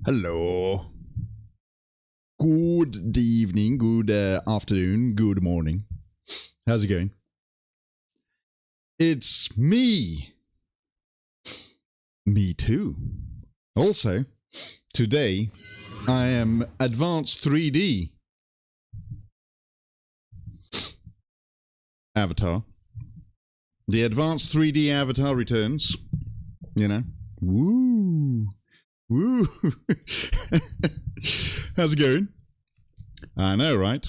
Hello. Good evening, good afternoon, good morning. How's it going? It's me. Me too. Also, today I am Advanced 3D Avatar. The Advanced 3D Avatar returns. You know. Woo. Woo! How's it going? I know, right?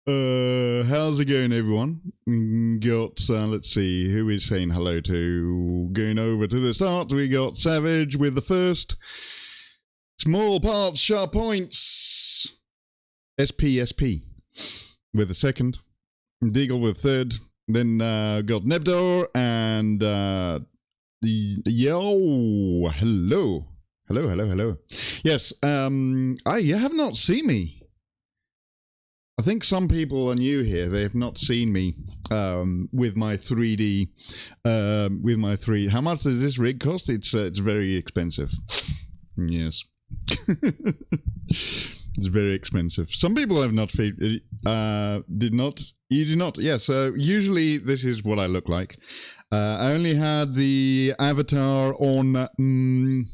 How's it going, everyone? Got, let's see, who is saying hello to? Going over to the start, we got Savage with the first. Small parts, sharp points. SP with the second. Deagle with third. Then got Nebdor and yo, hello. Yes, you have not seen me. I think some people are new here. They have not seen me with my 3D. With my 3D. How much does this rig cost? It's very expensive. Yes, it's very expensive. Some people have not did not. You do not. Yeah. So usually this is what I look like. I only had the avatar on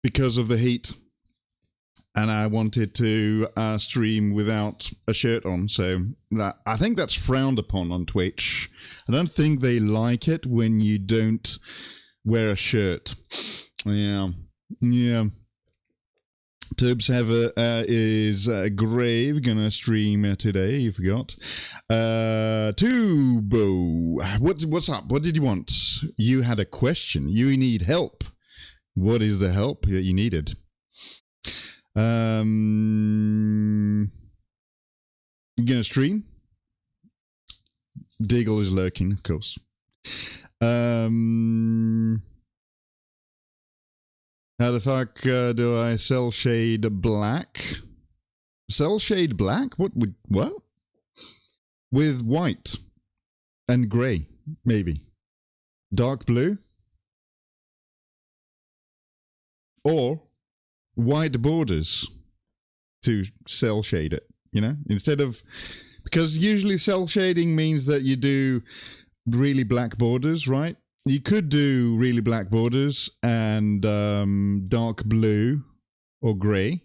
because of the heat, and I wanted to stream without a shirt on. So I think that's frowned upon on Twitch. I don't think they like it when you don't wear a shirt. Yeah. Tubbs is Grave gonna stream today. You forgot. Tubo, what's up? What did you want? You had a question. You need help. What is the help that you needed? You gonna stream? Deagle is lurking, of course. How the fuck do I cell shade black? Cell shade black? What? With white and grey, maybe. Dark blue? Or white borders to cell shade it, you know? Instead of... Because usually cell shading means that you do really black borders, right? You could do really black borders and dark blue or grey.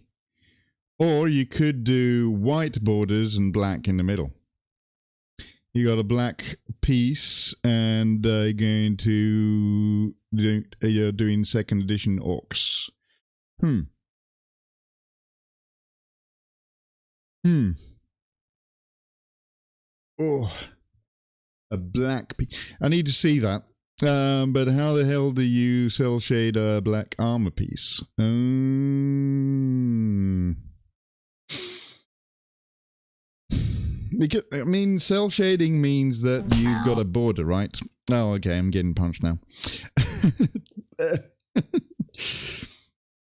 Or you could do white borders and black in the middle. You got a black piece and you're going to... You're doing second edition orcs. Oh, a black piece. I need to see that. But how the hell do you cell shade a black armor piece? Because, I mean, cell shading means that you've got a border, right? Oh, okay, I'm getting punched now.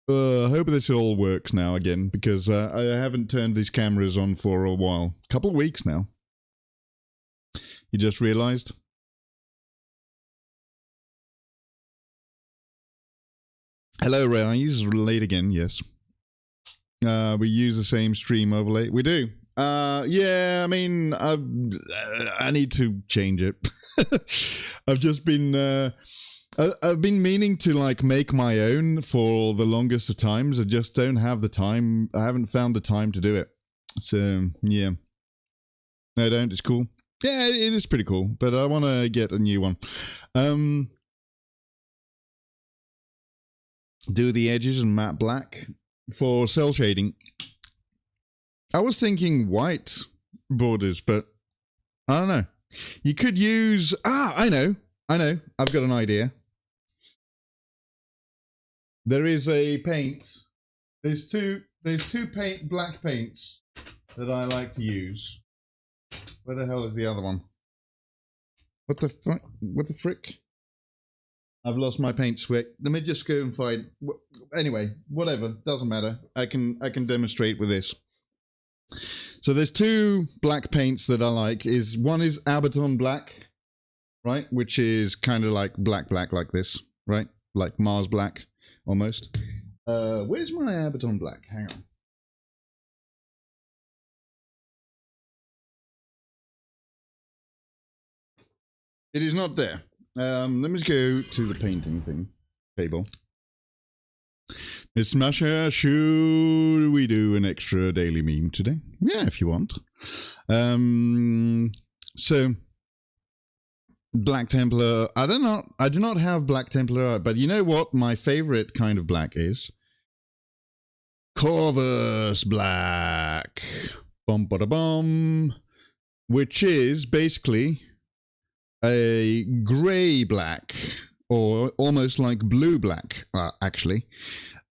I hope this all works now again, because I haven't turned these cameras on for a while. Couple of weeks now. You just realized? Hello, Rise. Late again, yes. We use the same stream overlay. We do. Yeah, I mean, I need to change it. I've just been... I've been meaning to, like, make my own for the longest of times. I just don't have the time. I haven't found the time to do it. So, yeah. No, I don't. It's cool. Yeah, it is pretty cool. But I want to get a new one. Do the edges and matte black for cell shading. I was thinking white borders, but I don't know. You could use... I know. I've got an idea. There is a paint. There's two black paints that I like to use. Where the hell is the other one? What the fuck? What the frick? I've lost my paint swick. Let me just go and find... Anyway, whatever. Doesn't matter. I can demonstrate with this. So there's two black paints that I like. One is Armageddon black, right? Which is kind of like black like this. right? Like Mars black, almost. Where's my Abaddon black? Hang on. It is not there. Let me go to the painting thing table. Miss Masha, should we do an extra daily meme today? Yeah, if you want. So Black Templar. I do not have Black Templar, but you know what my favorite kind of black is? Corvus black. Bum ba da bum. Which is basically a grey black, or almost like blue black, actually.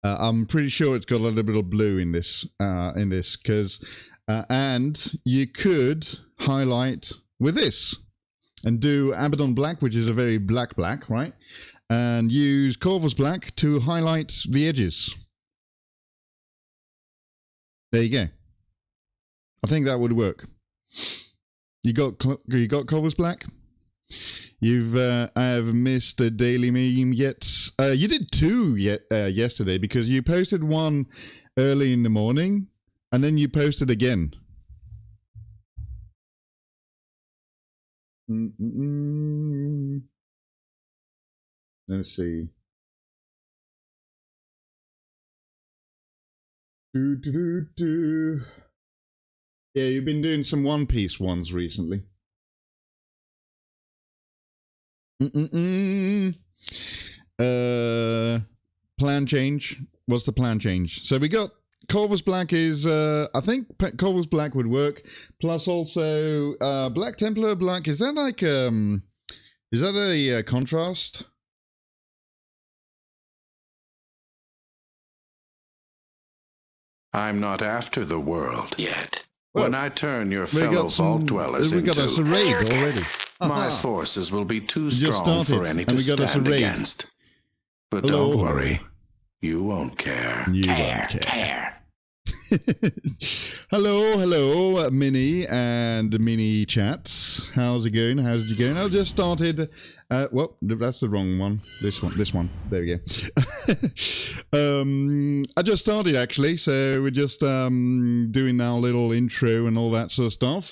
I'm pretty sure it's got a little bit of blue in this, because, and you could highlight with this and do Abaddon black, which is a very black, right? And use Corvus black to highlight the edges. There you go. I think that would work. You got Corvus black? I have missed a daily meme yet. You did two yesterday, because you posted one early in the morning and then you posted again. Let's see. Yeah, you've been doing some One Piece ones recently. Plan change. What's the plan change? So we got Corvus black is I think Corvus black would work. Plus also Black Templar black. Is that like is that a contrast? I'm not after the world yet. When I turn your fellow vault dwellers into... We got us a raid already. My forces will be too strong for any to stand against. But don't worry. You won't care. You won't care. hello, Mini and Mini Chats. How's it going? I just started. Well, that's the wrong one. This one. There we go. I just started actually, so we're just doing our little intro and all that sort of stuff.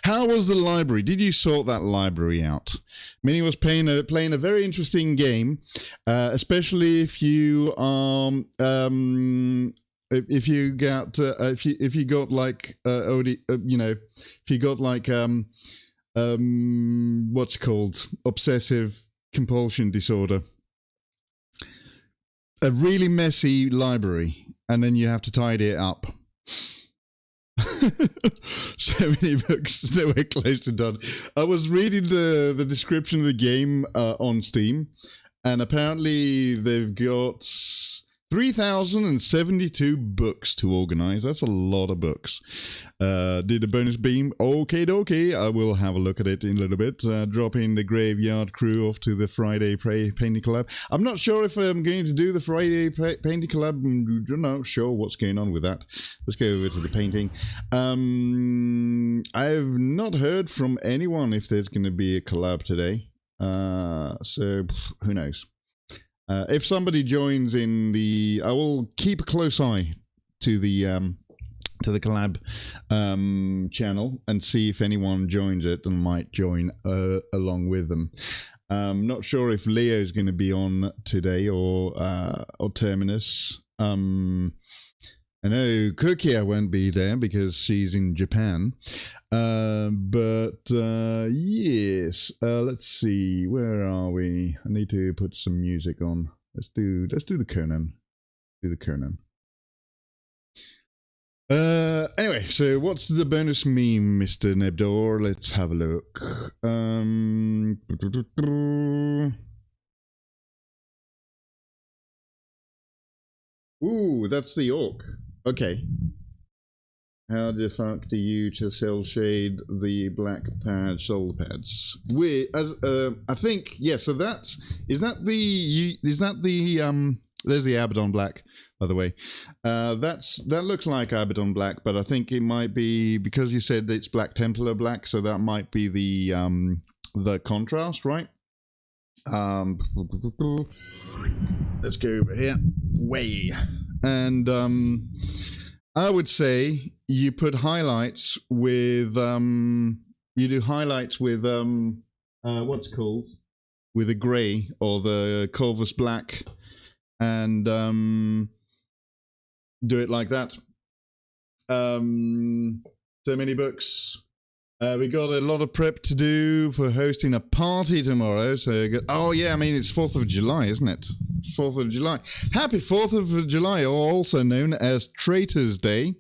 How was the library? Did you sort that library out? Mini was playing a very interesting game, especially if you if you got like if you got like what's it called, obsessive compulsion disorder, a really messy library, and then you have to tidy it up. So many books nowhere close to done. I was reading the description of the game on Steam, and apparently they've got 3,072 books to organize. That's a lot of books. Did a bonus beam? Okay, dokie. I will have a look at it in a little bit. Dropping the graveyard crew off to the Friday Painting Collab. I'm not sure if I'm going to do the Friday Painting Collab. I'm not sure what's going on with that. Let's go over to the painting. I've not heard from anyone if there's going to be a collab today. So who knows? If somebody joins in the, I will keep a close eye to the collab channel and see if anyone joins it and might join along with them. Not sure if Leo's going to be on today or Terminus. I know Kokia won't be there because she's in Japan. Yes, let's see, where are we? I need to put some music on. Let's do the Conan. Anyway, so what's the bonus meme, Mr. Nebdor? Let's have a look. Ooh, that's the orc. Okay. How the fuck do you to cell shade the black pad shoulder pads? I think, yeah, so there's the Abaddon black, by the way. That looks like Abaddon black, but I think it might be, because you said it's Black Templar black, so that might be the contrast, right? Let's go over here. Way. And I would say you put highlights with you do highlights with what's it called? With the grey or the Corvus black, and do it like that. So many books. We got a lot of prep to do for hosting a party tomorrow. So oh yeah, I mean it's 4th of July, isn't it? 4th of July. Happy 4th of July, also known as Traitors Day.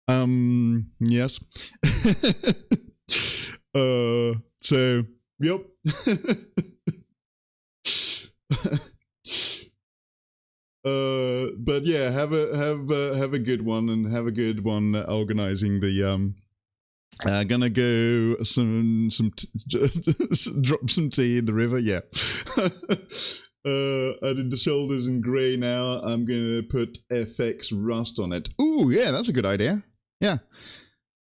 Yes. So yep. But yeah, have a good one, and have a good one organizing the gonna go drop some tea in the river. Yeah. I did the shoulders in grey. Now I'm gonna put FX rust on it. Ooh, yeah, that's a good idea. Yeah.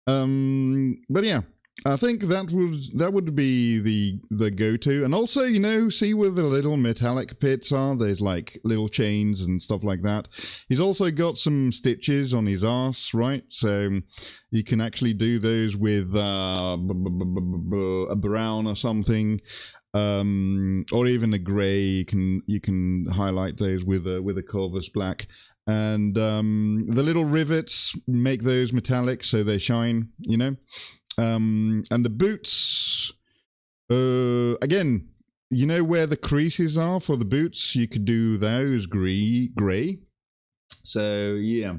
But yeah, I think that would be the go-to. And also, you know, see where the little metallic pits are? There's like little chains and stuff like that. He's also got some stitches on his arse, right? So you can actually do those with a brown or something, or even a grey. You can highlight those with a Corvus black. And the little rivets, make those metallic so they shine, you know. And the boots, again, you know where the creases are for the boots? You could do those grey. So yeah,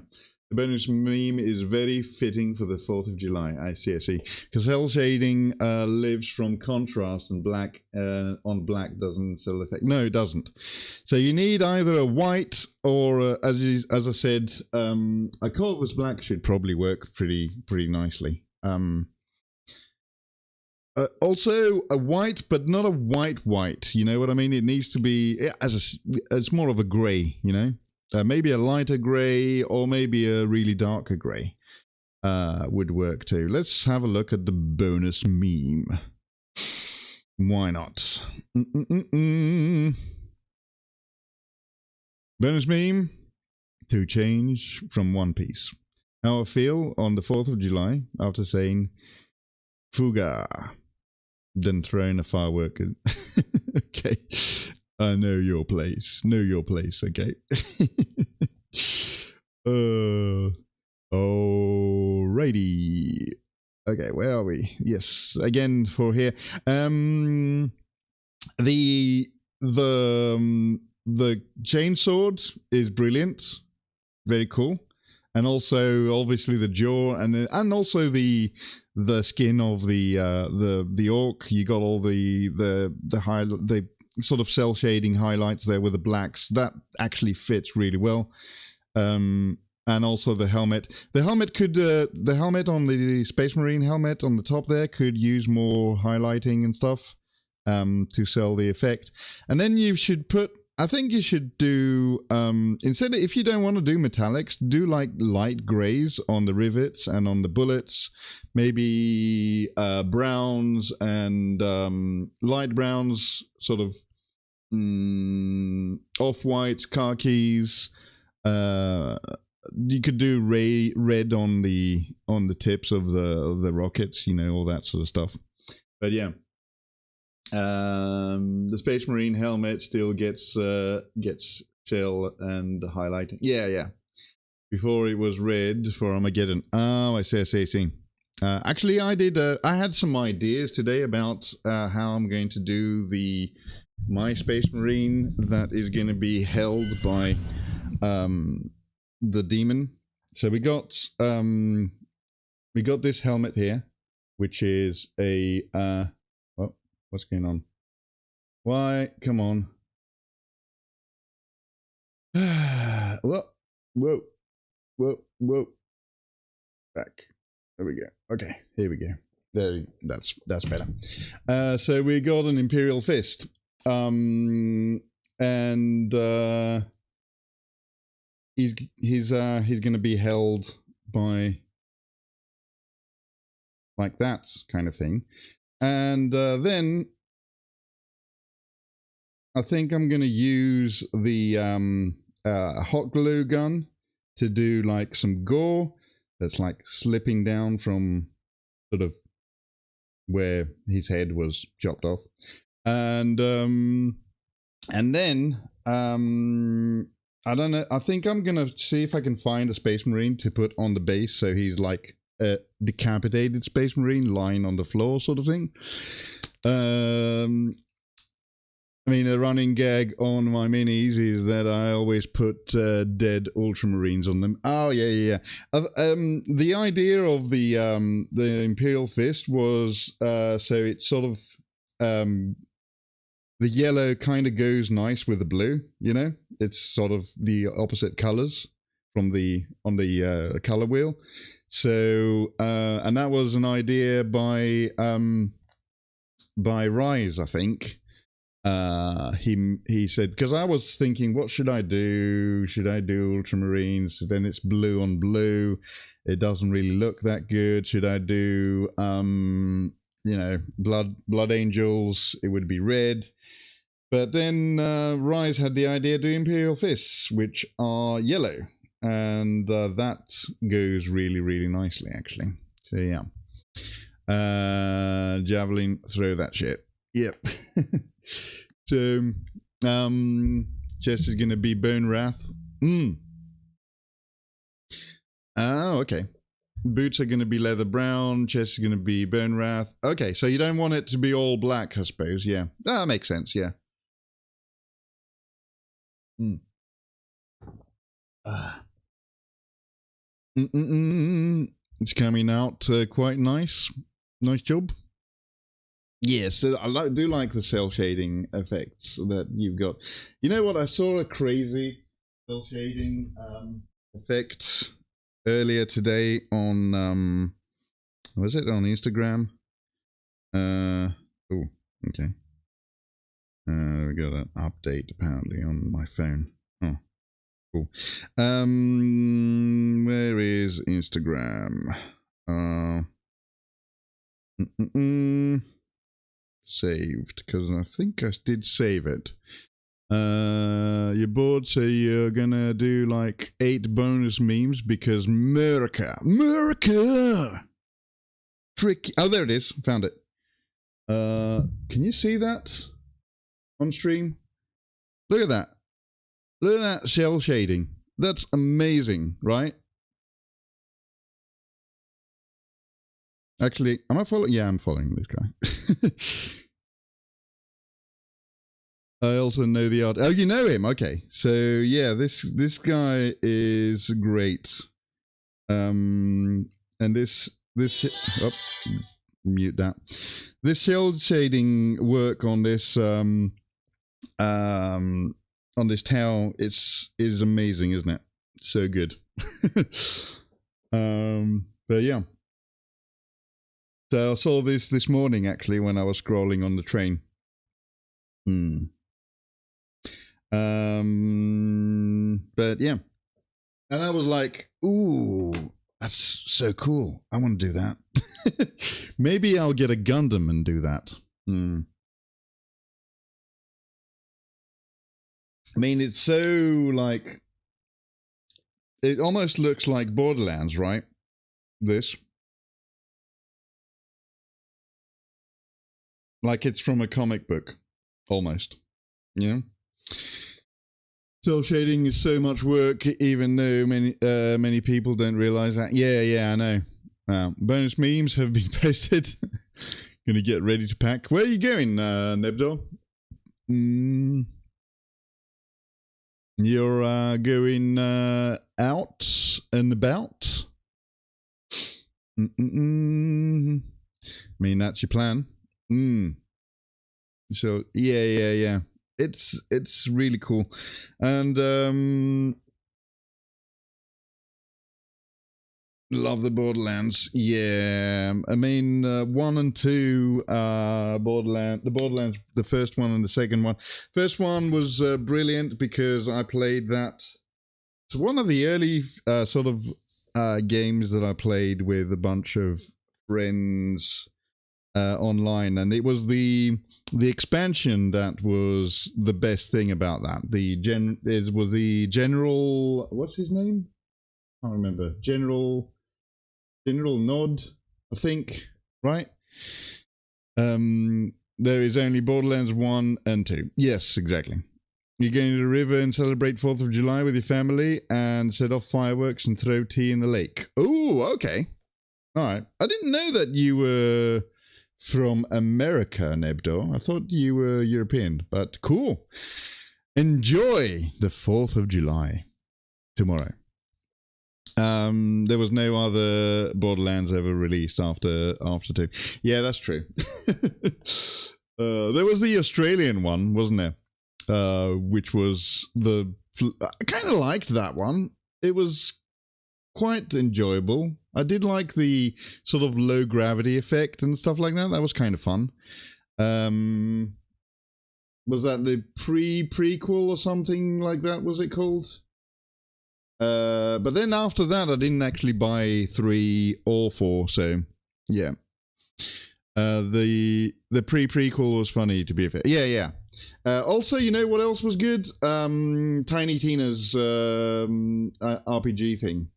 the bonus meme is very fitting for the 4th of July. I see. Because cell shading lives from contrast, and black on black doesn't cell effect. No, it doesn't. So you need either a white or, as I said, a Corvus black should probably work pretty nicely. Also a white, but not a white. You know what I mean? It needs to be it's more of a grey. You know, maybe a lighter grey or maybe a really darker grey would work too. Let's have a look at the bonus meme. Why not? Bonus meme to change from One Piece. How I feel on the 4th of July after saying Fuga. Then throwing a firework. Okay. I know your place. Okay. Alrighty. Okay, where are we? Yes, again for here. The chainsword is brilliant. Very cool. And also, obviously, the jaw and also the skin of the orc. You got all the sort of cell shading highlights there with the blacks. That actually fits really well. And also the helmet. The helmet on the Space Marine helmet on the top there could use more highlighting and stuff to sell the effect. And then you should put. I think you should do, instead, if you don't want to do metallics, do like light grays on the rivets and on the bullets, maybe browns and light browns, sort of off-whites, khakis. You could do red on the tips of the rockets, you know, all that sort of stuff. But yeah. The Space Marine helmet still gets shell and highlighting. Yeah. Before it was red for Armageddon. Oh, I see. Actually, I had some ideas today about how I'm going to do my Space Marine that is going to be held by the demon. So we got this helmet here, which is a what's going on? Why? Come on. Whoa. Back. There we go. Okay, here we go. That's better. So we got an Imperial Fist. And he's gonna be held by like that kind of thing. And then I think I'm going to use the hot glue gun to do like some gore that's like slipping down from sort of where his head was chopped off. And then I don't know, I think I'm gonna see if I can find a Space Marine to put on the base, so he's like a decapitated Space Marine lying on the floor sort of thing. I mean, a running gag on my minis is that I always put dead Ultramarines on them. Oh, yeah. The idea of the Imperial Fist was so it's sort of the yellow kind of goes nice with the blue. You know, it's sort of the opposite colors from on the color wheel. So and that was an idea by Rise, I think. He said, because I was thinking, what should I do? Should I do Ultramarines? Then it's blue on blue. It doesn't really look that good. Should I do, Blood Angels? It would be red. But then Rise had the idea to Imperial Fists, which are yellow. And that goes really, really nicely, actually. So, yeah. Javelin, throw that shit. Yep. So, chest is going to be Bone Wrath. Oh, okay. Boots are going to be leather brown. Chest is going to be Bone Wrath. Okay, so you don't want it to be all black, I suppose. Yeah, that makes sense. Yeah. It's coming out quite nice. Nice job. Yes, so I do like the cell shading effects that you've got. You know what? I saw a crazy cell shading effect earlier today on was it on Instagram? Oh, okay. We got an update apparently on my phone. Oh, cool. Where is Instagram? Saved, because I think I did save it. You're bored, so you're gonna do like 8 bonus memes because America trick. Oh, there it is. Found it. Can you see that on stream? Look at that. Look at that shell shading. That's amazing, right? Actually, am I following? Yeah, I'm following this guy. I also know the art. Oh, you know him? Okay. So yeah, this guy is great. And this mute that. This shell shading work on this towel is amazing, isn't it? So good. But yeah. So I saw this morning, actually, when I was scrolling on the train. But yeah. And I was like, ooh, that's so cool. I want to do that. Maybe I'll get a Gundam and do that. I mean, it's so like... It almost looks like Borderlands, right? This. Like it's from a comic book, almost. You know? Cell shading is so much work, even though many people don't realize that. Yeah, I know. Bonus memes have been posted. Gonna get ready to pack. Where are you going, Nebdor? You're going out and about? I mean, that's your plan. So yeah. It's really cool. And love the Borderlands. Yeah. I mean 1 and 2 Borderlands, the first one and the second one. First one was brilliant because I played that. It's one of the early sort of games that I played with a bunch of friends online, and it was the the expansion that was the best thing about that. It was the general. What's his name? I can't remember. General Nod, I think. Right. There is only Borderlands 1 and 2. Yes, exactly. You go into the river and celebrate 4th of July with your family and set off fireworks and throw tea in the lake. Oh, okay. All right. I didn't know that you were from America, Nebdo. I thought you were European, but cool. Enjoy the 4th of July tomorrow. There was no other Borderlands ever released after 2. Yeah, that's true. There was the Australian one, wasn't there? Which was I kind of liked that one. It was quite enjoyable. I did like the sort of low gravity effect and stuff like that. That was kind of fun. Was that the prequel or something like that? Was it called? But then after that, I didn't actually buy 3 or 4. So yeah, the prequel was funny, to be fair. Yeah. Also, you know what else was good? Tiny Tina's RPG thing.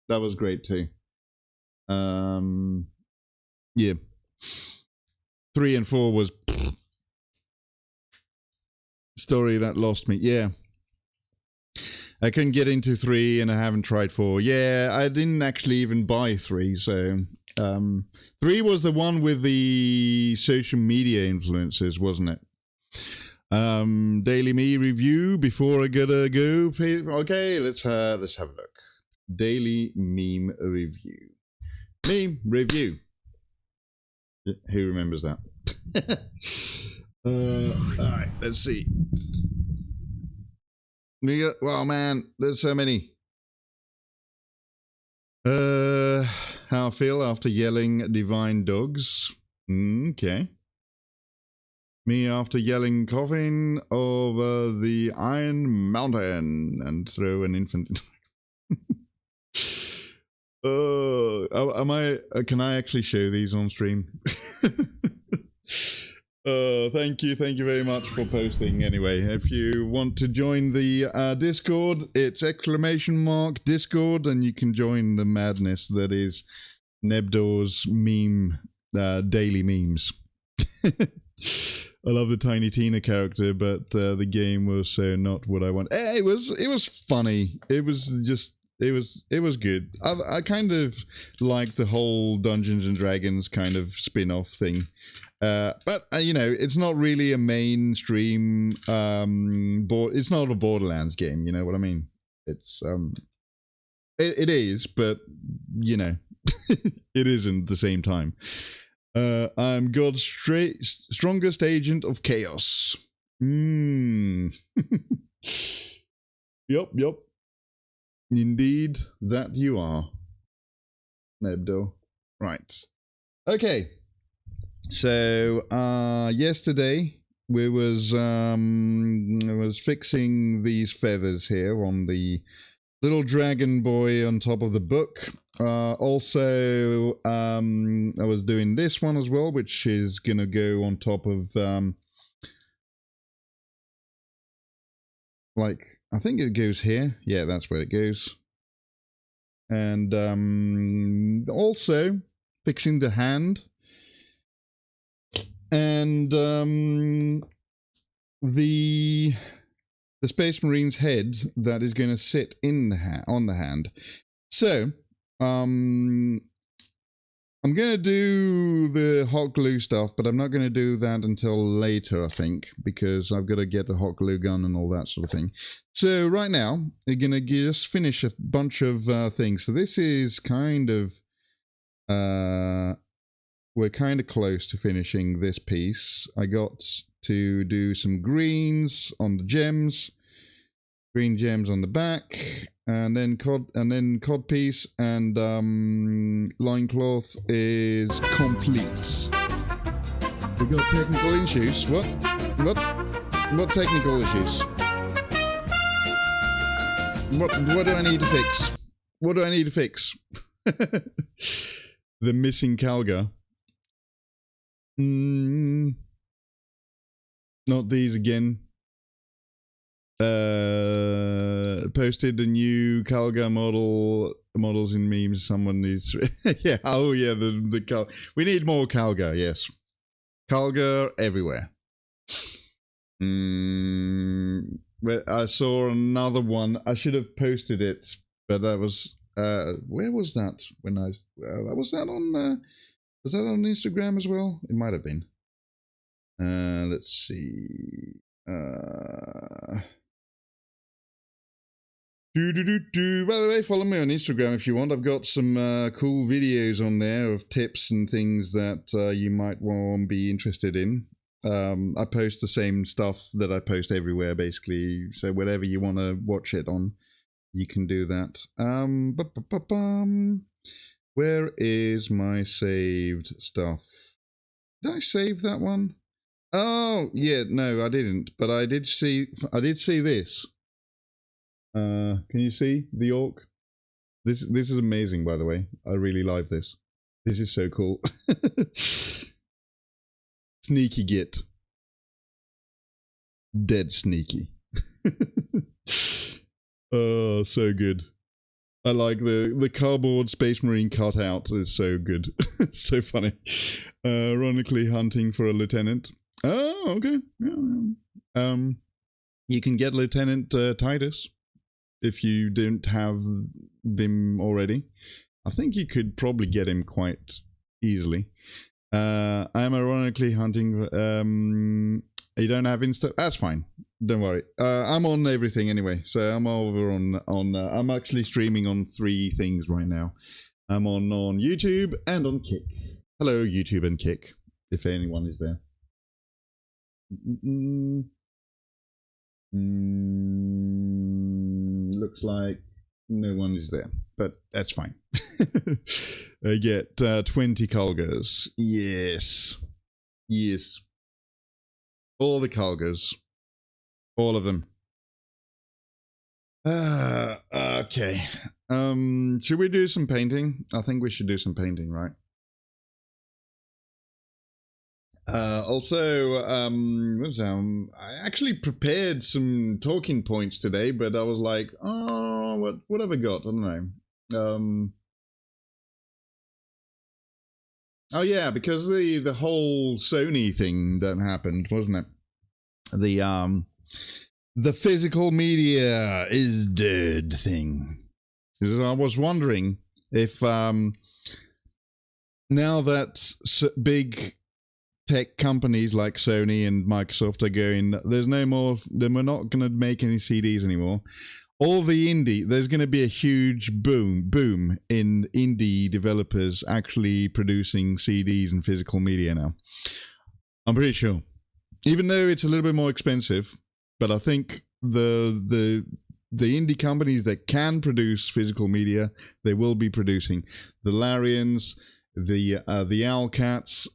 That was great too. Yeah. 3 and 4 was story that lost me. Yeah. I couldn't get into 3 and I haven't tried 4. Yeah, I didn't actually even buy 3, so 3 was the one with the social media influencers, wasn't it? Daily Me review before I gotta go. Okay, let's have a look. Daily Meme review. Meme review. Who remembers that? Alright, let's see. Well, man, there's so many. How I feel after yelling divine dogs. Okay. Me after yelling coffin over the Iron Mountain and throw an infant. Can I actually show these on stream? Thank you very much for posting. Anyway, if you want to join the Discord, it's !Discord, and you can join the madness that is Nebdor's meme daily memes. I love the Tiny Tina character, but the game was so not what I want. It was funny. It was good. I kind of like the whole Dungeons and Dragons kind of spin-off thing. But you know, it's not really a mainstream it's not a Borderlands game, you know what I mean? It's it is, but you know, it isn't at the same time. I'm God's strongest agent of chaos. Yup. Indeed, that you are, Nebdo. Right. Okay. So, yesterday I was fixing these feathers here on the little dragon boy on top of the book. Also, I was doing this one as well, which is gonna go on top of, like, I think it goes here. Yeah, that's where it goes. And, also fixing the hand. And the Space Marine's head that is going to sit in on the hand. So I'm going to do the hot glue stuff, but I'm not going to do that until later, I think, because I've got to get the hot glue gun and all that sort of thing. So right now we're going to just finish a bunch of things. So this is kind of we're kind of close to finishing this piece. I got to do some greens on the gems, green gems on the back, and then cod piece, and loincloth is complete. We got technical issues. What technical issues? What do I need to fix? What do I need to fix? The missing Calgar. Not these again. Posted a new Kalgar models in memes. Someone needs yeah, oh yeah, the we need more Kalgar, yes. Kalgar everywhere. Well, I saw another one. I should have posted it, but that was where was that when I was that on Instagram as well? It might have been. Let's see. By the way, follow me on Instagram if you want. I've got some cool videos on there of tips and things that you might want to be interested in. I post the same stuff that I post everywhere, basically. So whatever you want to watch it on, you can do that. Where is my saved stuff? Did I save that one? Oh, yeah, no, I didn't. But I did see this. Can you see the orc? This is amazing, by the way. I really like this. This is so cool. Sneaky git. Dead sneaky. Oh, so good. I like the cardboard Space Marine cutout. Is so good. So funny. Ironically hunting for a lieutenant. Oh, okay. Yeah. You can get Lieutenant Titus if you don't have him already. I think you could probably get him quite easily. I'm ironically hunting. You don't have Insta? That's fine. Don't worry. I'm on everything anyway. So I'm over on I'm actually streaming on 3 things right now. I'm on YouTube and on Kick. Hello, YouTube and Kick, if anyone is there. Looks like no one is there, but that's fine. I get 20 Kalgars. Yes. Yes. All the Kalgars. All of them. Okay. Should we do some painting? I think we should do some painting, right? Also, I actually prepared some talking points today, but I was like, oh, what have I got? I don't know. Oh yeah, because the whole Sony thing that happened, wasn't it? The physical media is dead thing. I was wondering if now that big tech companies like Sony and Microsoft are going, there's no more, then we're not going to make any CDs anymore. All the there's going to be a huge boom in indie developers actually producing CDs and physical media now. I'm pretty sure. Even though it's a little bit more expensive, but I think the indie companies that can produce physical media, they will be producing. The Larians, the Owlcats,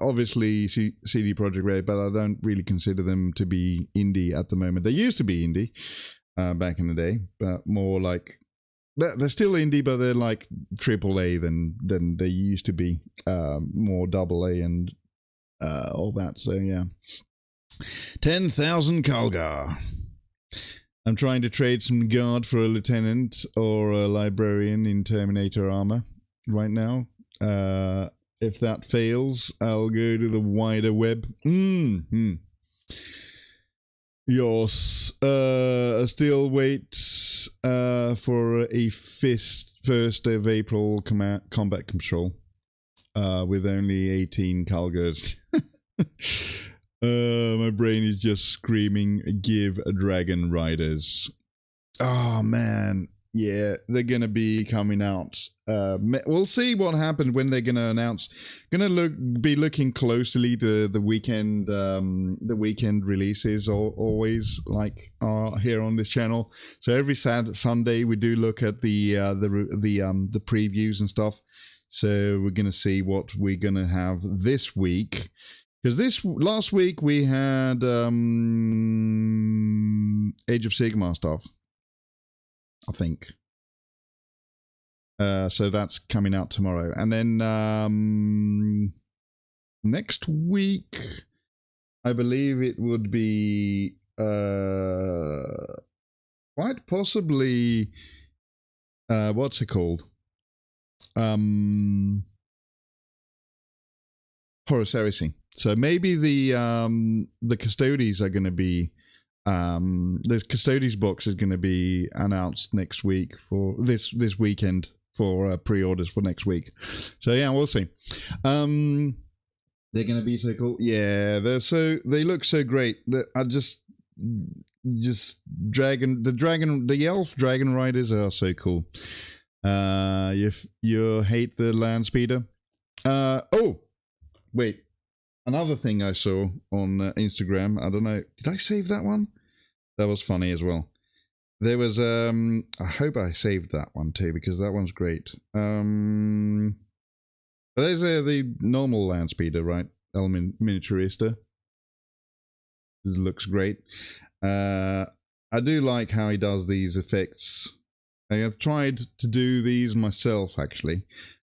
obviously CD Projekt Red, but I don't really consider them to be indie at the moment. They used to be indie back in the day, but more like they're still indie, but they're like AAA than they used to be. More AA and all that. So yeah, 10,000 Kalgar. I'm trying to trade some guard for a lieutenant or a librarian in Terminator armor right now. If that fails, I'll go to the wider web. Yes. Still wait for a 1st of April combat control with only 18 Kalgars. My brain is just screaming, give Dragon Riders. Oh, man. Yeah, they're going to be coming out. We'll see what happens when they're going to announce. Going to be looking closely to the weekend releases, always like here on this channel. So every Sunday we do look at the previews and stuff. So we're going to see what we're going to have this week. Because last week we had Age of Sigmar stuff, I think. So that's coming out tomorrow. And then next week, I believe it would be quite possibly what's it called? Horus Heresy. So maybe the Custodes are going to be the Custodes box is going to be announced next week for this weekend for pre-orders for next week. So yeah, we'll see. They're going to be so cool. Yeah, they look so great. I just the elf dragon riders are so cool. If you hate the land speeder. Oh, wait. Another thing I saw on Instagram. I don't know. Did I save that one? That was funny as well. There was I hope I saved that one too because that one's great. There's the normal land speeder, right? Element miniaturista. It looks great. I do like how he does these effects. I have tried to do these myself actually.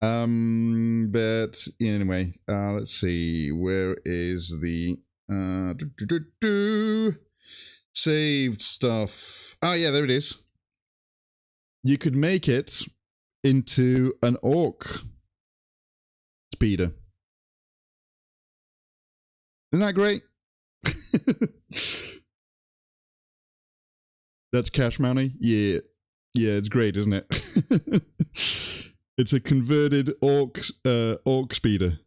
But anyway, let's see. Where is the saved stuff? Oh yeah, there it is. You could make it into an orc speeder. Isn't that great? That's cash money. Yeah, it's great, isn't it? It's a converted orc speeder.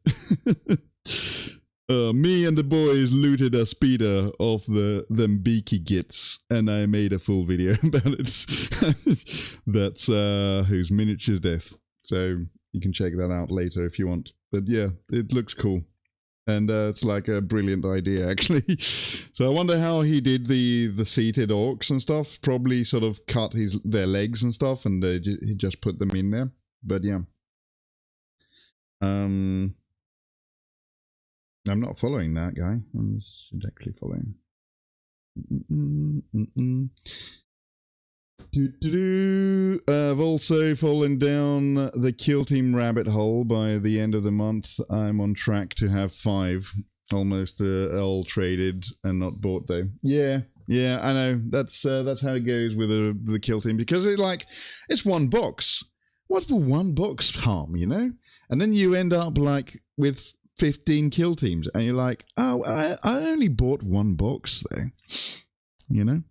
Me and the boys looted a speeder off them beaky gits, and I made a full video about it. That's whose miniatures death. So you can check that out later if you want. But yeah, it looks cool. And it's like a brilliant idea, actually. So I wonder how he did the seated orcs and stuff. Probably sort of cut their legs and stuff, and he just put them in there. But yeah. I'm not following that guy. I should actually follow him. I've also fallen down the Kill Team rabbit hole. By the end of the month, I'm on track to have 5. Almost all traded and not bought though. Yeah, I know. That's how it goes with the Kill Team, because it's one box. What will one box harm, you know? And then you end up like with 15 kill teams, and you're like, oh, I only bought one box though, you know.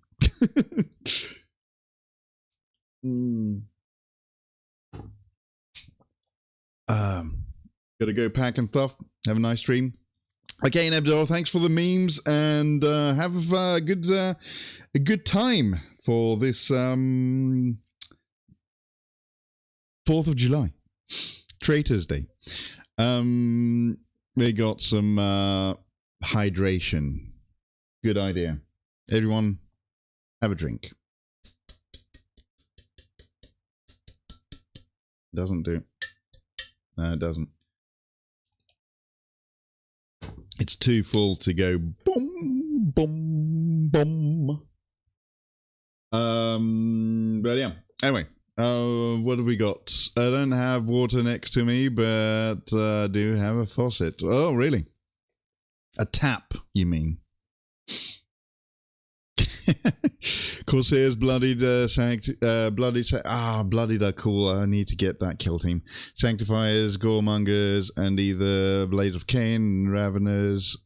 Gotta go pack and stuff. Have a nice stream. Okay, Nebdor, thanks for the memes, and have a good time for this 4th of July, Traitors Day. We got some hydration. Good idea. Everyone, have a drink. Doesn't do. No, it doesn't. It's too full to go boom, boom, boom. But yeah. Anyway, what have we got? I don't have water next to me, but I do have a faucet. Oh, really? A tap, you mean? Corsairs bloodied, bloodied are cool. I need to get that kill team. Sanctifiers, goremongers, and either Blades of Cain, Raveners,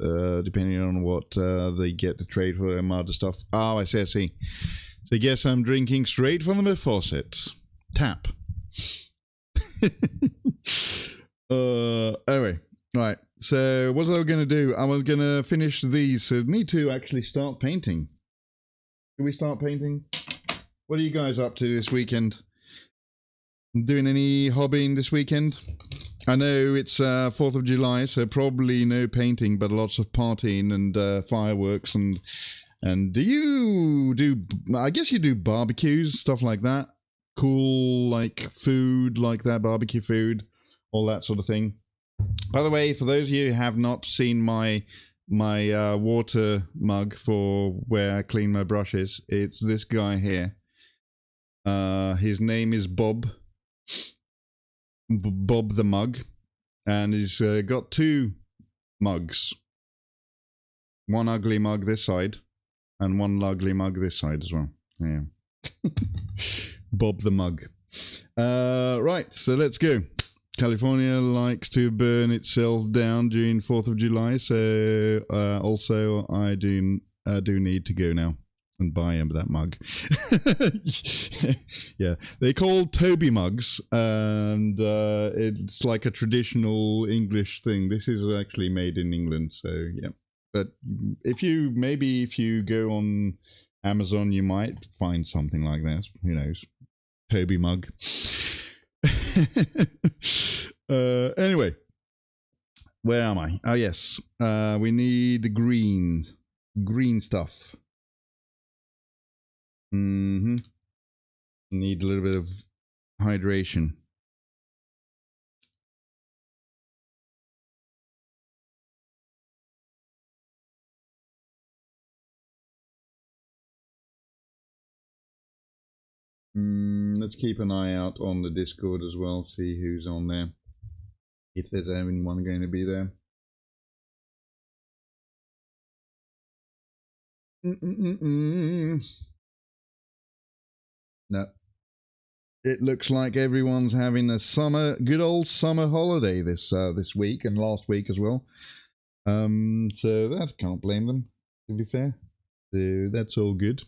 depending on what they get to trade for their Armada stuff. Oh, I see. So I guess I'm drinking straight from the faucet. Tap. Anyway, right. So what was I going to do? I was going to finish these. So I need to actually start painting. Can we start painting? What are you guys up to this weekend? Doing any hobbying this weekend? I know it's 4th of July, so probably no painting, but lots of partying and fireworks and do you do? I guess you do barbecues, stuff like that. Cool, like food, like that, barbecue food, all that sort of thing. By the way, for those of you who have not seen my water mug for where I clean my brushes, it's this guy here. His name is Bob. Bob the Mug, and he's got 2 mugs. One ugly mug this side, and one ugly mug this side as well. Yeah. Bob the mug. Right, so let's go. California likes to burn itself down during 4th of July, so also I do need to go now and buy him that mug. Yeah, they call Toby mugs, and it's like a traditional English thing. This is actually made in England, so yeah. But if you go on Amazon, you might find something like that. Who knows? Toby mug. Anyway, where am I? Oh yes, we need green stuff. Need a little bit of hydration. Let's keep an eye out on the Discord as well, see who's on there, if there's anyone going to be there. No. It looks like everyone's having a good old summer holiday this week and last week as well. So that can't blame them, to be fair. So that's all good.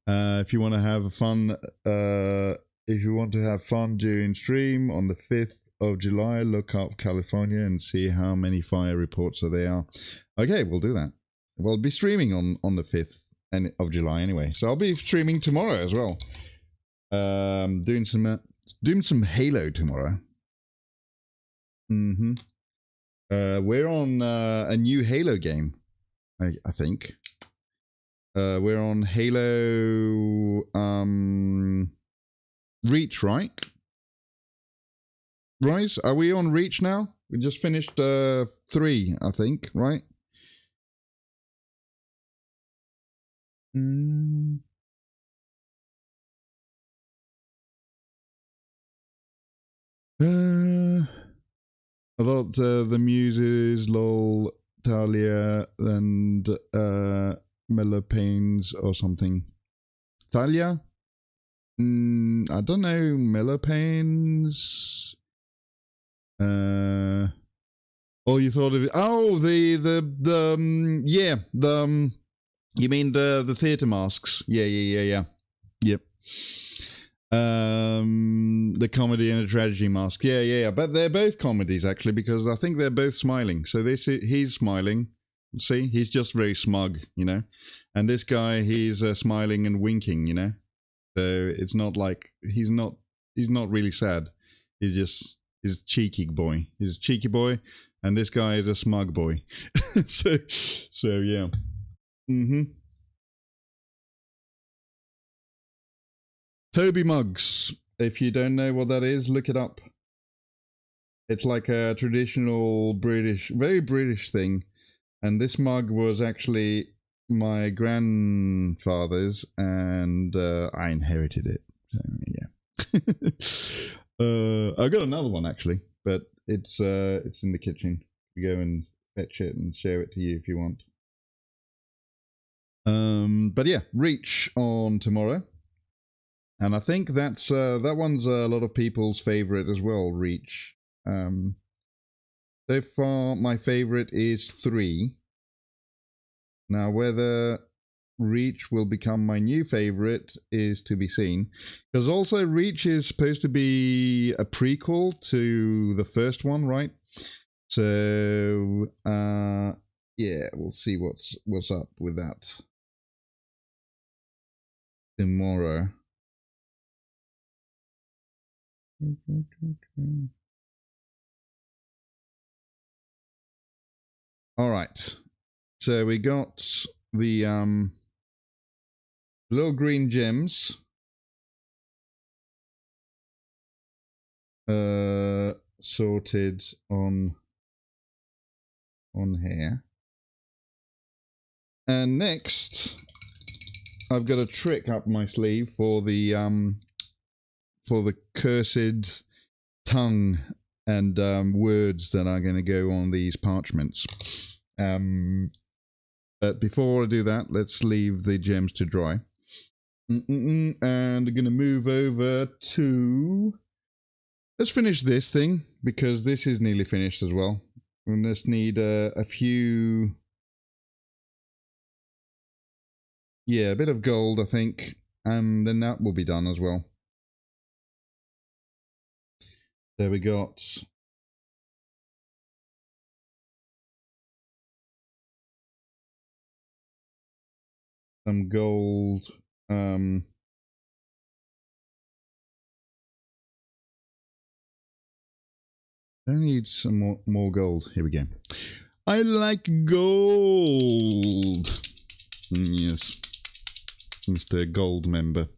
If you want to have fun, during stream on the 5th of July, look up California and see how many fire reports there are. Okay, we'll do that. We'll be streaming on the 5th of July anyway, so I'll be streaming tomorrow as well. Doing some Halo tomorrow. We're on a new Halo game, I think. We're on Halo Reach, right? Rise, are we on Reach now? We just finished 3, I think, right? I thought the muses, lol, Talia, and Melopanes or something. Thalia? I don't know. Melopanes. Oh, you thought of it? Oh, you mean the theatre masks? Yeah. Yep. The comedy and the tragedy mask. Yeah. But they're both comedies actually, because I think they're both smiling. So he's smiling. See, he's just very smug, you know. And this guy, he's smiling and winking, you know. So it's not like he's not really sad. He's a cheeky boy. He's a cheeky boy, and this guy is a smug boy. so yeah. Toby mugs. If you don't know what that is, look it up. It's like a traditional British, very British thing. And this mug was actually my grandfather's, and I inherited it. So, yeah. I got another one actually, but it's in the kitchen. You go and fetch it and share it to you if you want. But yeah, Reach on tomorrow, and I think that's that one's a lot of people's favorite as well. Reach. So far, my favorite is 3. Now, whether Reach will become my new favorite is to be seen. Because also, Reach is supposed to be a prequel to the first one, right? So, yeah, we'll see what's up with that tomorrow. All right, so we got the little green gems sorted on here, and next I've got a trick up my sleeve for the cursed tongue and words that are going to go on these parchments. But before I do that, let's leave the gems to dry. And I'm going to move over to... Let's finish this thing, because this is nearly finished as well. We just need a few... Yeah, a bit of gold, I think. And then that will be done as well. There we got... some gold. I need some more gold. Here we go. I like gold. Yes. Mr. Gold member.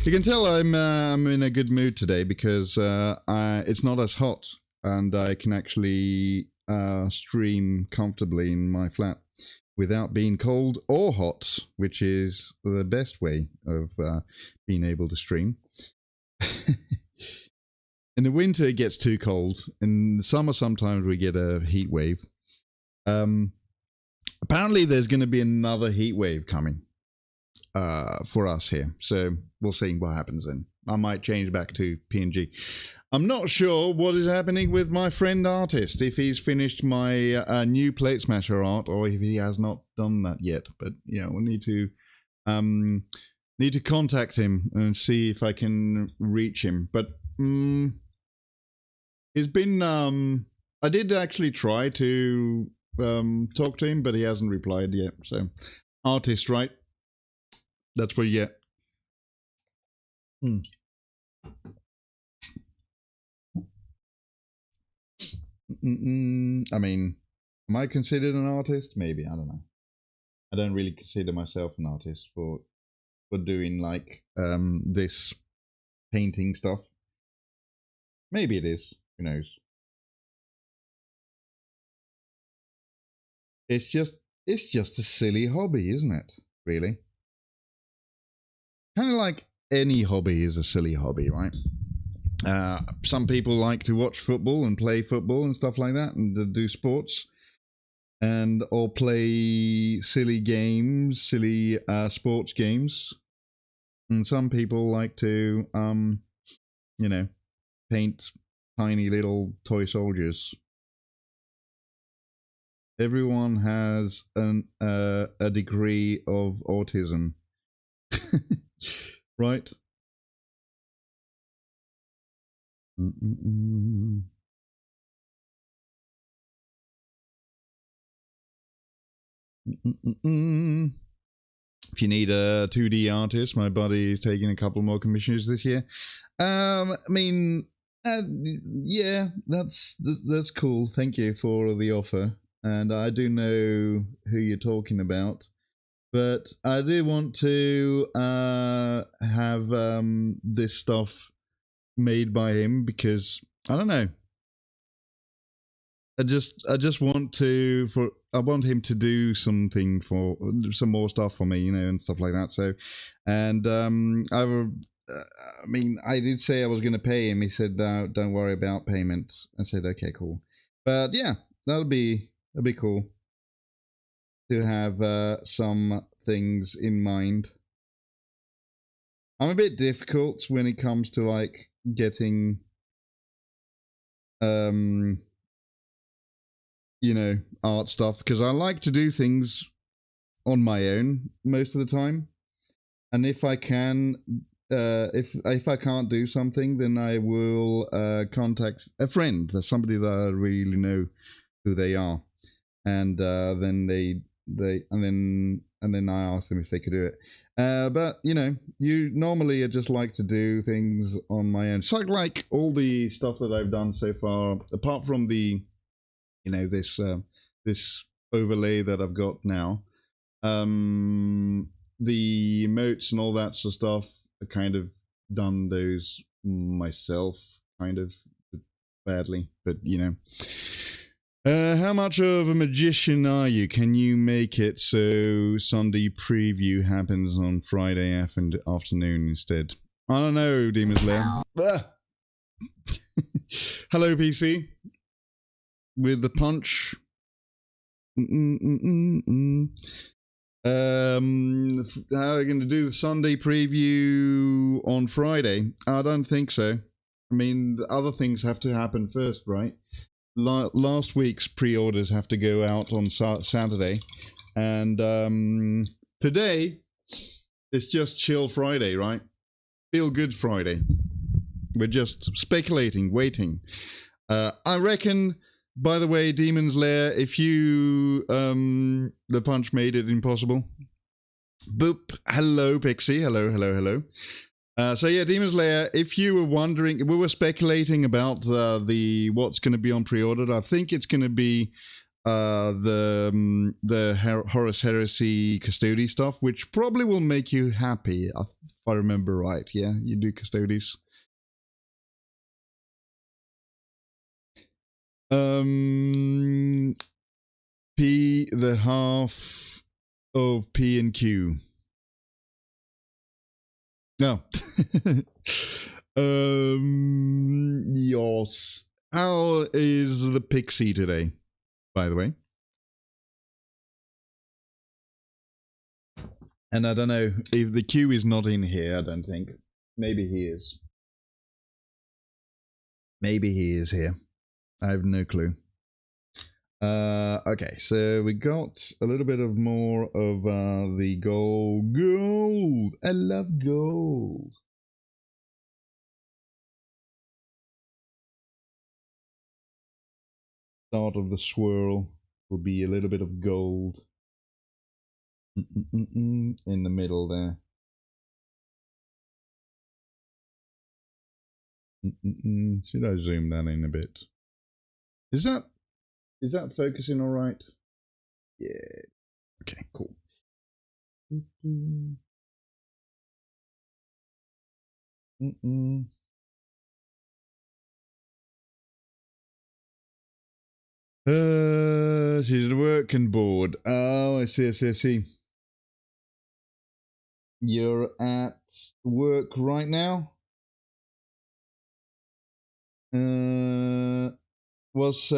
You can tell I'm in a good mood today because it's not as hot and I can actually stream comfortably in my flat without being cold or hot, which is the best way of being able to stream. In the winter it gets too cold. In the summer sometimes we get a heat wave. Apparently there's going to be another heat wave coming for us here, so we'll see what happens then. I might change back to PNG. I'm not sure what is happening with my friend artist, if he's finished my new plate smasher art or if he has not done that yet, but yeah, we'll need to contact him and see if I can reach him. But it's been I did actually try to talk to him, but he hasn't replied yet. So artist, right? That's what you get. I mean, am I considered an artist? Maybe, I don't know. I don't really consider myself an artist for doing like this painting stuff. Maybe it is. Who knows? It's just a silly hobby, isn't it? Really? Kind of like any hobby is a silly hobby, right? Some people like to watch football and play football and stuff like that, and do sports, and or play silly games, silly sports games. And some people like to, you know, paint tiny little toy soldiers. Everyone has a degree of autism. Right? If you need a 2D artist, my buddy is taking a couple more commissions this year. I mean, yeah, that's cool. Thank you for the offer. And I do know who you're talking about. But I do want to have this stuff made by him because I don't know. I just want to I want him to do something for some more stuff for me, you know, and stuff like that. So, and I mean, I did say I was going to pay him. He said, "Don't worry about payment." I said, "Okay, cool." But yeah, that'd be cool to have some things in mind. I'm a bit difficult when it comes to like getting you know, art stuff, because I like to do things on my own most of the time, and if I can if I can't do something, then I will contact a friend, somebody that I really know who they are, and then and then I ask them if they could do it. But you know, normally I just like to do things on my own. So like all the stuff that I've done so far, apart from the, you know, this overlay that I've got now, the emotes and all that sort of stuff, I kind of done those myself, kind of badly, but you know. How much of a magician are you? Can you make it so Sunday preview happens on Friday afternoon instead? I don't know, Demon Slayer. Hello, PC. With the punch. How are we going to do the Sunday preview on Friday? I don't think so. I mean, the other things have to happen first, right? Last week's pre-orders have to go out on Saturday. And today, it's just chill Friday, right? Feel good Friday. We're just speculating, waiting. I reckon... By the way, Demon's Lair, if you, the punch made it impossible. Boop. Hello, Pixie. Hello, hello, hello. So yeah, Demon's Lair, if you were wondering, we were speculating about what's going to be on pre-order. I think it's going to be the Horus Heresy Custody stuff, which probably will make you happy, if I remember right. Yeah, you do Custodies. P, the half of P and Q. No. Yes. How is the Pixie today, by the way? And I don't know if the Q is not in here, I don't think. Maybe he is. Maybe he is here. I have no clue. Okay, so we got a little bit of more of the gold. Gold! I love gold. Start of the swirl will be a little bit of gold. In the middle there. Should I zoom that in a bit? Is that focusing all right? Yeah. Okay, cool. She's at work and bored. Oh, I see. You're at work right now? What's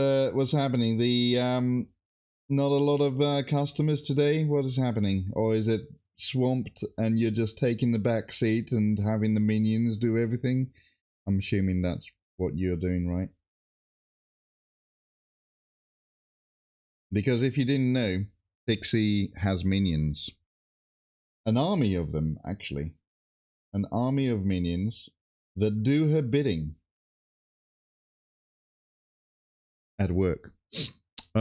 happening? Not a lot of customers today. What is happening? Or is it swamped and you're just taking the back seat and having the minions do everything? I'm assuming that's what you're doing, right? Because if you didn't know, Pixie has minions. An army of them, actually. An army of minions that do her bidding. At work. How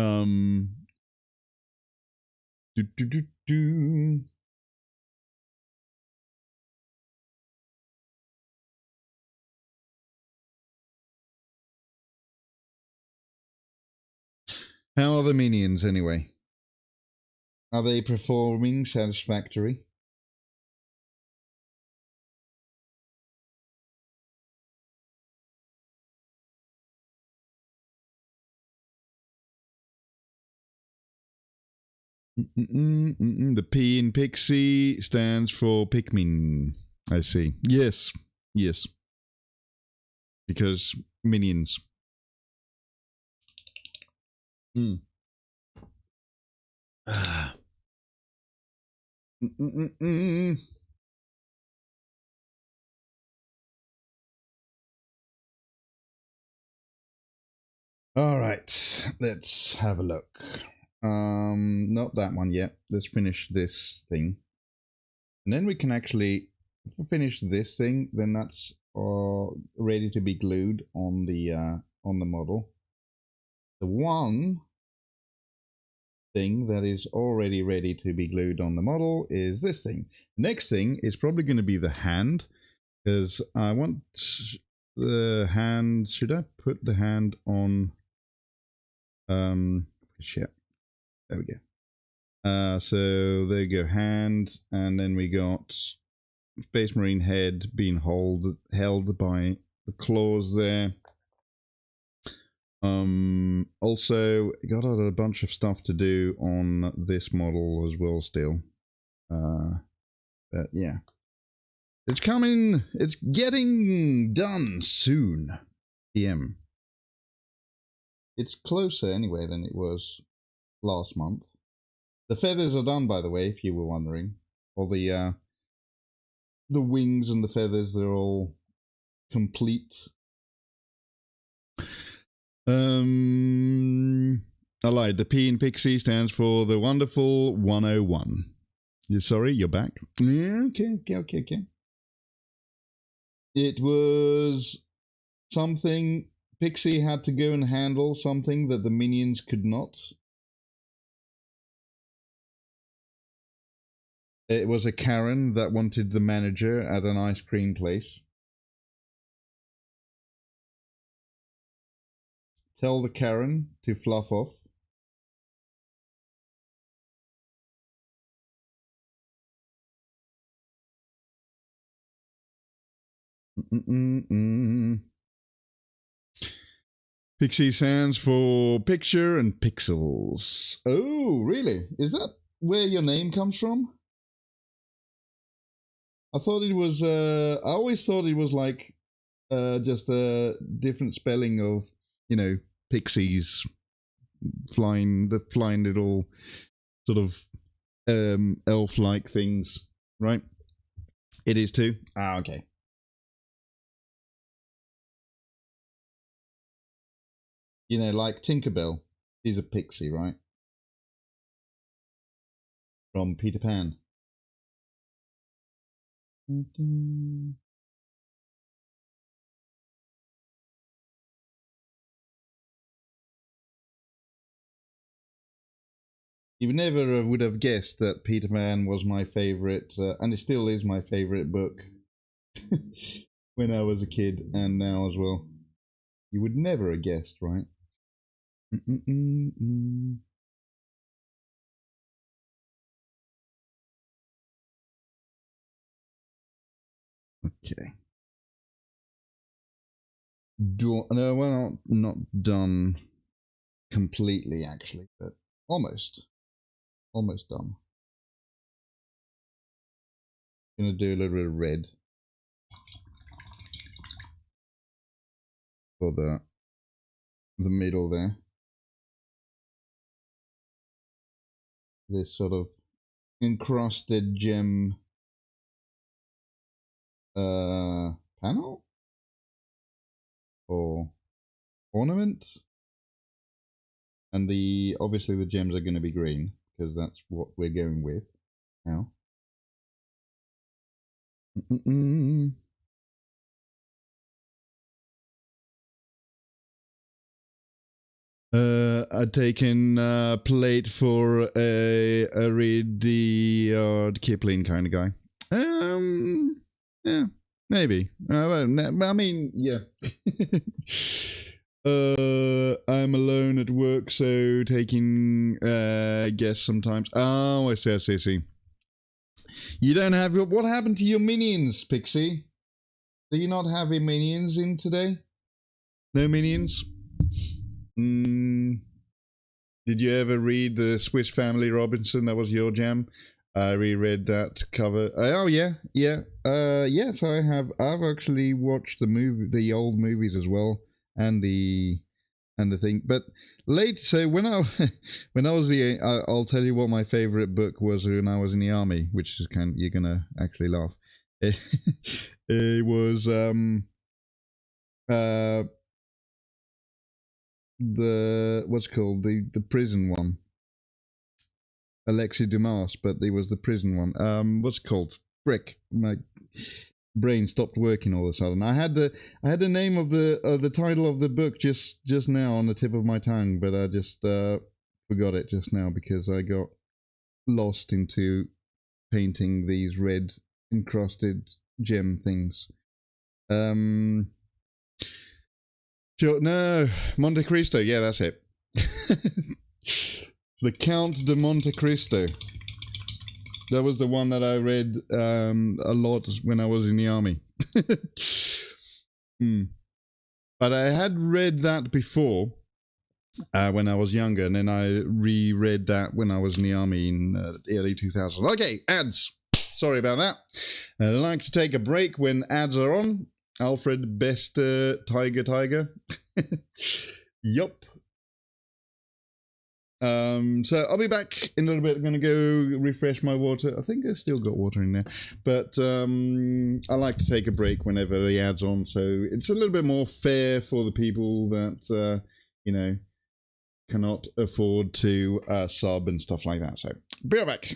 are the minions anyway? Are they performing satisfactory? The P in Pixie stands for Pikmin. I see. Yes. Because minions. All right, let's have a look. Not that one yet. Let's finish this thing, and then we can actually, if we finish this thing, then that's ready to be glued on the model. The one thing that is already ready to be glued on the model is this thing. The next thing is probably going to be the hand, because I want the hand. Should I put the hand on? Shit. There we go. So there you go, hand, and then we got Space Marine head being held by the claws there. Also got a bunch of stuff to do on this model as well still. But yeah. It's coming. It's getting done soon. PM. It's closer anyway than it was last month. The feathers are done, by the way, if you were wondering. All the wings and the feathers, they're all complete. I lied. The P in Pixie stands for the wonderful 101. You're sorry, you're back. Yeah, okay. It was something Pixie had to go and handle, something that the minions could not. It was a Karen that wanted the manager at an ice cream place. Tell the Karen to fluff off. Pixie stands for picture and pixels. Oh, really? Is that where your name comes from? I thought it was, I always thought it was like just a different spelling of, you know, pixies flying little sort of elf-like things, right? It is too? Ah, okay. You know, like Tinkerbell. She's a pixie, right? From Peter Pan. You never would have guessed that Peter Pan was my favorite, and it still is my favorite book when I was a kid and now as well. You would never have guessed, right? Okay. No, well, not done completely, actually, but almost done. Gonna do a little bit of red for the middle there. This sort of encrusted gem panel or ornament, and obviously the gems are going to be green because that's what we're going with now. I'd taken a plate for a Rudyard Kipling kind of guy. Yeah, maybe. I mean, yeah. I'm alone at work, so taking guests sometimes. Oh, I see. You don't have your... What happened to your minions, Pixie? Do you not have your minions in today? No minions? Did you ever read the Swiss Family Robinson? That was your jam. I reread that cover. Oh yeah. Yes, I have. I've actually watched the old movies as well, and the thing. But late. So when I was I'll tell you what my favorite book was when I was in the army, which is you're gonna actually laugh. It was the what's called the prison one, Alexis Dumas, but it was the prison one. What's it called? Frick, my brain stopped working all of a sudden. I had the name of the title of the book just now on the tip of my tongue, but I just forgot it just now because I got lost into painting these red encrusted gem things. Sure, no, Monte Cristo. Yeah, that's it. The Count de Monte Cristo. That was the one that I read a lot when I was in the army. But I had read that before when I was younger, and then I reread that when I was in the army in the early 2000s. Okay, ads. Sorry about that. I like to take a break when ads are on. Alfred Bester, Tiger. Yup. So I'll be back in a little bit. I'm going to go refresh my water. I think I've still got water in there. But I like to take a break whenever the ad's on. So it's a little bit more fair for the people that, you know, cannot afford to sub and stuff like that. So be right back.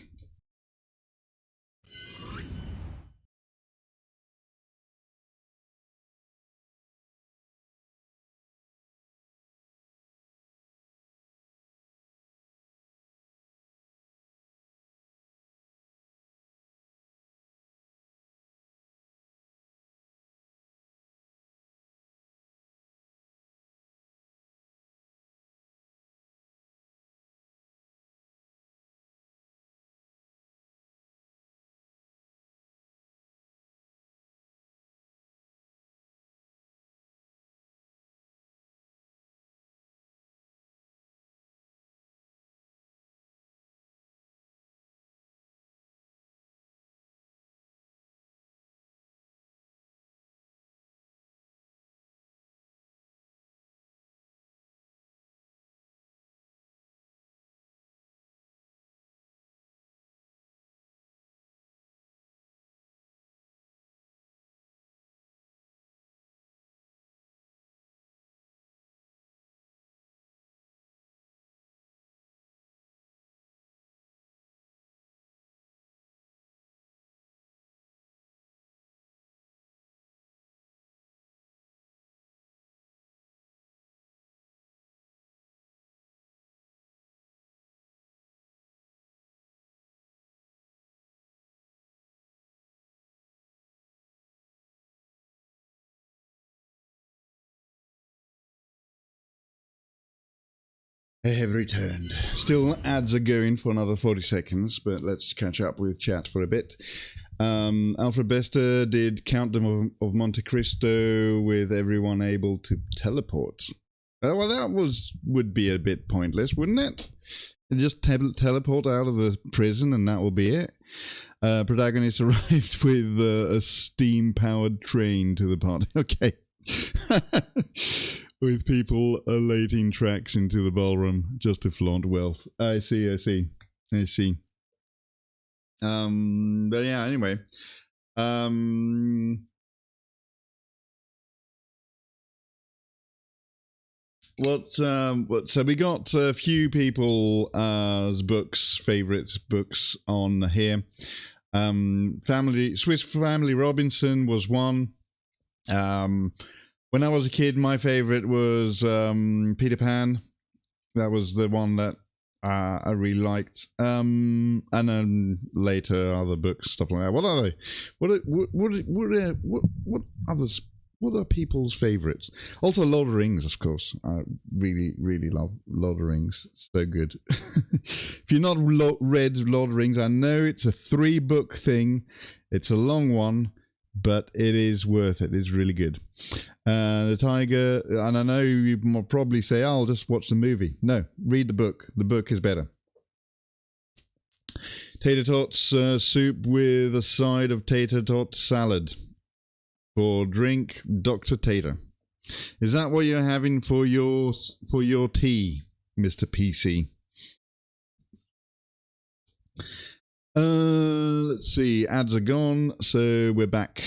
I have returned. Still ads are going for another 40 seconds, but let's catch up with chat for a bit. Alfred Bester did Countdown of Monte Cristo with everyone able to teleport. Well, that would be a bit pointless, wouldn't it? Just teleport out of the prison and that will be it. Protagonist arrived with a steam-powered train to the party. Okay. With people elating tracks into the ballroom just to flaunt wealth. I see. But yeah, anyway. So we got a few people's favorite books on here. Swiss Family Robinson was one. When I was a kid, my favorite was Peter Pan. That was the one that I really liked. And then later, other books, stuff like that. What are they? What others? What are people's favorites? Also, Lord of the Rings, of course. I really, really love Lord of the Rings. So good. If you're not read Lord of the Rings, I know it's a 3-book thing. It's a long one, but it is worth it. It's really good. The Tiger, and I know you will probably say, oh, I'll just watch the movie. No, read the book. The book is better. Tater tots soup with a side of tater tot salad. For drink, Dr. Tater. Is that what you're having for your tea, Mr. PC? Let's see. Ads are gone, so we're back.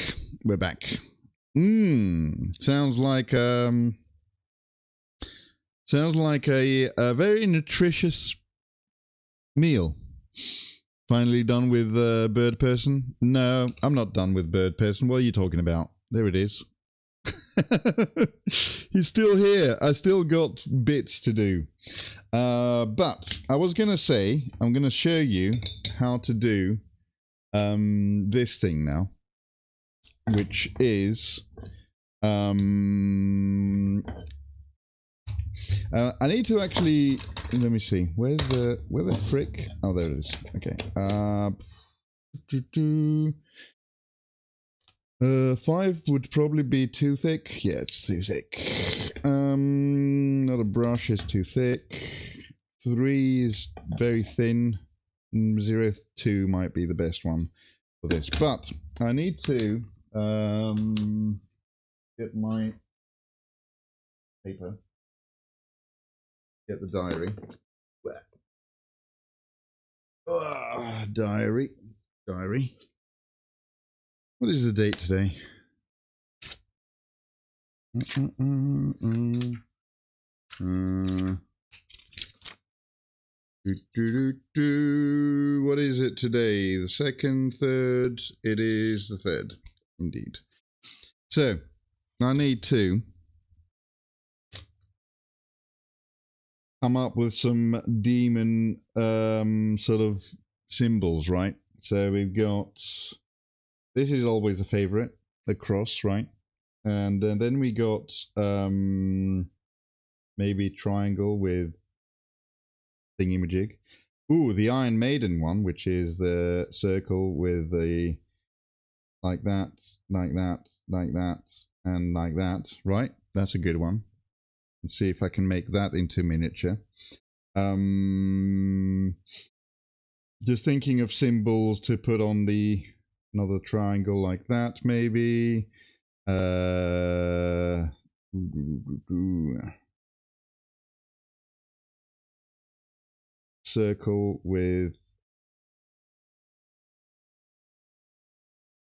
Sounds like a very nutritious meal. Finally done with Bird Person? No, I'm not done with Bird Person. What are you talking about? There it is. He's still here. I still got bits to do. But I was going to say, I'm going to show you how to do this thing now, which is I need to actually, let me see, where the frick? Oh, there it is. Okay. 5 would probably be too thick. Yeah, it's too thick. Not a brush is too thick. 3 is very thin. 02 might be the best one for this. But I need to get my paper, get the diary. Diary. What is the date today? What is it today? The 2nd, 3rd? It is the 3rd, indeed. So, I need to come up with some demon sort of symbols, right? So we've got, this is always a favorite, the cross, right? And then we got maybe triangle with thingamajig. Ooh, the Iron Maiden one, which is the circle with the like that, like that, like that, and like that, right? That's a good one. Let's see if I can make that into miniature. Just thinking of symbols to put on the another triangle like that, maybe. Circle with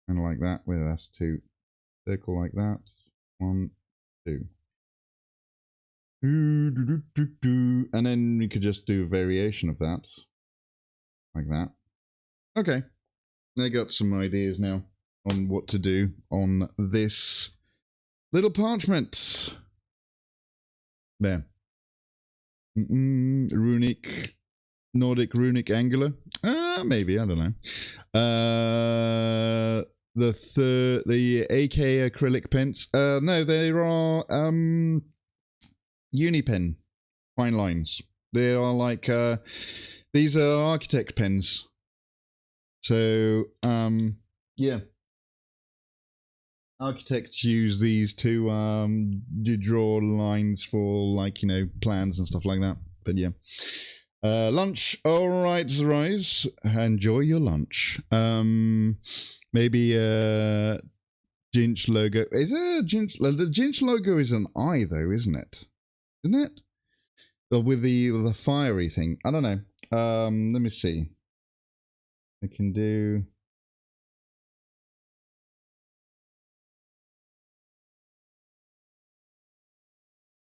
and like that. Well, that's 2. Circle like that. 1, 2. And then we could just do a variation of that. Like that. Okay. I got some ideas now on what to do on this little parchment. There. Nordic runic angular. Maybe, I don't know. The AK acrylic pens. No, they are Unipen fine lines. They are like these are architect pens. So yeah. Architects use these to draw lines for, like, you know, plans and stuff like that. But yeah. Lunch. All right, Rise. Enjoy your lunch. Maybe Tzeentch logo. Is there a Tzeentch? The Tzeentch logo is an eye, though, isn't it? Isn't it? Or with the fiery thing. I don't know. Let me see. I can do.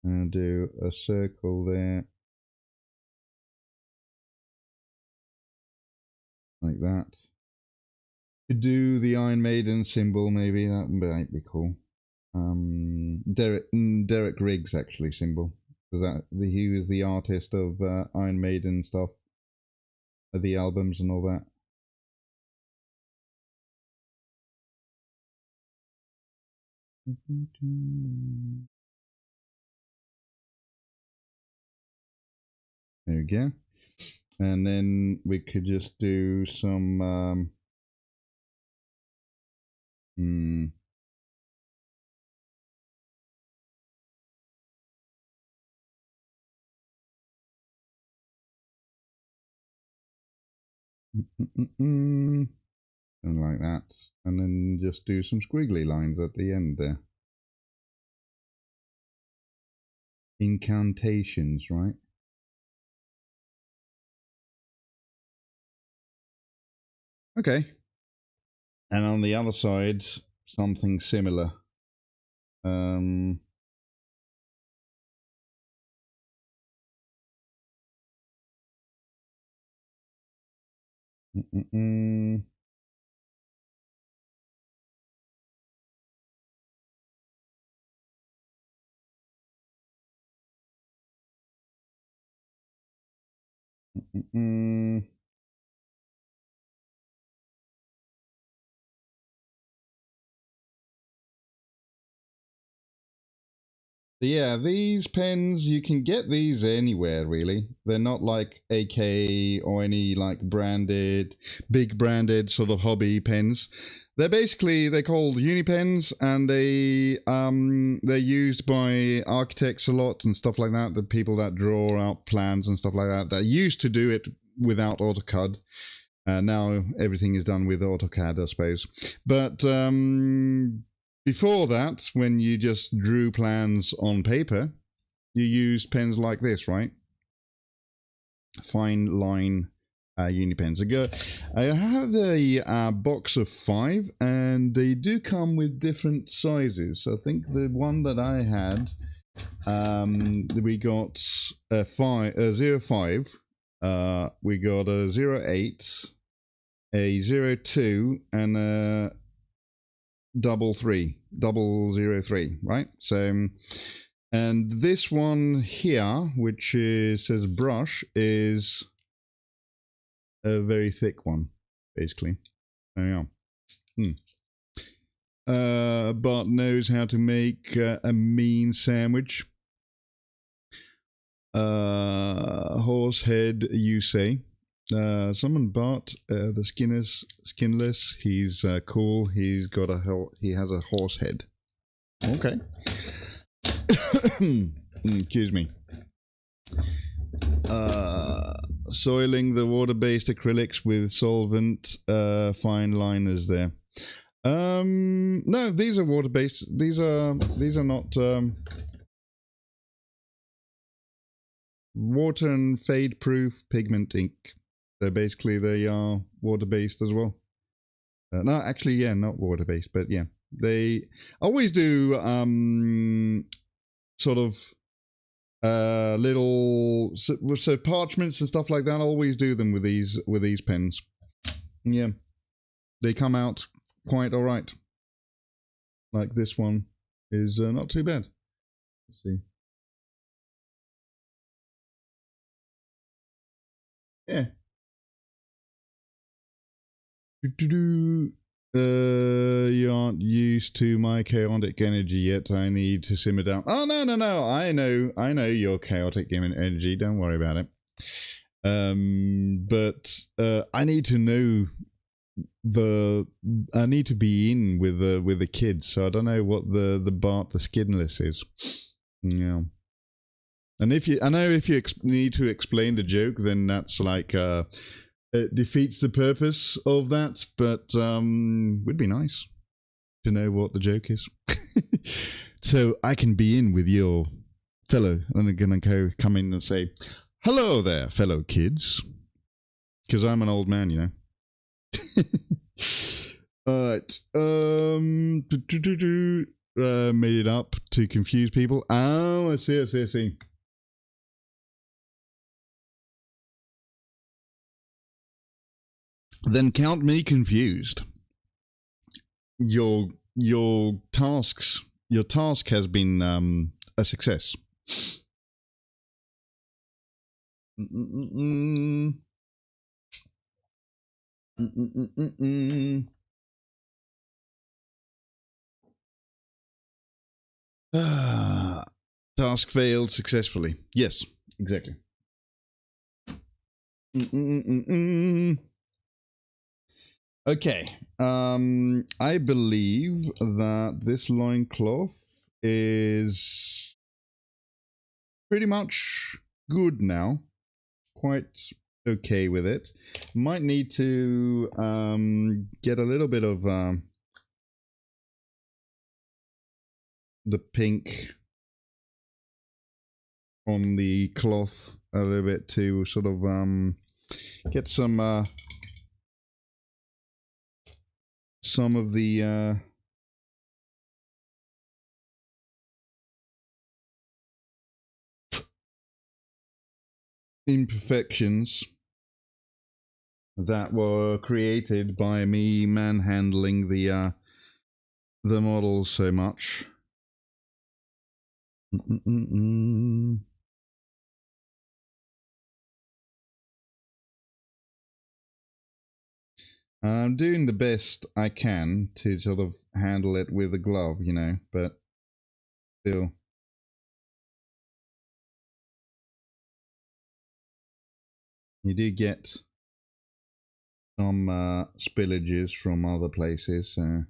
I'll do a circle there. Like that. Could do the Iron Maiden symbol, maybe. That might be cool. Derek Riggs, actually, symbol. Because he was the artist of Iron Maiden stuff. The albums and all that. There we go. And then we could just do some and like that, and then just do some squiggly lines at the end there. Incantations, right? Okay. And on the other side, something similar. Yeah, these pens, you can get these anywhere, really. They're not like AK or any like big branded sort of hobby pens. They're basically, they're called Unipens, and they're used by architects a lot and stuff like that. The people that draw out plans and stuff like that, that used to do it without AutoCAD. Now everything is done with AutoCAD, I suppose. But before that, when you just drew plans on paper, you used pens like this, right? Fine line uni pens. I have a box of 5, and they do come with different sizes. I think the one that I had, we got a 05, we got a 08, a 02, and a 003, right? So, and this one here, which says brush, is a very thick one, basically. There you are. Bart knows how to make a mean sandwich. Horse head, you say. Someone Bart, the skinless. He's cool. He has a horse head. Okay. Excuse me. Soiling the water-based acrylics with solvent, fine liners there. No, these are water-based. These are not water and fade-proof pigment ink. So basically, they are water-based as well. No, actually, yeah, not water-based, but yeah, they always do sort of little so parchments and stuff like that. I always do them with these pens. Yeah, they come out quite all right. Like this one is not too bad. Let's see. Yeah. You aren't used to my chaotic energy yet. I need to simmer down. Oh no. I know your chaotic energy. Don't worry about it. But I need to know I need to be in with the kids. So I don't know what the Bart the skinless is. Yeah. And if you need to explain the joke, then that's like it defeats the purpose of that, but would be nice to know what the joke is. So I can be in with your fellow, and I'm going to come in and say, hello there, fellow kids. Because I'm an old man, you know. Alright. Made it up to confuse people. Oh, I see. Then count me confused. Your task has been a success. Task failed successfully. Yes, exactly. Okay. I believe that this loincloth is pretty much good now. Quite okay with it. Might need to get a little bit of the pink on the cloth a little bit to sort of get some of the imperfections that were created by me manhandling the models so much. I'm doing the best I can to sort of handle it with a glove, you know, but still. You do get some spillages from other places, so.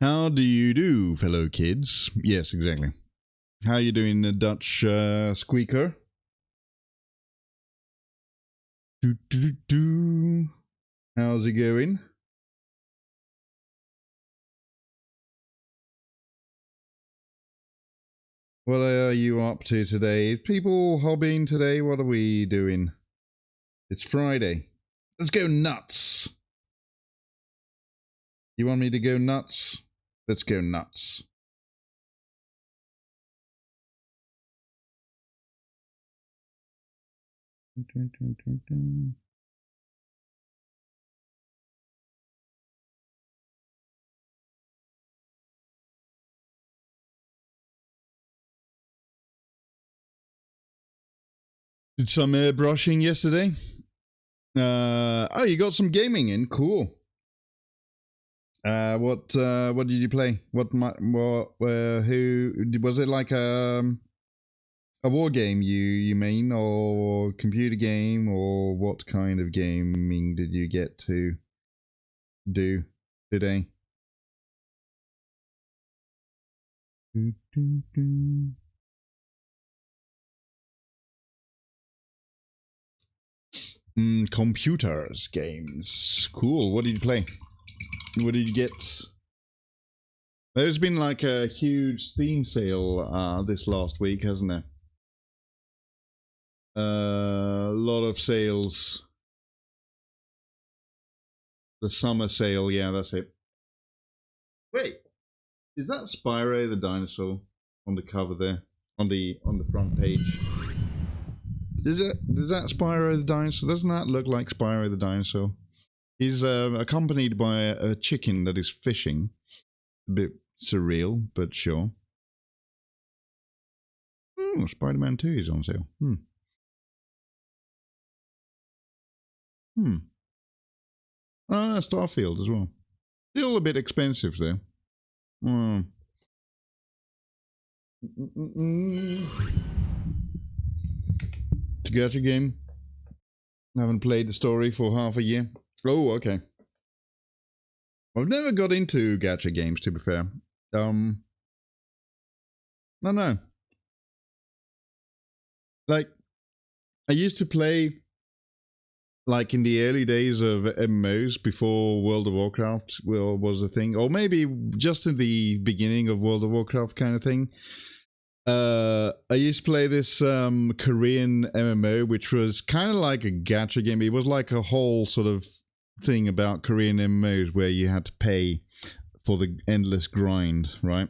How do you do, fellow kids? Yes, exactly. How you doing, the Dutch squeaker? How's it going? What are you up to today? People hobbying today? What are we doing? It's Friday. Let's go nuts. You want me to go nuts? Let's go nuts. Did some airbrushing yesterday? Oh, you got some gaming in. Cool. What did you play? Who was it, like a war game you mean, or computer game, or what kind of gaming did you get to do today? Computers games. Cool. What did you play? What did you get? There's been like a huge Steam sale this last week, hasn't there? A lot of sales. The summer sale, yeah, that's it. Wait, is that Spyro the dinosaur on the cover there, on the front page? Is that Spyro the dinosaur? Doesn't that look like Spyro the dinosaur? He's accompanied by a chicken that is fishing. A bit surreal, but sure. Spider-Man 2 is on sale. Starfield as well. Still a bit expensive though. It's a gacha game. I haven't played the story for half a year. Oh, okay. I've never got into gacha games, to be fair. No. Like, I used to play, like, in the early days of MMOs before World of Warcraft was a thing, or maybe just in the beginning of World of Warcraft kind of thing. I used to play this Korean MMO, which was kind of like a gacha game. It was like a whole sort of thing about Korean MMOs where you had to pay for the endless grind, right?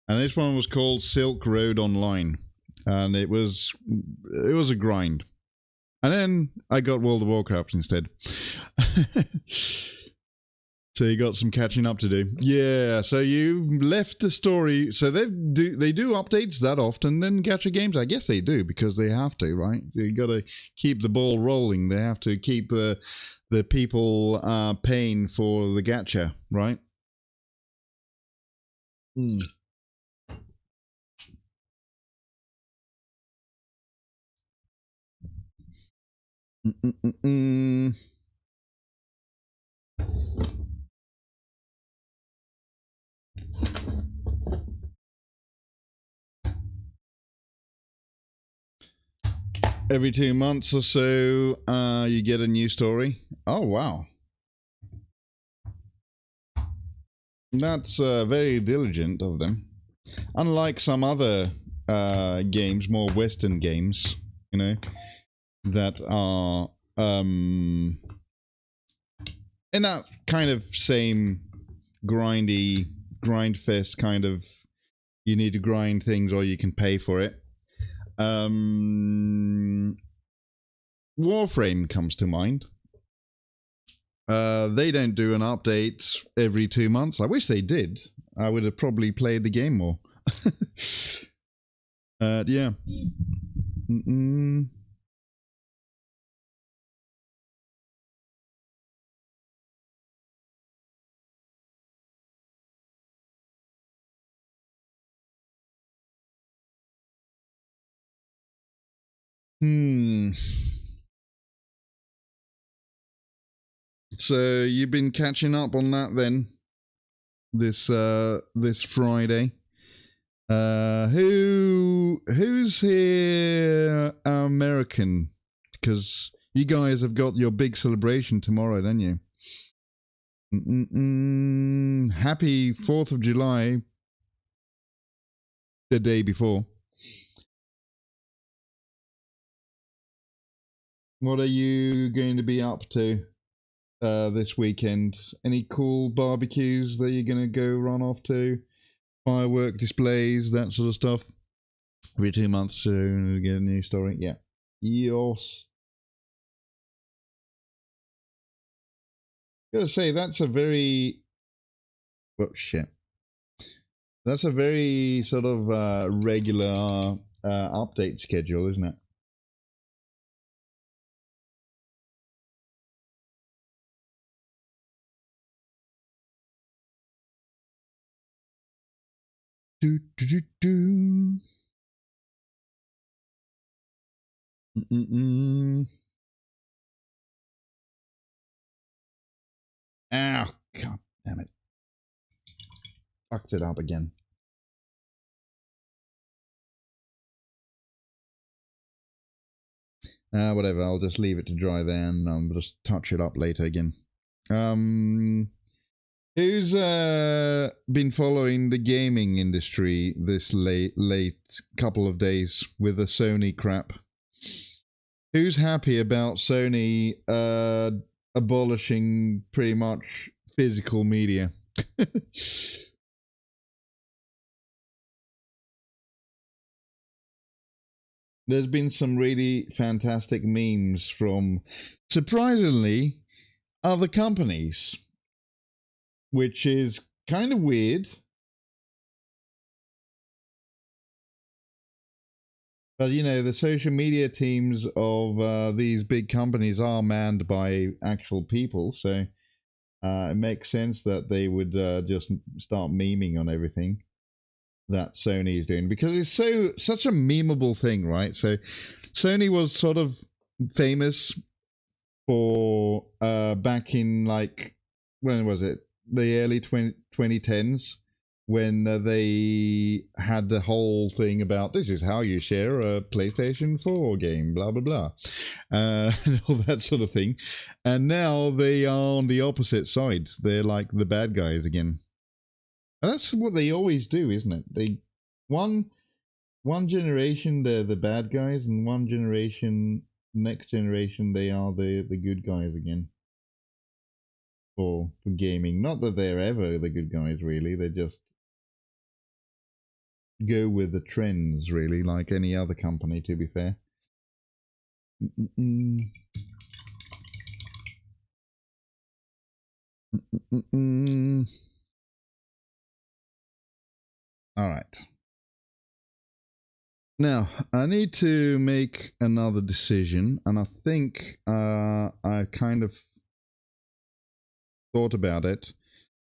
And this one was called Silk Road Online, and it was a grind. And then I got World of Warcraft instead. So you got some catching up to do. Yeah, so you left the story. So they do updates that often, then gacha games? I guess they do, because they have to, right? You got to keep the ball rolling. They have to keep the people paying for the gacha, right? Every 2 months or so, you get a new story. Oh, wow. That's very diligent of them. Unlike some other games, more Western games, you know, that are in that kind of same grind fest kind of, you need to grind things or you can pay for it. Warframe comes to mind. They don't do an update every 2 months. I wish they did. I would have probably played the game more. Yeah. So you've been catching up on that then this Friday. Who's here American? Because you guys have got your big celebration tomorrow, don't you? Happy 4th of July the day before. What are you going to be up to this weekend? Any cool barbecues that you're going to go run off to? Firework displays, that sort of stuff? Every 2 months to get a new story. Yeah. Yes. Gotta say, that's a very... Oh, shit. That's a very sort of regular update schedule, isn't it? Do, do, do, do. Ow, god damn it. Fucked it up again. Whatever, I'll just leave it to dry there and I'll just touch it up later again. Who's been following the gaming industry this late couple of days with the Sony crap? Who's happy about Sony abolishing pretty much physical media? There's been some really fantastic memes from, surprisingly, other companies, which is kind of weird. But, you know, the social media teams of these big companies are manned by actual people, so it makes sense that they would just start memeing on everything that Sony is doing, because it's such a memeable thing, right? So Sony was sort of famous for back in, like, when was it? The early 2010s, when they had the whole thing about this is how you share a PlayStation 4 game, blah, blah, blah, and all that sort of thing. And now they are on the opposite side. They're like the bad guys again. And that's what they always do, isn't it? They one generation they're the bad guys, and one generation, next generation, they are the good guys again. For gaming. Not that they're ever the good guys, really. They just go with the trends, really, like any other company, to be fair. All right. Now, I need to make another decision, and I think I kind of thought about it.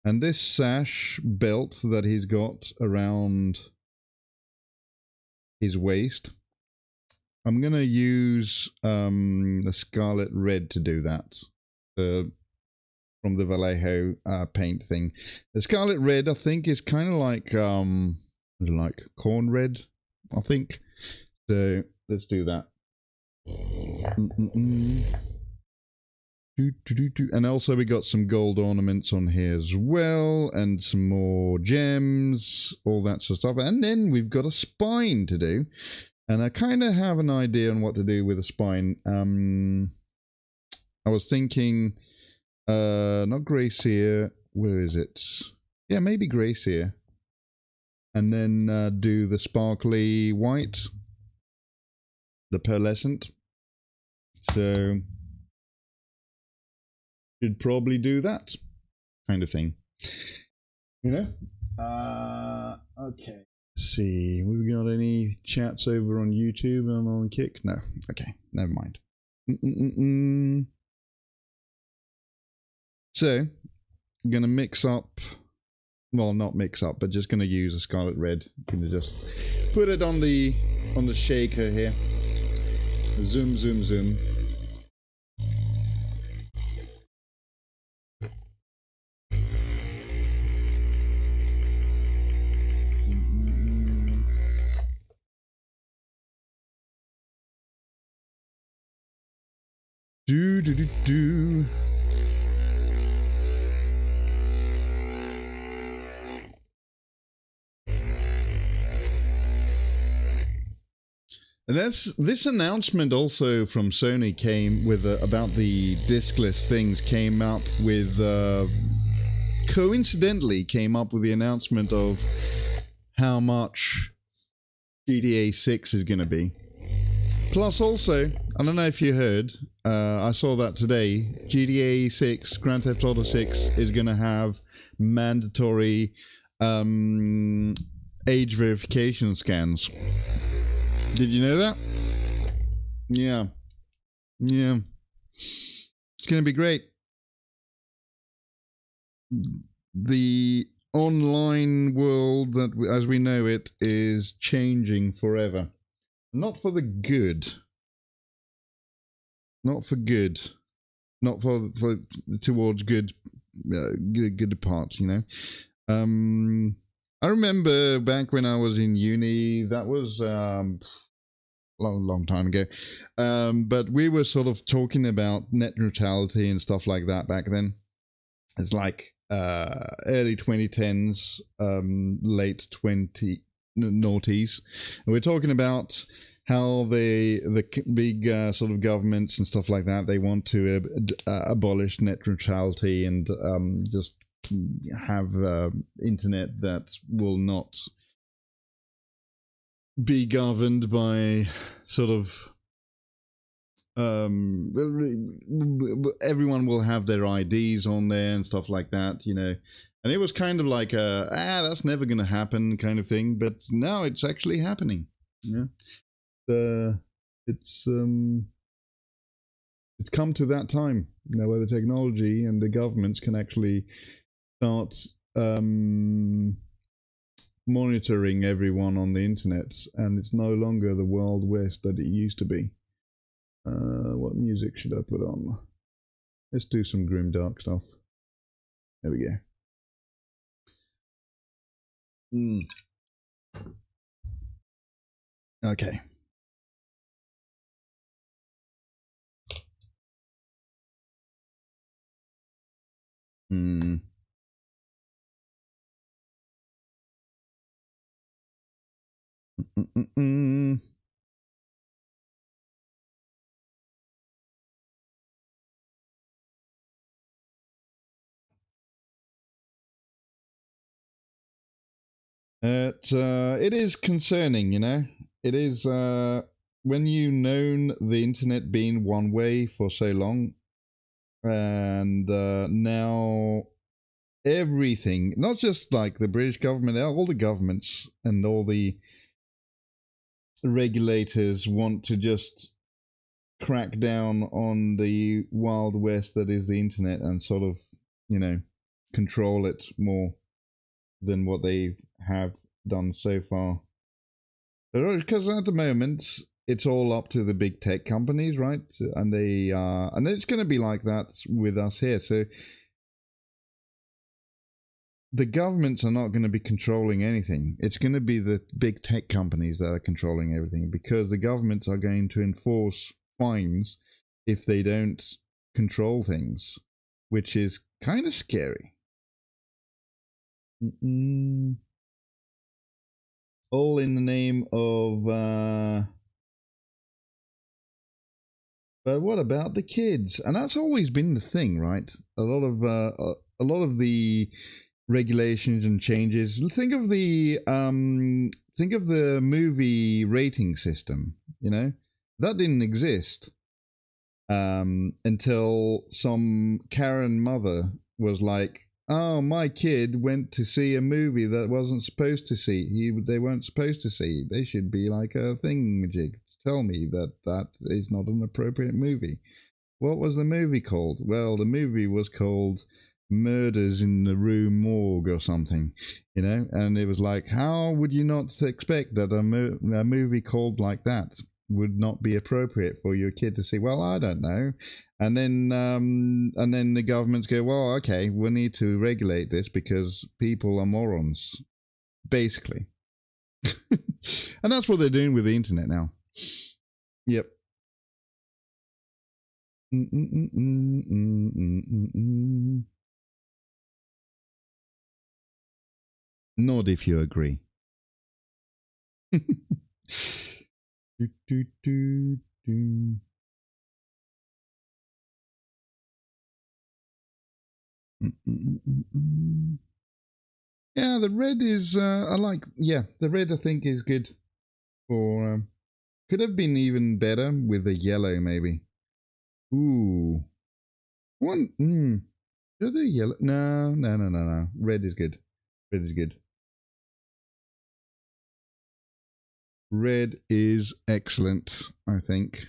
And this sash belt that he's got around his waist, I'm going to use the scarlet red to do that. From the Vallejo paint thing. The scarlet red, I think, is kind of like corn red, I think. So let's do that. And also we got some gold ornaments on here as well, and some more gems, all that sort of stuff. And then we've got a spine to do, and I kind of have an idea on what to do with a spine. I was thinking, not grey sear, where is it? Yeah, maybe grey sear. And then do the sparkly white, the pearlescent. So should probably do that kind of thing, you know. Okay, let's see, we've got any chats over on YouTube and on Kick? No. Okay, never mind. So I'm gonna mix up, well, not mix up, but just gonna use a scarlet red. I'm gonna just put it on the shaker here. Zoom. Do do do do. And this announcement also from Sony came with about the diskless things came up with coincidentally came up with the announcement of how much GTA 6 is going to be. Plus also, I don't know if you heard, I saw that today, GTA 6, Grand Theft Auto 6 is going to have mandatory age verification scans. Did you know that? Yeah. Yeah. It's going to be great. The online world that, as we know it, is changing forever. Not for the good. Not for good. Not for towards good, good part, you know. I remember back when I was in uni, that was long time ago, but we were sort of talking about net neutrality and stuff like that back then. It's like early 2010s, late 20 noughties, and we're talking about how the big sort of governments and stuff like that, they want to abolish net neutrality and just have internet that will not be governed by sort of everyone will have their IDs on there and stuff like that, you know. And it was kind of like that's never going to happen kind of thing, but now it's actually happening. Yeah, it's come to that time, you know, where the technology and the governments can actually start monitoring everyone on the internet, and it's no longer the Wild West that it used to be. What music should I put on? Let's do some grim dark stuff. There we go. Okay. It is concerning, you know. It is when you've known the internet being one way for so long, and now everything, not just like the British government, all the governments and all the regulators want to just crack down on the Wild West that is the internet and sort of, you know, control it more than what they have done so far. Because at the moment, it's all up to the big tech companies, right? And they and it's going to be like that with us here. So the governments are not going to be controlling anything. It's going to be the big tech companies that are controlling everything, because the governments are going to enforce fines if they don't control things, which is kind of scary. All in the name of but what about the kids? And that's always been the thing, right? A lot of the regulations and changes. Think of the movie rating system, you know? That didn't exist until some Karen mother was like, oh, my kid went to see a movie that wasn't supposed to see. They weren't supposed to see. They should be like a thingamajig. Tell me that is not an appropriate movie. What was the movie called? Well, the movie was called Murders in the Rue Morgue or something, you know? And it was like, how would you not expect that a movie called like that would not be appropriate for your kid to see? Well, I don't know. And then the governments go, well, okay, we need to regulate this because people are morons, basically. And that's what they're doing with the internet now. Yep. Nod if you agree. do, do, do, do. Yeah, the red is, I like, yeah, the red I think is good for, could have been even better with the yellow maybe. Ooh. Should I do yellow? No. Red is good. Red is good. Red is excellent, I think.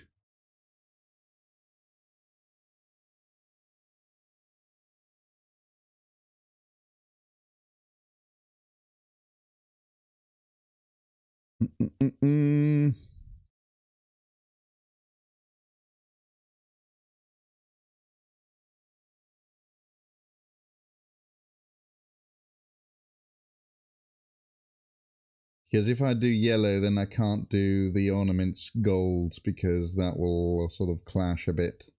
Because if I do yellow, then I can't do the ornaments golds because that will sort of clash a bit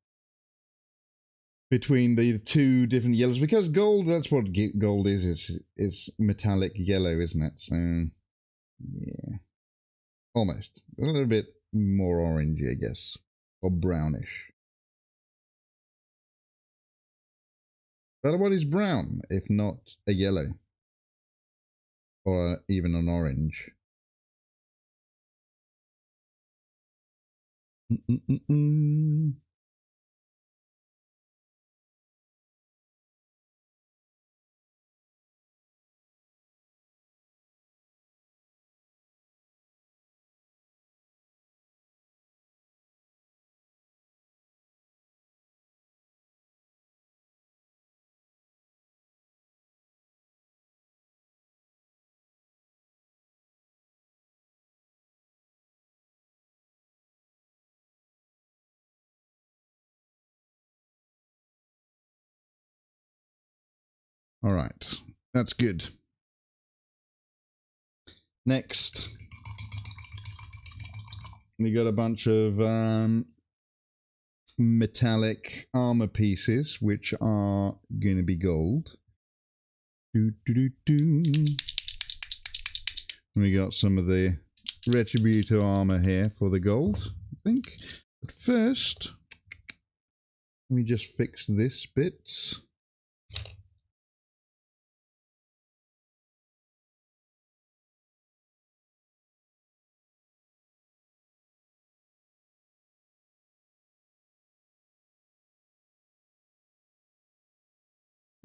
between the two different yellows. Because gold, that's what gold is. It's metallic yellow, isn't it? So, yeah. Almost. A little bit more orangey, I guess. Or brownish. But what is brown if not a yellow? Or even an orange? All right, that's good. Next, we got a bunch of metallic armor pieces, which are going to be gold. We got some of the Retributor armor here for the gold, I think. But first, let me just fix this bit.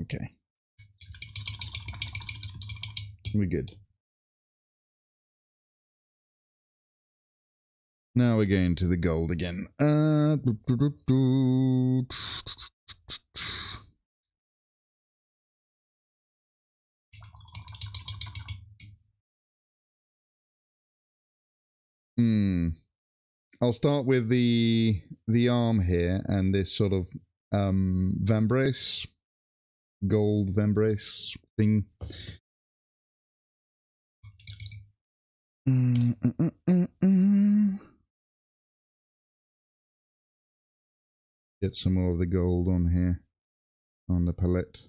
Okay. We're good. Now we're going to the gold again. I'll start with the arm here and this sort of vambrace, gold vambrace thing. Get some more of the gold on here, on the palette.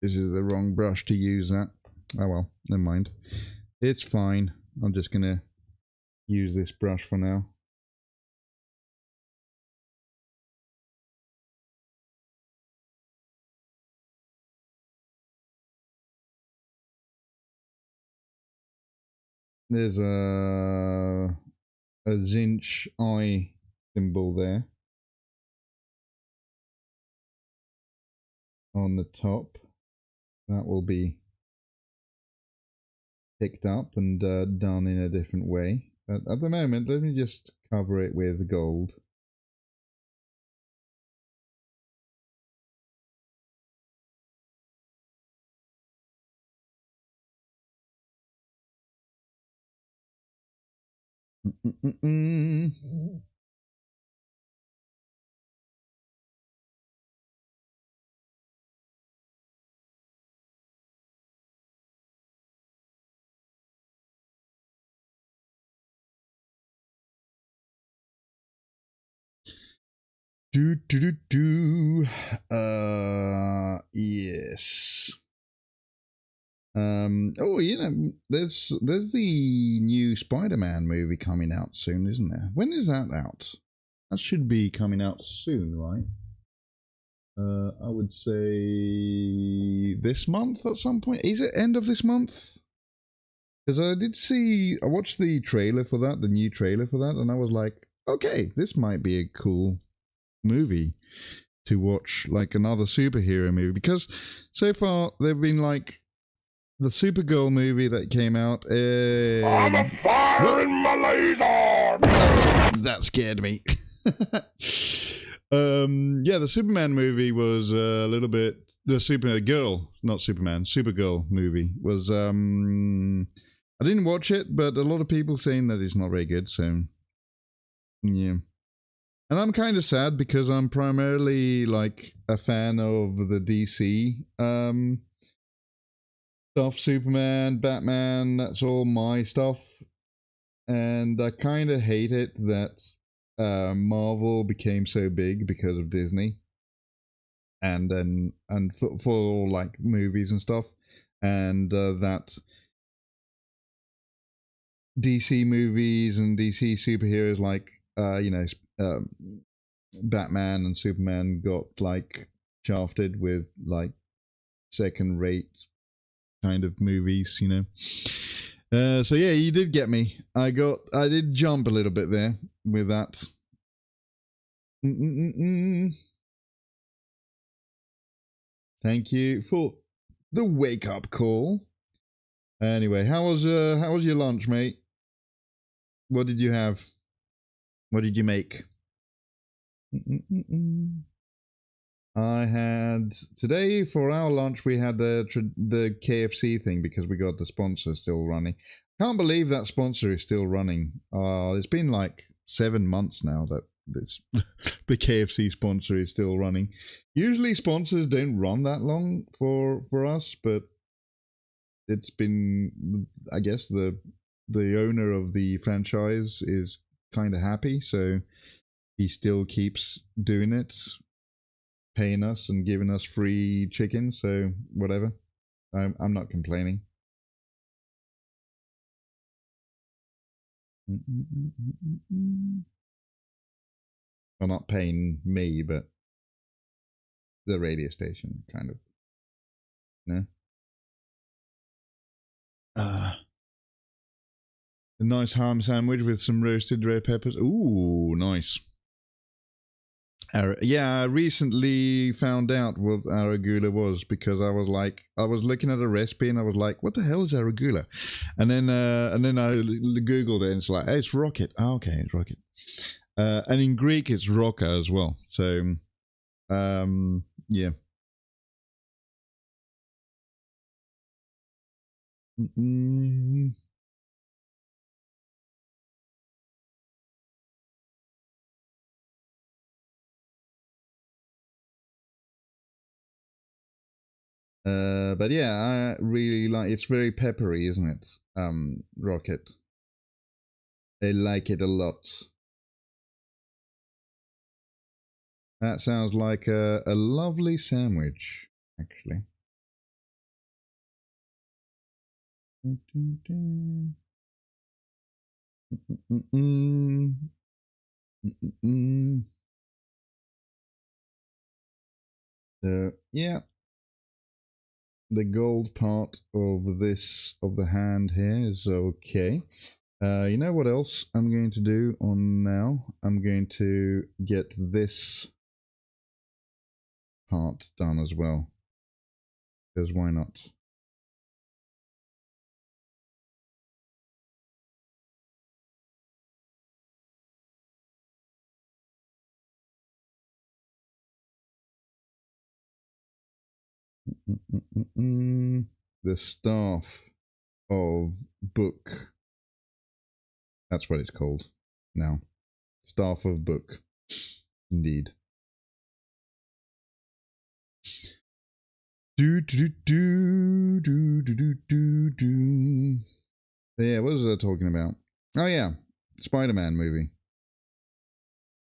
This is the wrong brush to use that. Oh well, never mind. It's fine. I'm just going to use this brush for now. There's a Tzeentch eye symbol there on the top. That will be picked up and done in a different way. But at the moment, let me just cover it with gold. Yes. Oh, you know, there's the new Spider-Man movie coming out soon, isn't there? When is that out? That should be coming out soon, right? I would say this month at some point. Is it end of this month? Because I watched the trailer for that, the new trailer for that, and I was like, okay, this might be a cool movie to watch, like another superhero movie. Because so far they've been like the Supergirl movie that came out. I'm firing my laser. That scared me. Yeah, the Superman movie was a little bit. The Supergirl movie was. I didn't watch it, but a lot of people saying that it's not very good. So, yeah. And I'm kind of sad because I'm primarily like a fan of the DC stuff, Superman, Batman, that's all my stuff. And I kind of hate it that Marvel became so big because of Disney. And for like movies and stuff. And that DC movies and DC superheroes like, Batman and Superman got like shafted with like second rate kind of movies, you know. So yeah, you did get me. I did jump a little bit there with that. Thank you for the wake up call. Anyway, how was your lunch, mate? What did you have? What did you make? I had today for our lunch. We had the KFC thing because we got the sponsor still running. Can't believe that sponsor is still running. It's been like 7 months now that this the KFC sponsor is still running. Usually sponsors don't run that long for us, but it's been, I guess the owner of the franchise is kind of happy, so he still keeps doing it, paying us and giving us free chicken, so whatever. I'm not complaining. Well, not paying me, but the radio station, kind of. No? A nice ham sandwich with some roasted red peppers. Ooh, nice. Yeah, I recently found out what arugula was because I was looking at a recipe and I was like, what the hell is arugula? And then I Googled it and it's like, hey, it's rocket. Oh, okay, it's rocket. And in Greek, it's roca as well. So, yeah. But yeah, I really like it's very peppery, isn't it? Rocket. I like it a lot. That sounds like a lovely sandwich, actually. Yeah. The gold part of the hand here is okay. You know what else I'm going to do on now? I'm going to get this part done as well. Because why not? The staff of book. That's what it's called now. Staff of book. Indeed. So yeah, what was I talking about? Oh yeah, Spider-Man movie.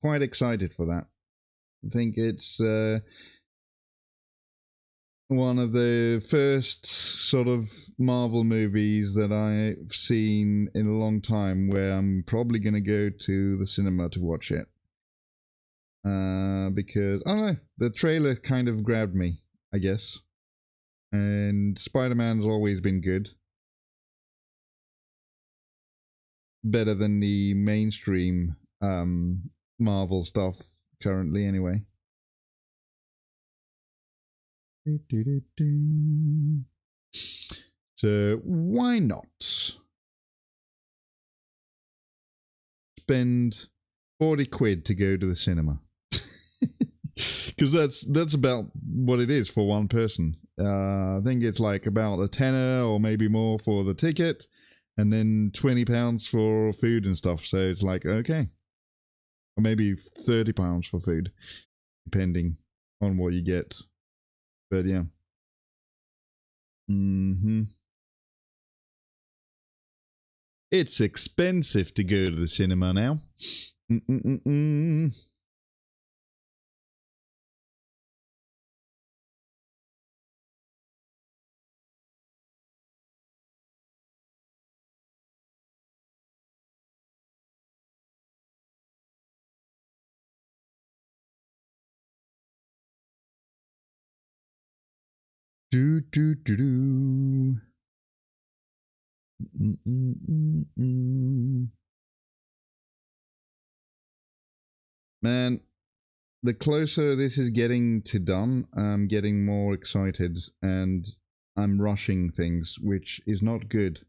Quite excited for that. I think it's one of the first sort of Marvel movies that I've seen in a long time where I'm probably going to go to the cinema to watch it. Because, I don't know, the trailer kind of grabbed me, I guess. And Spider-Man's always been good. Better than the mainstream Marvel stuff currently, anyway. So why not spend 40 quid to go to the cinema? Because that's about what it is for one person. I think it's like about a tenner or maybe more for the ticket, and then £20 for food and stuff. So it's like, okay, or maybe £30 for food, depending on what you get. But yeah. It's expensive to go to the cinema now. Do do do do. Man, the closer this is getting to done, I'm getting more excited and I'm rushing things, which is not good.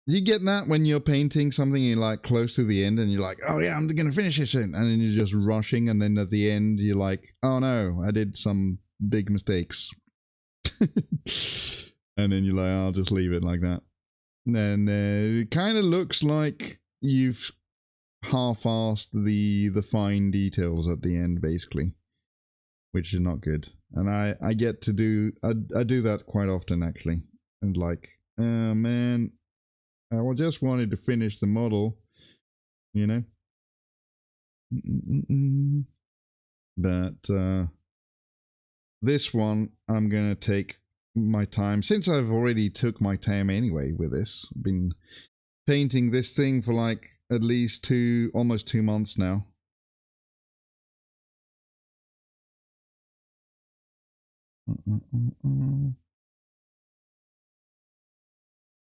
You get that when you're painting something you're like close to the end and you're like, oh yeah, I'm gonna finish it soon, and then you're just rushing, and then at the end you're like, oh no, I did some big mistakes. And then you're like, I'll just leave it like that. And it kind of looks like you've half-assed the fine details at the end, basically, which is not good. And I get to do I do that quite often, actually, and like, oh man, I just wanted to finish the model, you know. But this one I'm gonna take my time, since I've already took my time anyway with this. I've been painting this thing for like at least almost 2 months now.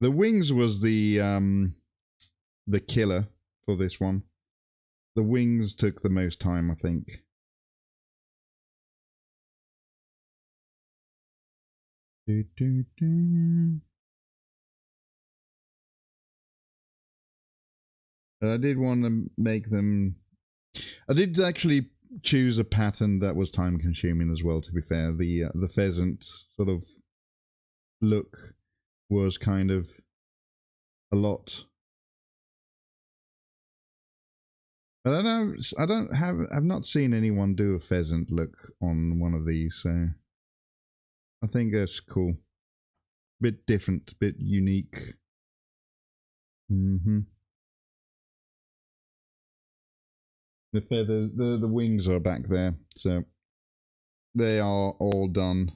The wings was the killer for this one. The wings took the most time, I think. But I did want to make them. I did actually choose a pattern that was time consuming as well, to be fair. The pheasant sort of look was kind of a lot. But I've not seen anyone do a pheasant look on one of these, so I think that's cool. Bit different, bit unique. The feather, the wings are back there, so they are all done.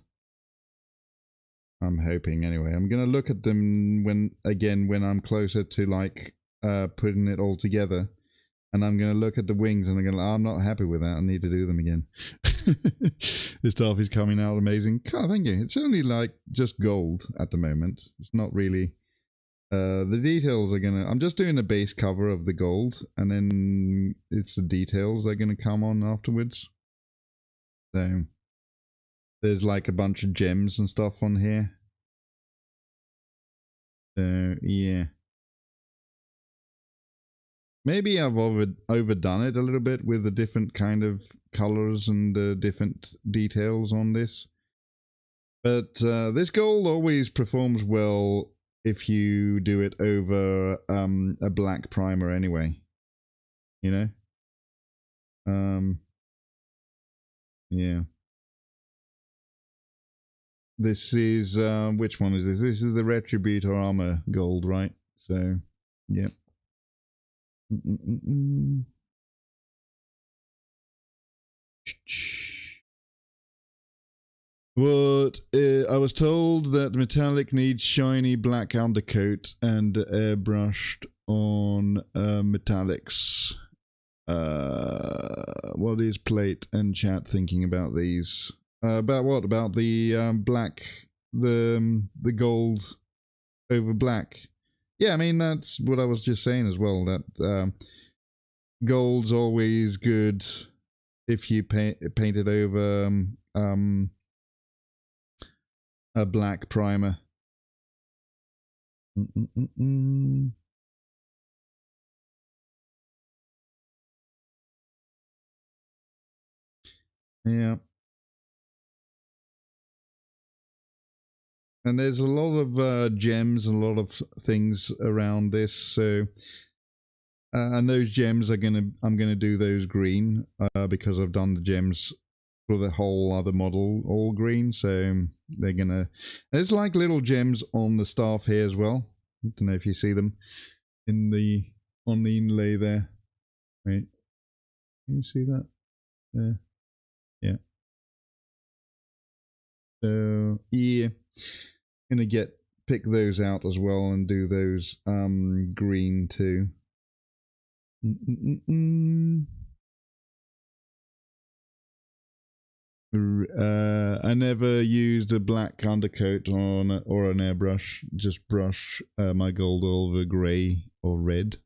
I'm hoping, anyway. I'm gonna look at them when I'm closer to like putting it all together, and I'm gonna look at the wings and I'm not happy with that. I need to do them again. This stuff is coming out amazing. Oh, thank you. It's only like just gold at the moment. It's not really. The details are gonna. I'm just doing the base cover of the gold, and then it's the details that are gonna come on afterwards. So there's like a bunch of gems and stuff on here. So yeah, maybe I've overdone it a little bit with the different kind of colors and the different details on this. But this gold always performs well if you do it over a black primer anyway, you know. Yeah, this is which one is this? This is the Retributor Armor Gold, right? So yeah. What I was told that metallic needs shiny black undercoat and airbrushed on metallics. What is Plate and chat thinking about these? About what? About the black, the gold over black. Yeah, I mean that's what I was just saying as well. That gold's always good if you paint it over a black primer. Yeah. And there's a lot of gems, a lot of things around this. So, and those gems I'm gonna do those green because I've done the gems for the whole other model all green. So they're gonna. There's like little gems on the staff here as well. I don't know if you see them on the inlay there. Right? Can you see that? There. Yeah. So yeah. Gonna pick those out as well and do those green too. I never used a black undercoat on or an airbrush. Just brush my gold over grey or red.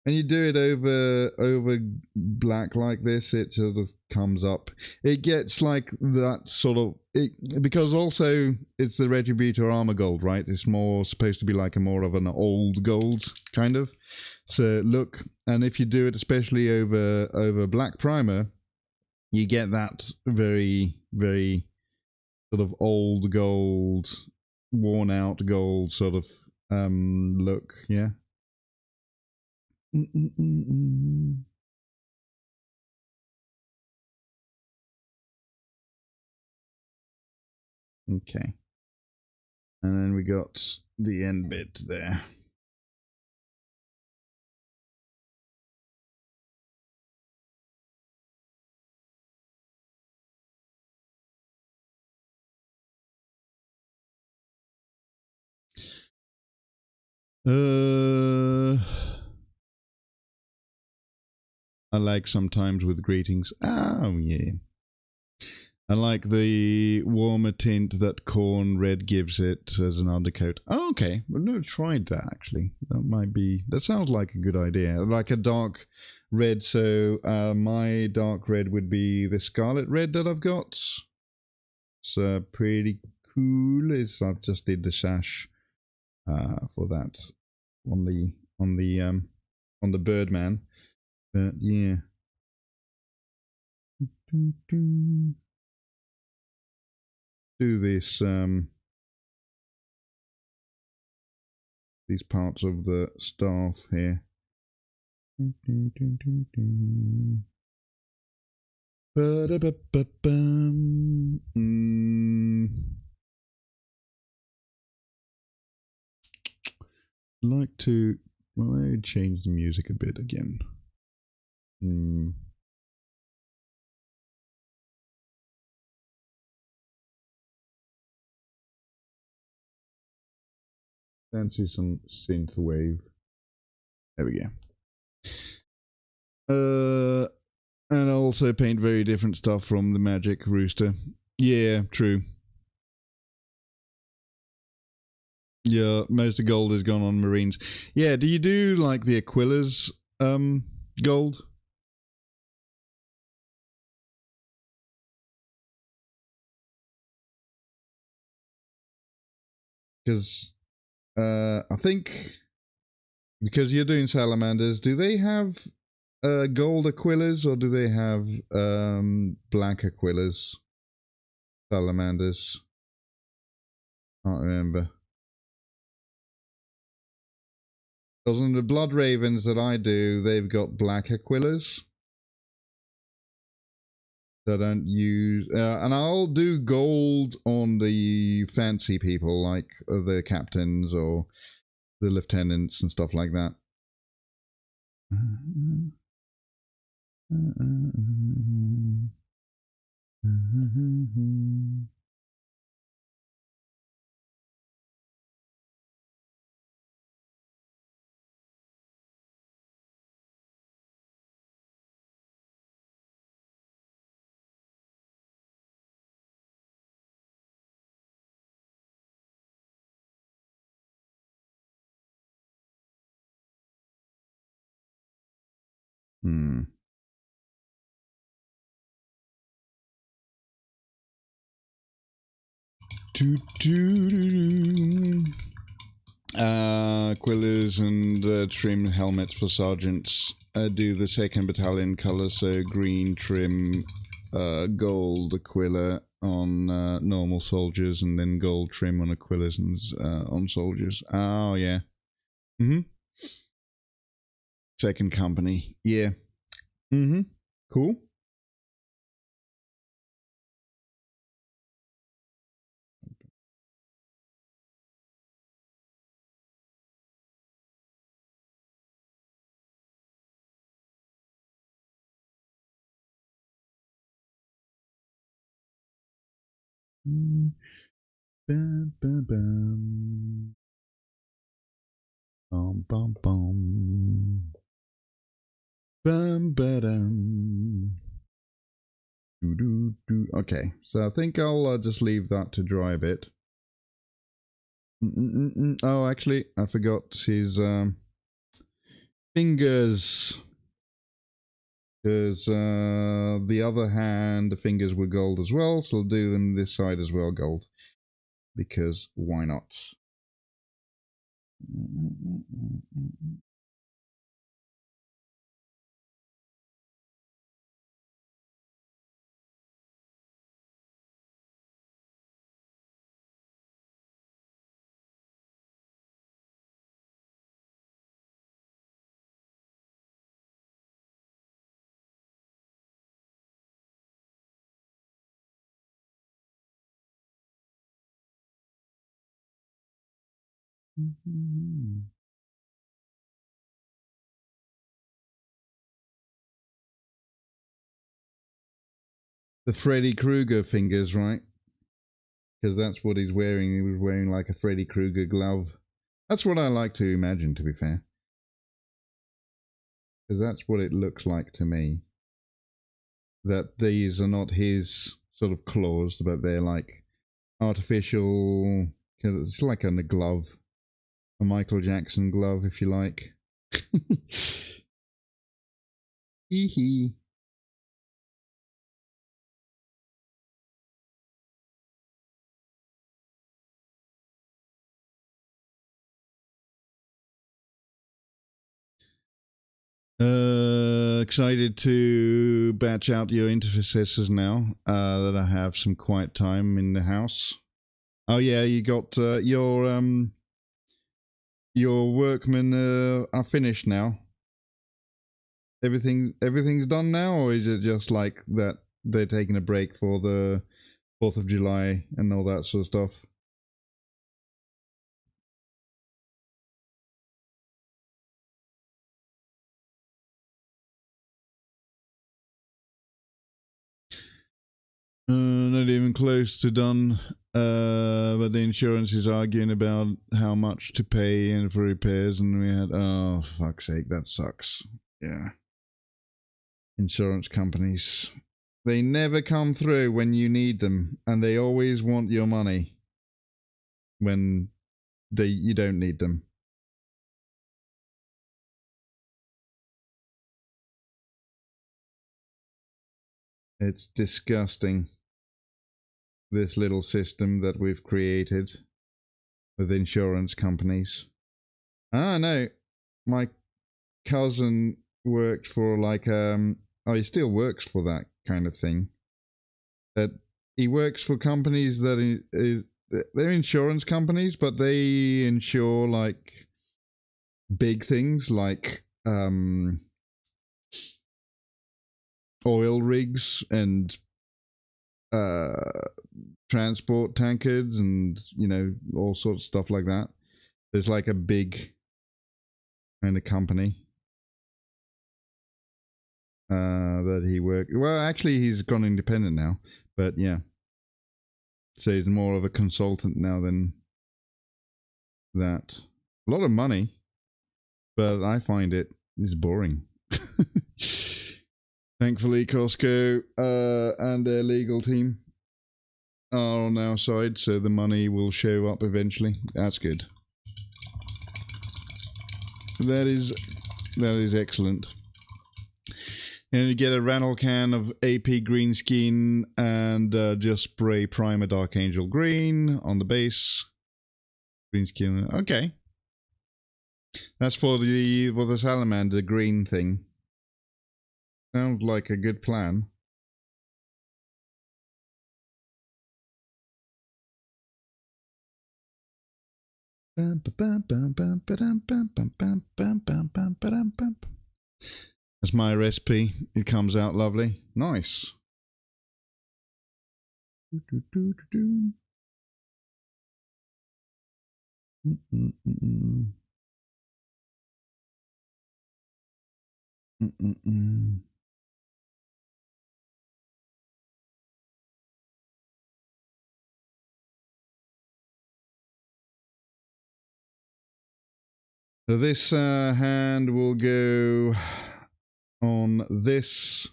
And you do it over black like this, it sort of comes up. It gets like that sort of because also it's the Retributor armor gold, right? It's more supposed to be like more of an old gold kind of. So look, and if you do it especially over black primer, you get that very, very sort of old gold, worn out gold sort of look, yeah. Okay. And then we got the end bit there. I like sometimes with greetings. Oh, yeah. I like the warmer tint that Corn Red gives it as an undercoat. Oh, okay. I've never tried that, actually. That sounds like a good idea. Like a dark red. So my dark red would be the Scarlet Red that I've got. It's pretty cool. I've just did the sash for that on the Birdman. But yeah. Do this these parts of the staff here. Like to change the music a bit again. Fancy some synth wave. There we go. And I also paint very different stuff from the Magic Rooster. Yeah, true. Yeah, most of gold has gone on Marines. Yeah, do you do like the Aquila's gold? Because I think because you're doing salamanders, do they have gold Aquilas or do they have black Aquilas? Salamanders. Can't remember. Because on the Blood Ravens that I do, they've got black Aquilas. So I don't use... and I'll do gold on the fancy people, like the captains or the lieutenants and stuff like that. Quillers and trim helmets for sergeants. Do the 2nd battalion colour, so green trim, gold quiller on normal soldiers, and then gold trim on quillers and on soldiers. Oh yeah. 2nd company. Yeah. Cool. Bum, bum, bum. Bum, bum, bum. Bum, ba-dum. Okay, so I think I'll just leave that to dry a bit. Oh, actually, I forgot his fingers. Because the other hand, the fingers were gold as well, so I'll do them this side as well, gold. Because why not? The Freddy Krueger fingers, right? Because that's what he's wearing. He was wearing like a Freddy Krueger glove. That's what I like to imagine, to be fair. Because that's what it looks like to me. That these are not his sort of claws, but they're like artificial. It's like a glove. A Michael Jackson glove, if you like. Hee hee. Excited to batch out your intercessors now that I have some quiet time in the house. Oh yeah, you got your workmen are finished now. Everything's done now, or is it just like that they're taking a break for the 4th of July and all that sort of stuff? Not even close to done. But the insurance is arguing about how much to pay and for repairs, and we had, oh fuck's sake, that sucks. Yeah. Insurance companies. They never come through when you need them, and they always want your money when you don't need them. It's disgusting, this little system that we've created with insurance companies. Ah, no. My cousin worked for like, he still works for that kind of thing. That he works for companies that they're insurance companies, but they insure like big things like oil rigs and transport tankers and, you know, all sorts of stuff like that. There's like a big kind of company. that he worked. Well, actually, he's gone independent now, but yeah. So he's more of a consultant now than that. A lot of money, but I find it is boring. Thankfully, Costco and their legal team are on our side, so the money will show up eventually. That's good. That is excellent. And you get a rattle can of AP green skin and just spray primer Dark Angel green on the base. Green skin. Okay. That's for the salamander green thing. Sounds like a good plan. That's my recipe. It comes out lovely. Nice. So this hand will go on this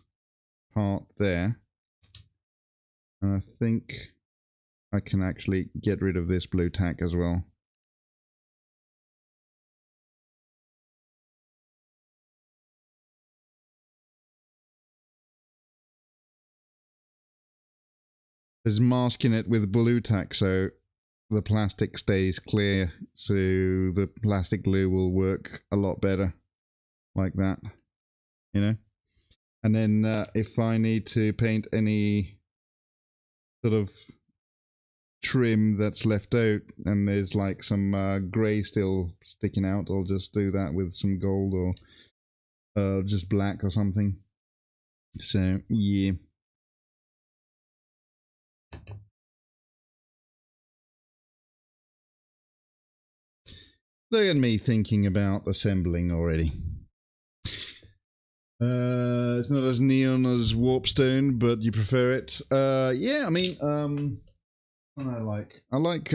part there. And I think I can actually get rid of this blue tack as well. Is masking it with blue tack, so the plastic stays clear, so the plastic glue will work a lot better like that, you know. And then if I need to paint any sort of trim that's left out and there's like some grey still sticking out, I'll just do that with some gold or just black or something. So yeah. Look at me thinking about assembling already. It's not as neon as Warpstone, but you prefer it. Yeah, I mean, what I like,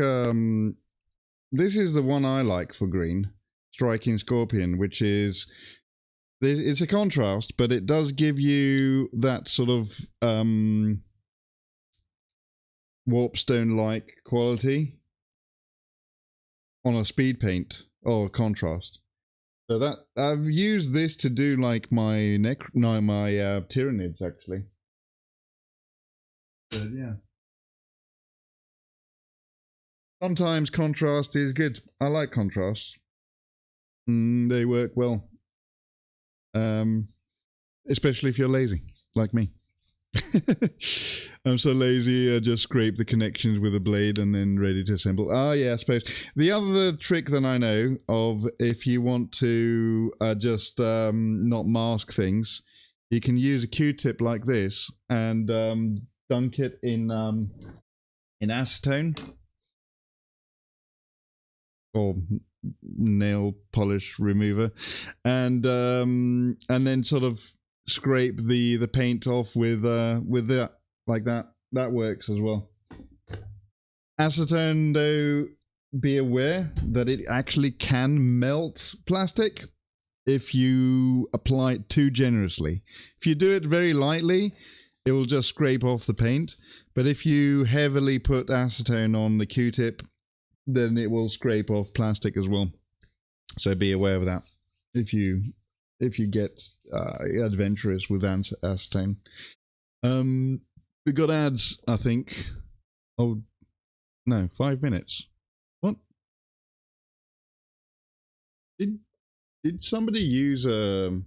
this is the one I like for green, Striking Scorpion, which is, it's a contrast, but it does give you that sort of Warpstone-like quality on a speed paint or contrast. So that I've used this to do like my Tyranids actually. But yeah. Sometimes contrast is good. I like contrasts. They work well. Especially if you're lazy, like me. I'm so lazy, I just scrape the connections with a blade and then ready to assemble. Oh yeah, I suppose. The other trick that I know of, if you want to just not mask things, you can use a Q-tip like this and dunk it in acetone or nail polish remover, and then sort of scrape the paint off with that. Like that. That works as well. Acetone, though, be aware that it actually can melt plastic if you apply it too generously. If you do it very lightly, it will just scrape off the paint. But if you heavily put acetone on the Q-tip, then it will scrape off plastic as well. So be aware of that if you get adventurous with acetone. We got ads, I think. Oh, no, 5 minutes. What? Did somebody use a...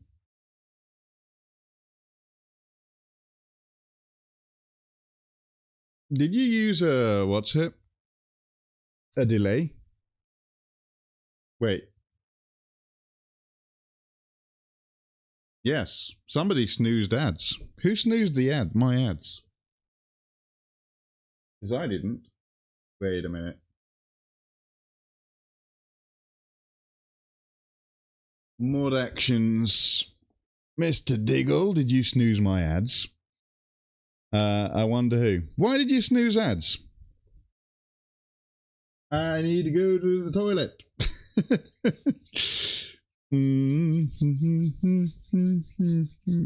Did you use a... What's it? A delay? Wait. Yes, somebody snoozed ads. Who snoozed the ad? My ads. Because I didn't. Wait a minute. Mod actions. Mr. Diggle, did you snooze my ads? I wonder who. Why did you snooze ads? I need to go to the toilet.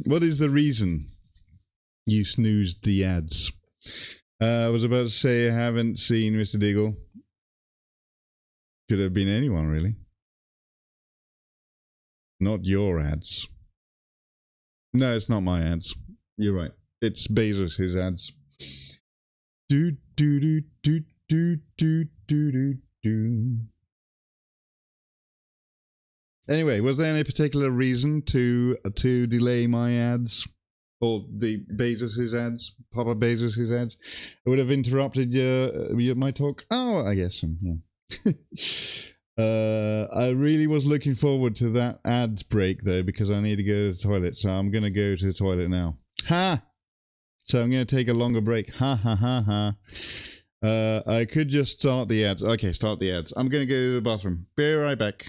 What is the reason you snoozed the ads? I was about to say I haven't seen Mr. Diggle. Could have been anyone, really. Not your ads. No, it's not my ads. You're right. It's Bezos' ads. Do do do do do do do do. Anyway, was there any particular reason to delay my ads? Or the Bezos' ads? Papa Bezos' ads? It would have interrupted my talk? Oh, I guess so, yeah. I really was looking forward to that ads break, though, because I need to go to the toilet, so I'm going to go to the toilet now. Ha! So I'm going to take a longer break. Ha ha ha ha. I could just start the ads. Okay, start the ads. I'm going to go to the bathroom. Be right back.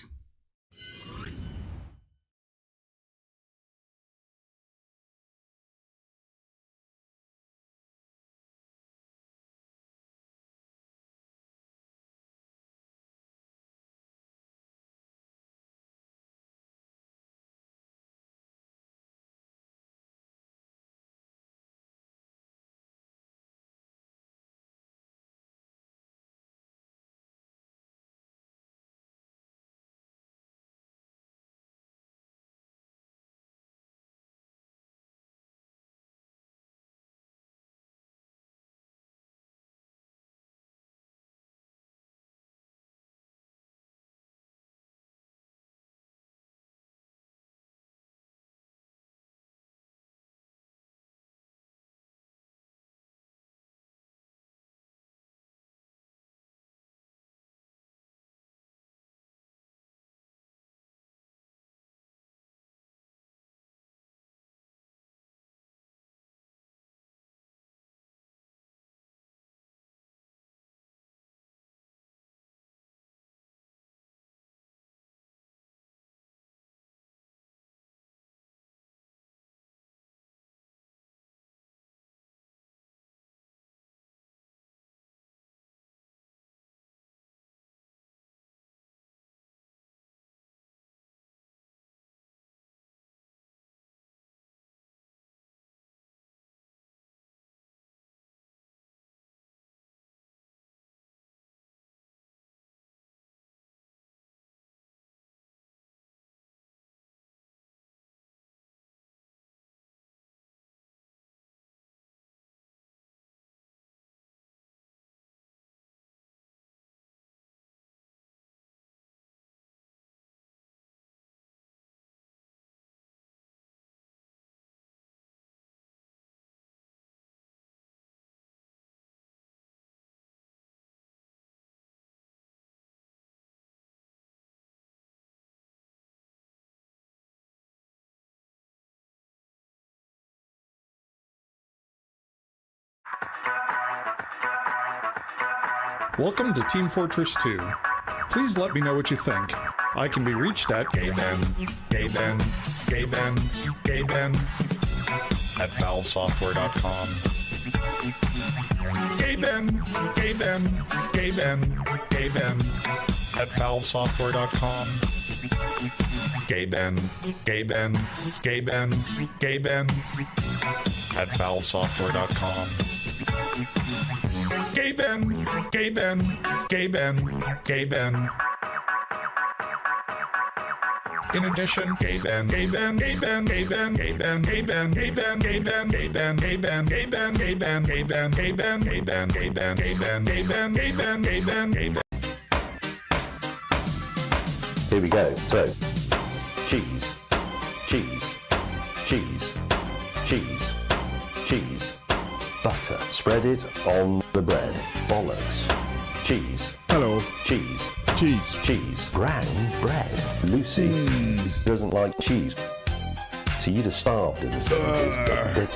Welcome to Team Fortress 2. Please let me know what you think. I can be reached at gayben at valvesoftware.com. Gayben at valvesoftware.com. Gayben at valvesoftware.com. Gayben. In addition, Gayben. Here we go. So, cheese. Butter. Spread it on the bread. Bollocks. Cheese. Hello. Cheese. Cheese. Brown bread. Lucy doesn't like cheese. So you'd have starved in the 70s.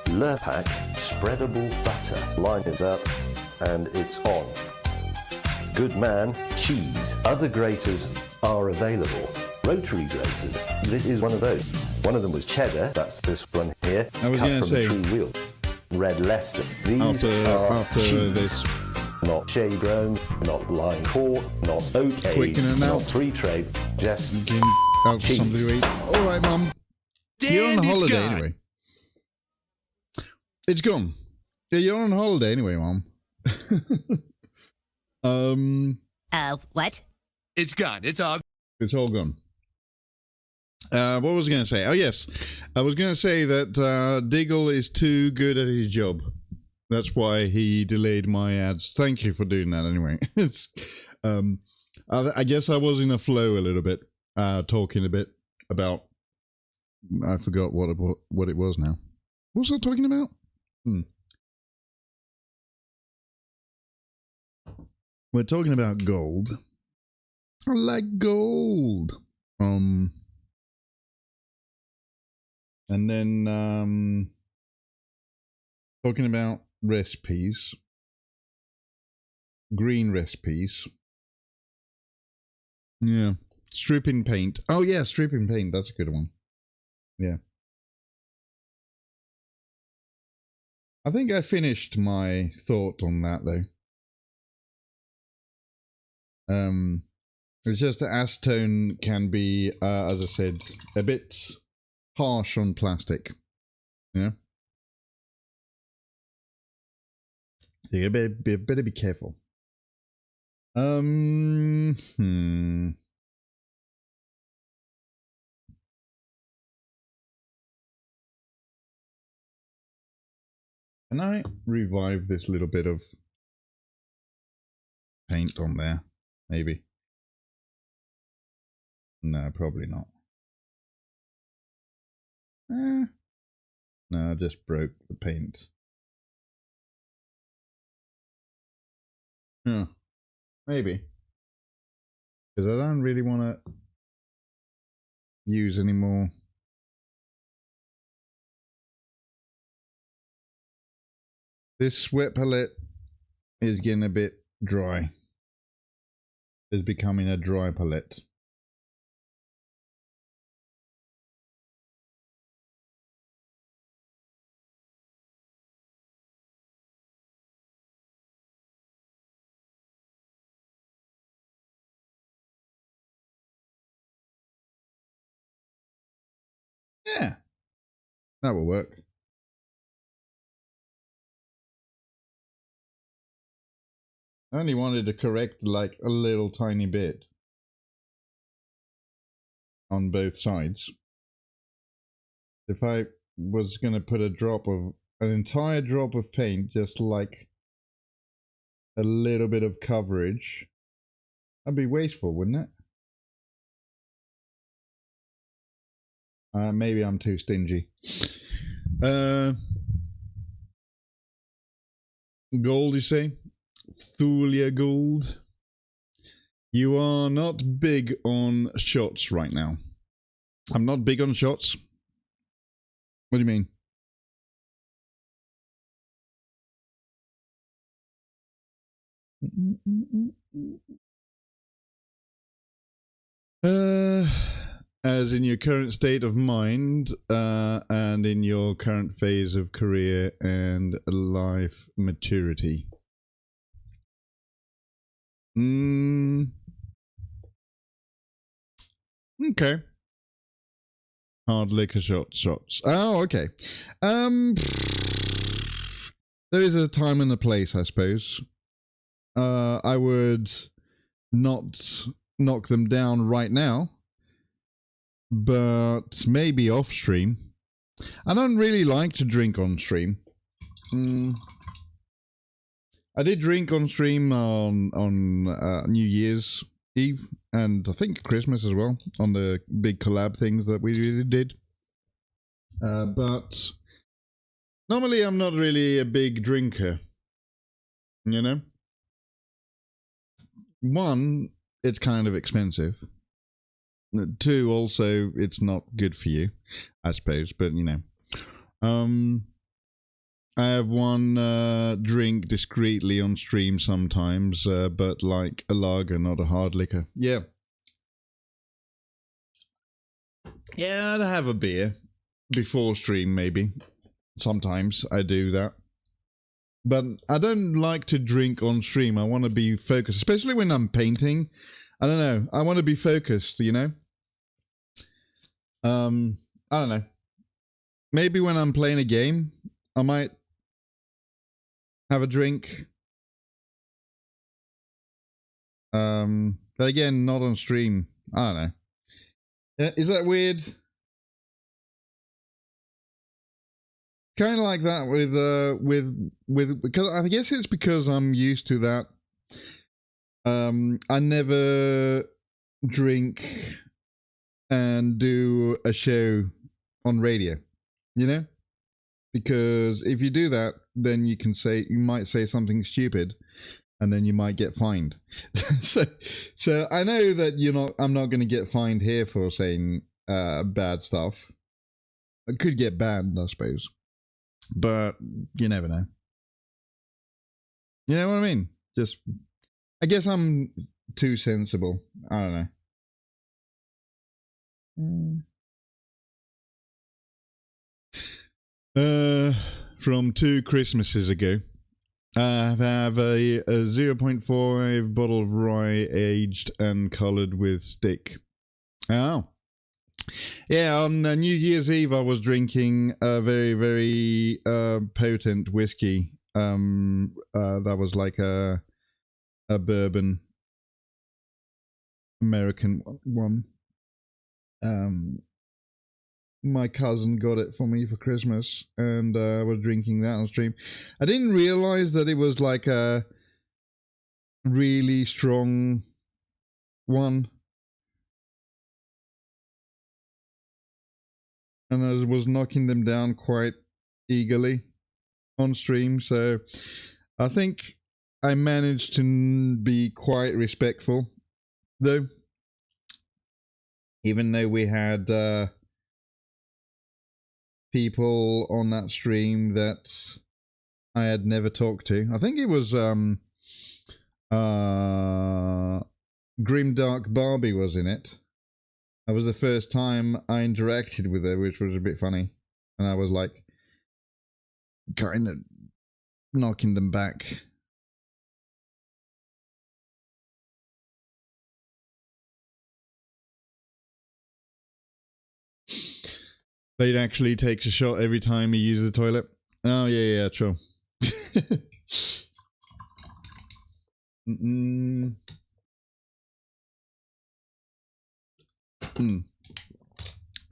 Lurpak, spreadable butter. Line it up, and it's on. Good man, cheese. Other graters are available. Rotary graters. this is one of those. One of them was cheddar, that's this one here. I was going to say, true wheel. Red Leicester. These after cheese. this. Not shade grown, not line caught, not oak aged, not free trade, just out for something to eat. All right, Mum. You're on holiday anyway. It's gone. Yeah, you're on holiday anyway, Mum. What? It's gone. It's all gone. What was I going to say? Oh, yes. I was going to say that Diggle is too good at his job. That's why he delayed my ads. Thank you for doing that anyway. It's, I guess I was in a flow a little bit, talking a bit about, I forgot what it was now. What was I talking about? We're talking about gold. I like gold. And then talking about recipes, green recipes. Yeah, stripping paint. Oh yeah, stripping paint. That's a good one. Yeah. I think I finished my thought on that though. It's just that acetone can be, as I said, a bit harsh on plastic. Yeah. You better be careful. Can I revive this little bit of paint on there? Maybe. No, probably not. No, I just broke the paint. Yeah, maybe. Because I don't really want to use any more. This sweat palette is getting a bit dry. It's becoming a dry palette. Yeah, that will work. I only wanted to correct like a little tiny bit on both sides. If I was going to put a drop of an entire drop of paint, just like a little bit of coverage, that'd be wasteful, wouldn't it? Maybe I'm too stingy. Gold, you say? Thulia gold. You are not big on shots right now. I'm not big on shots. What do you mean? As in your current state of mind, and in your current phase of career and life maturity. Okay. Hard liquor shots. Oh, okay. There is a time and a place, I suppose. I would not knock them down right now, but maybe off stream. I don't really like to drink on stream. I did drink on stream on New Year's Eve, and I think Christmas as well, on the big collab things that we really did. But normally I'm not really a big drinker, you know? One, it's kind of expensive. Two, also, it's not good for you, I suppose, but you know. I have one drink discreetly on stream sometimes, but like a lager, not a hard liquor. Yeah. Yeah, I'd have a beer before stream, maybe. Sometimes I do that. But I don't like to drink on stream. I want to be focused, especially when I'm painting. I don't know. I want to be focused, you know? I don't know. Maybe when I'm playing a game, I might have a drink. But again, not on stream. I don't know. Is that weird? Kind of like that with because I guess it's because I'm used to that. I never drink and do a show on radio, you know? Because if you do that, then you might say something stupid, and then you might get fined. so I know that I'm not going to get fined here for saying bad stuff. I could get banned, I suppose, but you never know. You know what I mean? I guess I'm too sensible. I don't know. From 2 Christmases ago, I have a 0.5 bottle of rye aged and colored with stick. Oh. Yeah, on New Year's Eve I was drinking a very, very potent whiskey. That was like a bourbon American one. My cousin got it for me for Christmas, and I was drinking that on stream. I didn't realize that it was like a really strong one. And I was knocking them down quite eagerly on stream, so I think I managed to be quite respectful, though. Even though we had people on that stream that I had never talked to. I think it was Grimdark Barbie was in it. That was the first time I interacted with her, which was a bit funny. And I was like, kind of knocking them back. Blade actually takes a shot every time he uses the toilet. Oh, yeah, true.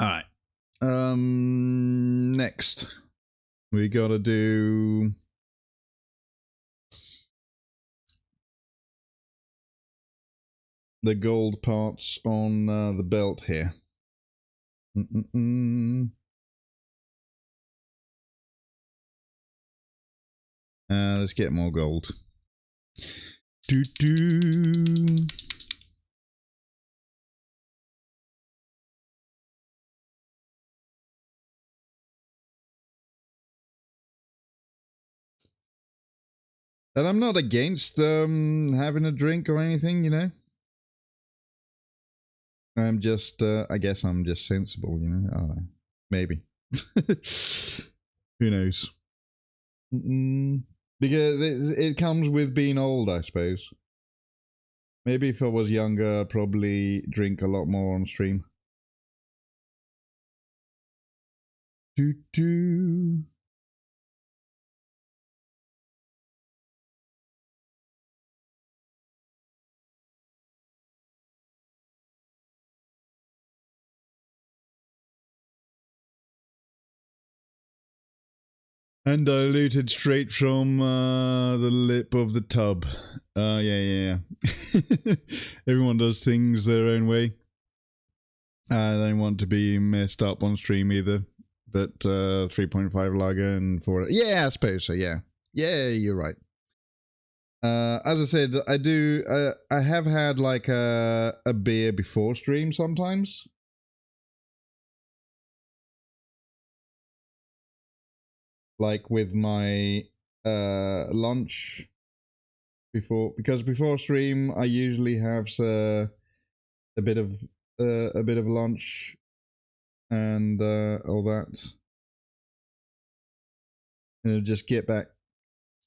Alright. Next. We gotta do... the gold parts on the belt here. Let's get more gold. And I'm not against having a drink or anything, you know. I'm just, I guess I'm just sensible, you know. I don't know. Maybe. Who knows? Because it comes with being old, I suppose. Maybe if I was younger, I'd probably drink a lot more on stream. And diluted straight from the lip of the tub. Yeah. Everyone does things their own way. I don't want to be messed up on stream either. But 3.5 lager and 4... Yeah, I suppose so, yeah. Yeah, you're right. As I said, I have had like a beer before stream sometimes. Like with my lunch because before stream I usually have a bit of lunch and all that. And just get back,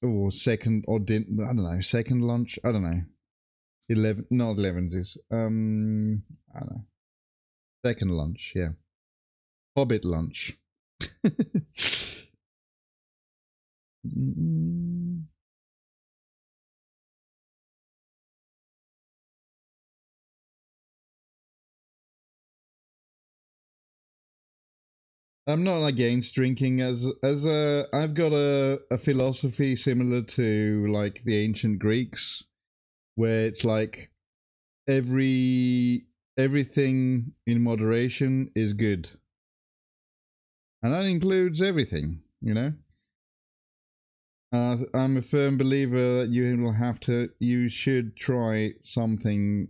or second, or didn't, I don't know, second lunch, I don't know. 11, not 11 is, I don't know. Second lunch, yeah. Hobbit lunch. I'm not against drinking I've got a philosophy similar to like the ancient Greeks, where it's like everything in moderation is good. And that includes everything, you know? I'm a firm believer that you should try something,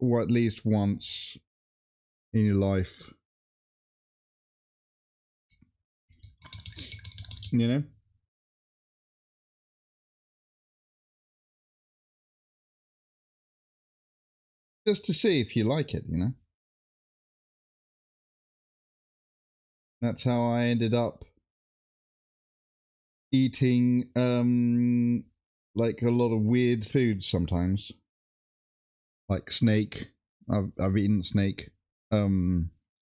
or at least once in your life. You know? Just to see if you like it, you know? That's how I ended up eating like a lot of weird foods sometimes. Like snake. I've eaten snake.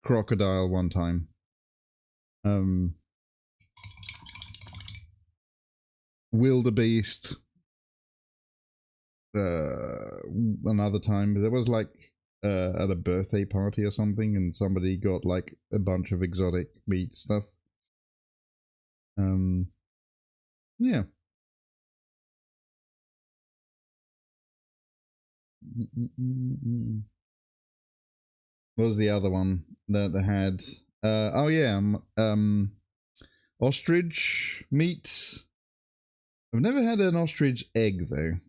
Crocodile one time. Wildebeest. Another time there was like at a birthday party or something, and somebody got like a bunch of exotic meat stuff. Yeah. What was the other one that they had? Oh yeah, ostrich meat. I've never had an ostrich egg though,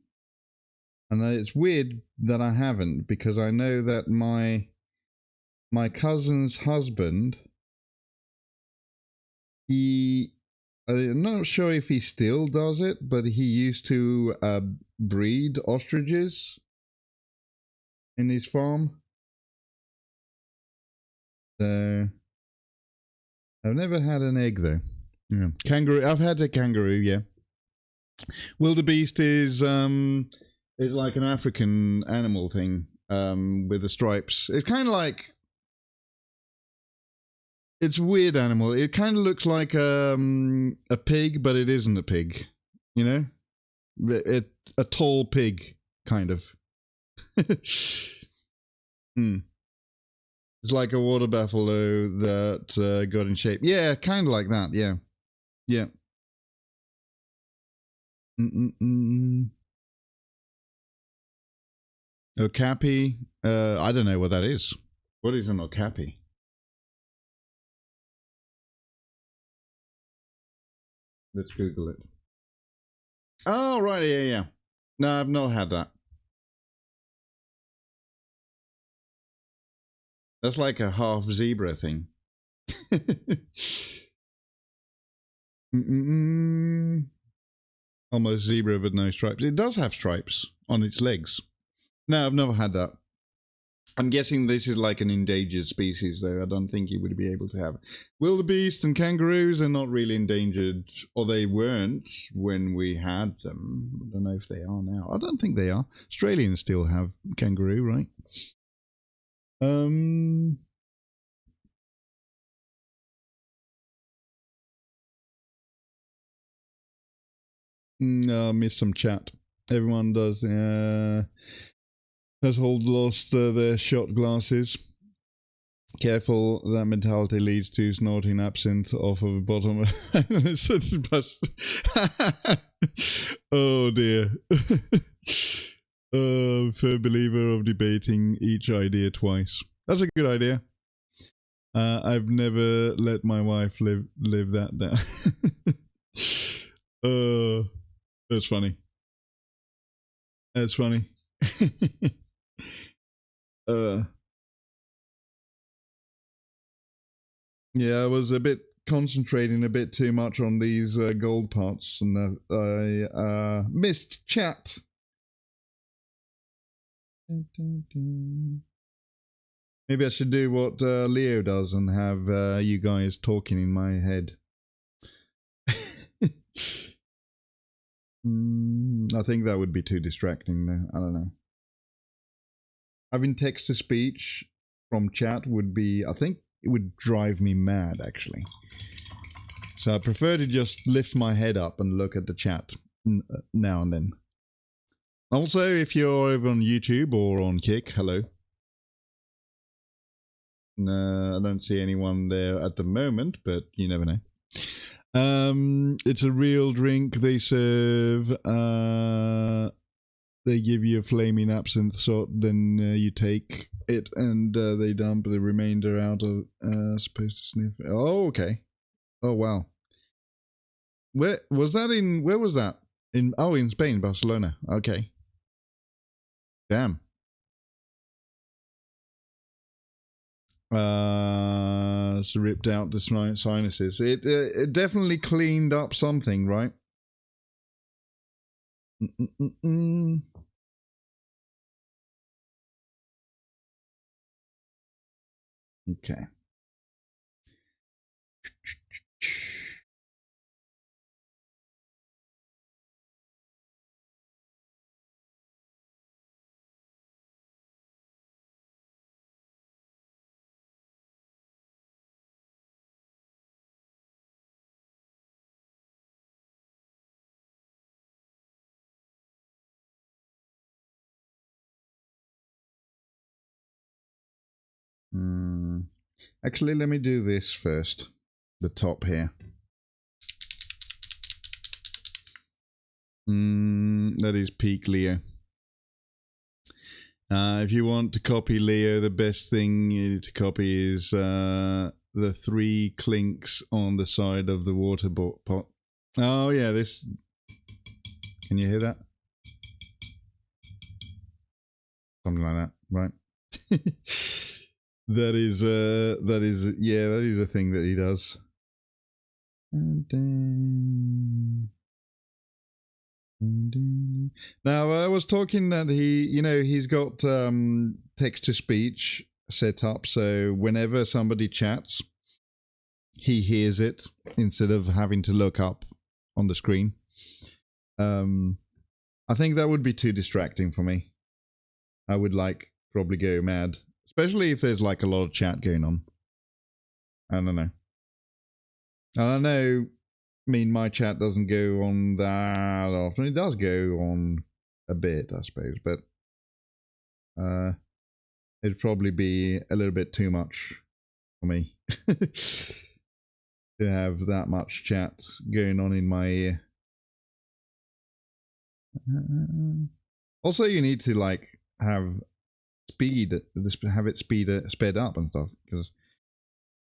and it's weird that I haven't, because I know that my cousin's husband, I'm not sure if he still does it, but he used to breed ostriches in his farm. So I've never had an egg though. Yeah. Kangaroo. I've had a kangaroo. Yeah. Wildebeest is like an African animal thing with the stripes. It's kind of like, it's a weird animal. It kind of looks like a pig, but it isn't a pig. You know, a tall pig kind of. It's like a water buffalo that got in shape. Yeah, kind of like that. Yeah. Yeah. Okapi. I don't know what that is. What is an okapi? Let's Google it. Oh, right. Yeah, yeah. No, I've not had that. That's like a half zebra thing. Almost zebra with no stripes. It does have stripes on its legs. No, I've never had that. I'm guessing this is like an endangered species, though. I don't think you would be able to have it. Wildebeest and kangaroos are not really endangered, or they weren't when we had them. I don't know if they are now. I don't think they are. Australians still have kangaroo, right? Missed some chat. Everyone does. Has all lost their shot glasses. Careful, that mentality leads to snorting absinthe off of the bottom of such a bus. Oh dear. Firm believer of debating each idea twice. That's a good idea. I've never let my wife live that down. That's funny. That's funny. Yeah, I was a bit concentrating a bit too much on these gold parts, and I missed chat. Maybe I should do what Leo does and have you guys talking in my head. I think that would be too distracting though. I don't know. Having text to speech from chat would be, I think it would drive me mad actually. So I prefer to just lift my head up and look at the chat now and then. Also, if you're over on YouTube or on Kick, hello. I don't see anyone there at the moment, but you never know. It's a real drink they serve. They give you a flaming absinthe shot, then you take it and they dump the remainder out of supposed to sniff. Oh, okay. Oh wow. Where was that in? Where was that? In Spain, Barcelona. Okay. Damn. So ripped out the sinuses. It definitely cleaned up something, right? Okay. Actually, let me do this first. The top here. That is peak Leo. If you want to copy Leo, the best thing you need to copy is the 3 clinks on the side of the water pot. Oh yeah, this. Can you hear that? Something like that, right? That is a thing that he does. Now I was talking that he's got text to speech set up, so whenever somebody chats, he hears it instead of having to look up on the screen. I think that would be too distracting for me. I would probably go mad. Especially if there's a lot of chat going on. I don't know. I mean, my chat doesn't go on that often. It does go on a bit, I suppose, but it'd probably be a little bit too much for me to have that much chat going on in my ear. Also, you need to have it sped up and stuff, because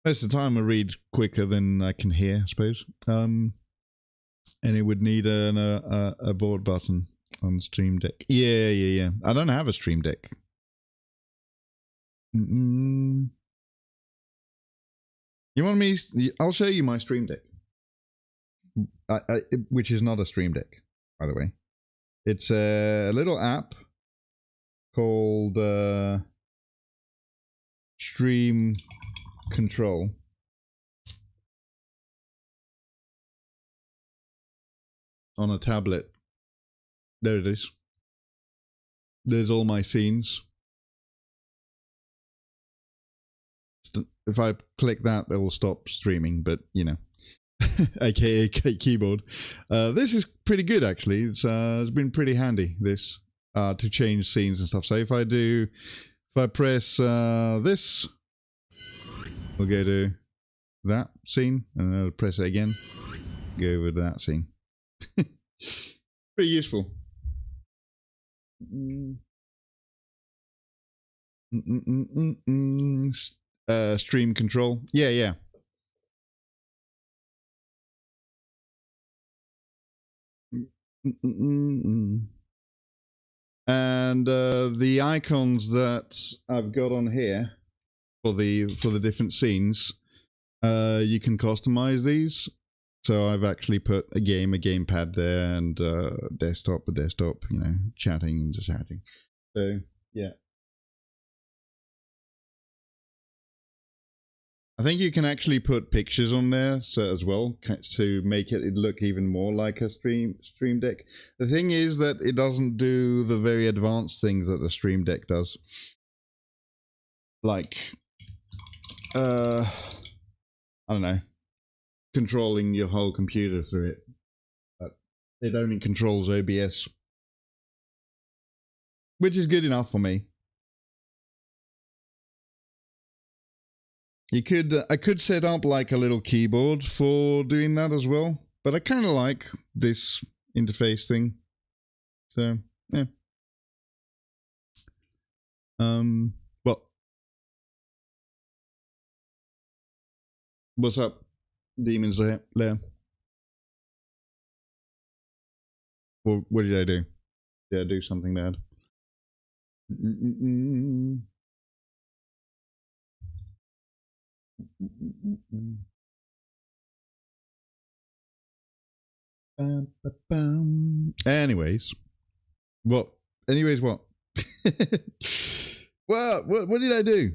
most of the time I read quicker than I can hear, I suppose. And it would need a board button on Stream Deck. Yeah. I don't have a Stream Deck. You want me? I'll show you my Stream Deck. Which is not a Stream Deck, by the way. It's a little app called Stream Control. On a tablet. There it is. There's all my scenes. If I click that, it will stop streaming, but aka keyboard. This is pretty good actually. It's been pretty handy, this. To change scenes and stuff. So if I press this, we'll go to that scene, and I'll press it again, go over to that scene. Pretty useful. Stream control. Yeah. And the icons that I've got on here for the different scenes, you can customize these. So I've actually put a gamepad there, and desktop, chatting and just chatting. So yeah. I think you can actually put pictures on there as well to make it look even more like a Stream Deck. The thing is that it doesn't do the very advanced things that the Stream Deck does. Like, I don't know, controlling your whole computer through it. But it only controls OBS, which is good enough for me. I could set up like a little keyboard for doing that as well, but I kind of like this interface thing. So, yeah. Well, what's up, Demons Lair? What did I do? Did I do something bad? Anyways, what? What did I do?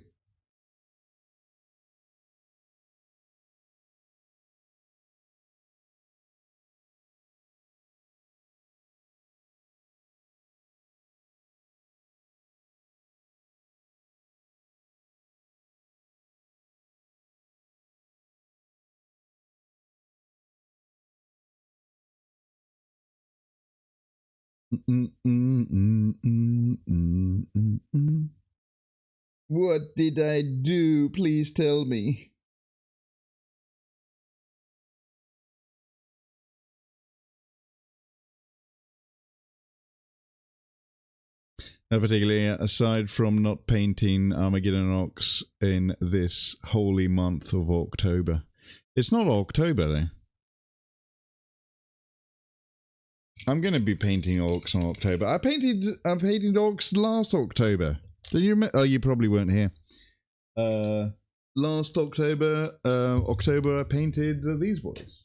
What did I do? Please tell me. No, particularly aside from not painting Armageddon Ox in this holy month of October. It's not October though. I'm gonna be painting orcs in October. I painted orcs last October. Do you remember? Oh, you probably weren't here. Last October, I painted these boys.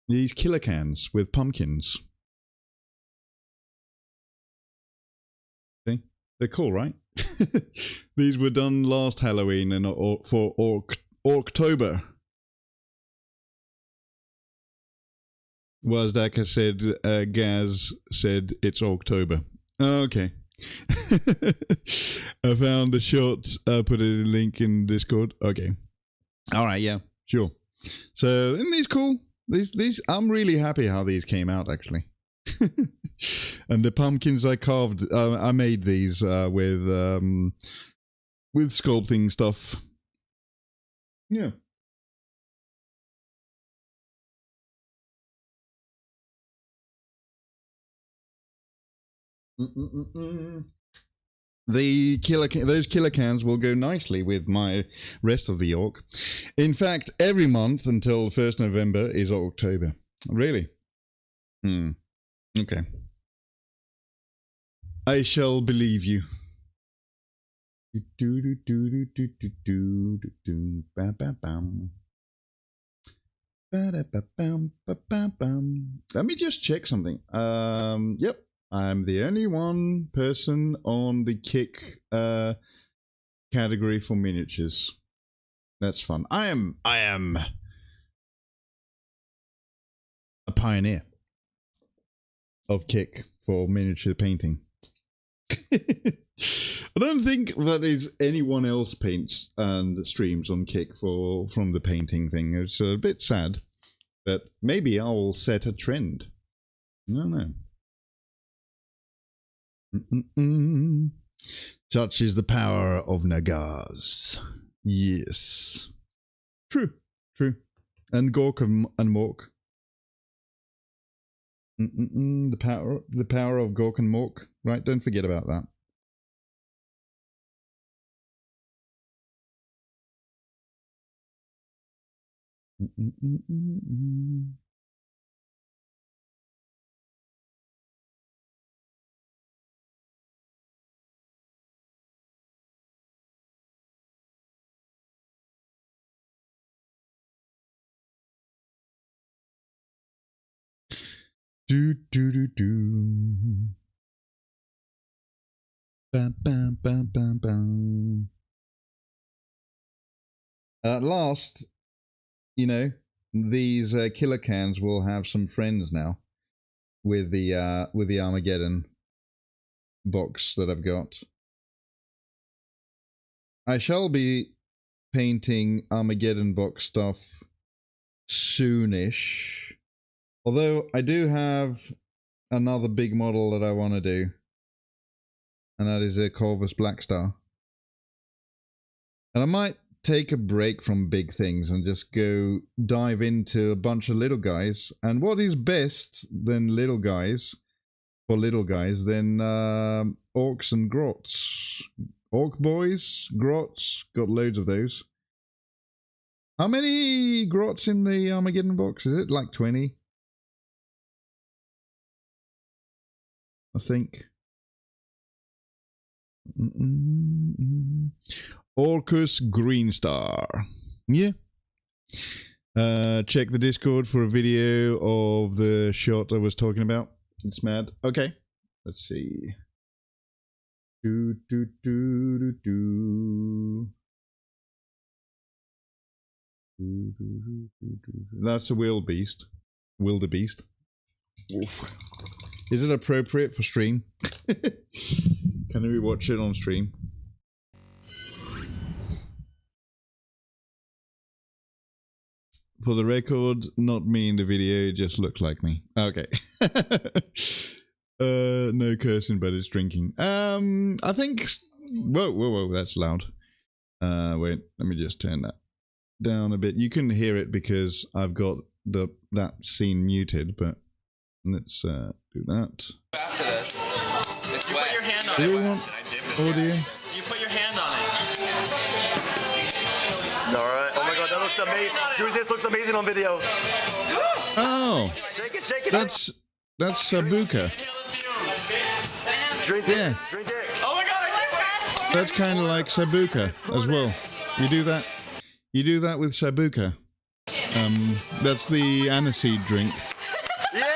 These killer cans with pumpkins. See? They're cool, right? These were done last Halloween and for October. Was Daka said, Gaz said it's October. Okay. I found the shorts. I put a link in Discord. Okay. All right. Yeah. Sure. So, isn't these cool? These. I'm really happy how these came out actually. And the pumpkins I carved. I made these with sculpting stuff. Yeah. Those killer cans will go nicely with my rest of the orc. In fact, every month until 1st November is October. Really? Okay. I shall believe you. Let me just check something. Yep. I'm the only one person on the Kick category for miniatures. That's fun. I am a pioneer of Kick for miniature painting. I don't think that is anyone else paints and streams on Kick from the painting thing. It's a bit sad, but maybe I'll set a trend. I don't know. Such is the power of Nagaz. Yes. True. And Gork and Mork. The power of Gork and Mork. Right, don't forget about that. Do. Bam, bam, bam, bam, bam. At last, you know, these killer cans will have some friends now with the Armageddon box that I've got. I shall be painting Armageddon box stuff soonish. Although I do have another big model that I want to do. And that is a Corvus Blackstar. And I might take a break from big things and just go dive into a bunch of little guys. And what is best than little guys, for little guys, than orcs and grots? Orc boys, grots, got loads of those. How many grots in the Armageddon box? Is it like 20? I think. Orcus Greenstar. Yeah. Check the Discord for a video of the shot I was talking about. It's mad. Okay. Let's see. Do, do, do, do, do. That's a wildebeest. Wildebeest. Oof. Is it appropriate for stream? Can we watch it on stream? For the record, not me in the video, it just looked like me. Okay. No cursing, but it's drinking. I think... Whoa, that's loud. Wait, let me just turn that down a bit. You couldn't hear it because I've got that scene muted, but let's do that. After this, you put your hand on Do it. you want audio? You put your hand on it. Alright. Oh my god, that looks amazing. Dude, this looks amazing on video. Oh! Shake it, shake it. That's Sabuka. Drink Yeah. it. Drink it. Oh my god, I can't. That's kind of like Sabuka as well. You do that. You do that with Sabuka. That's the aniseed drink. Yeah!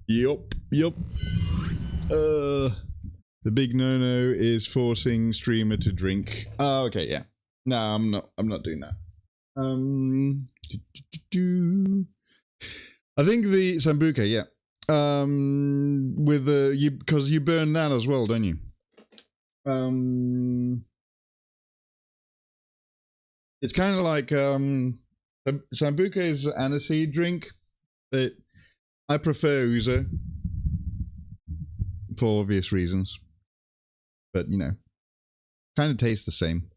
Yup. The big no-no is forcing streamer to drink. Oh, okay, yeah. No, I'm not doing that. I think the Sambuca, yeah. With the because you burn that as well, don't you? It's kind of like Sambuca is an aniseed drink. I prefer Ouzo for obvious reasons, but you know, kind of tastes the same.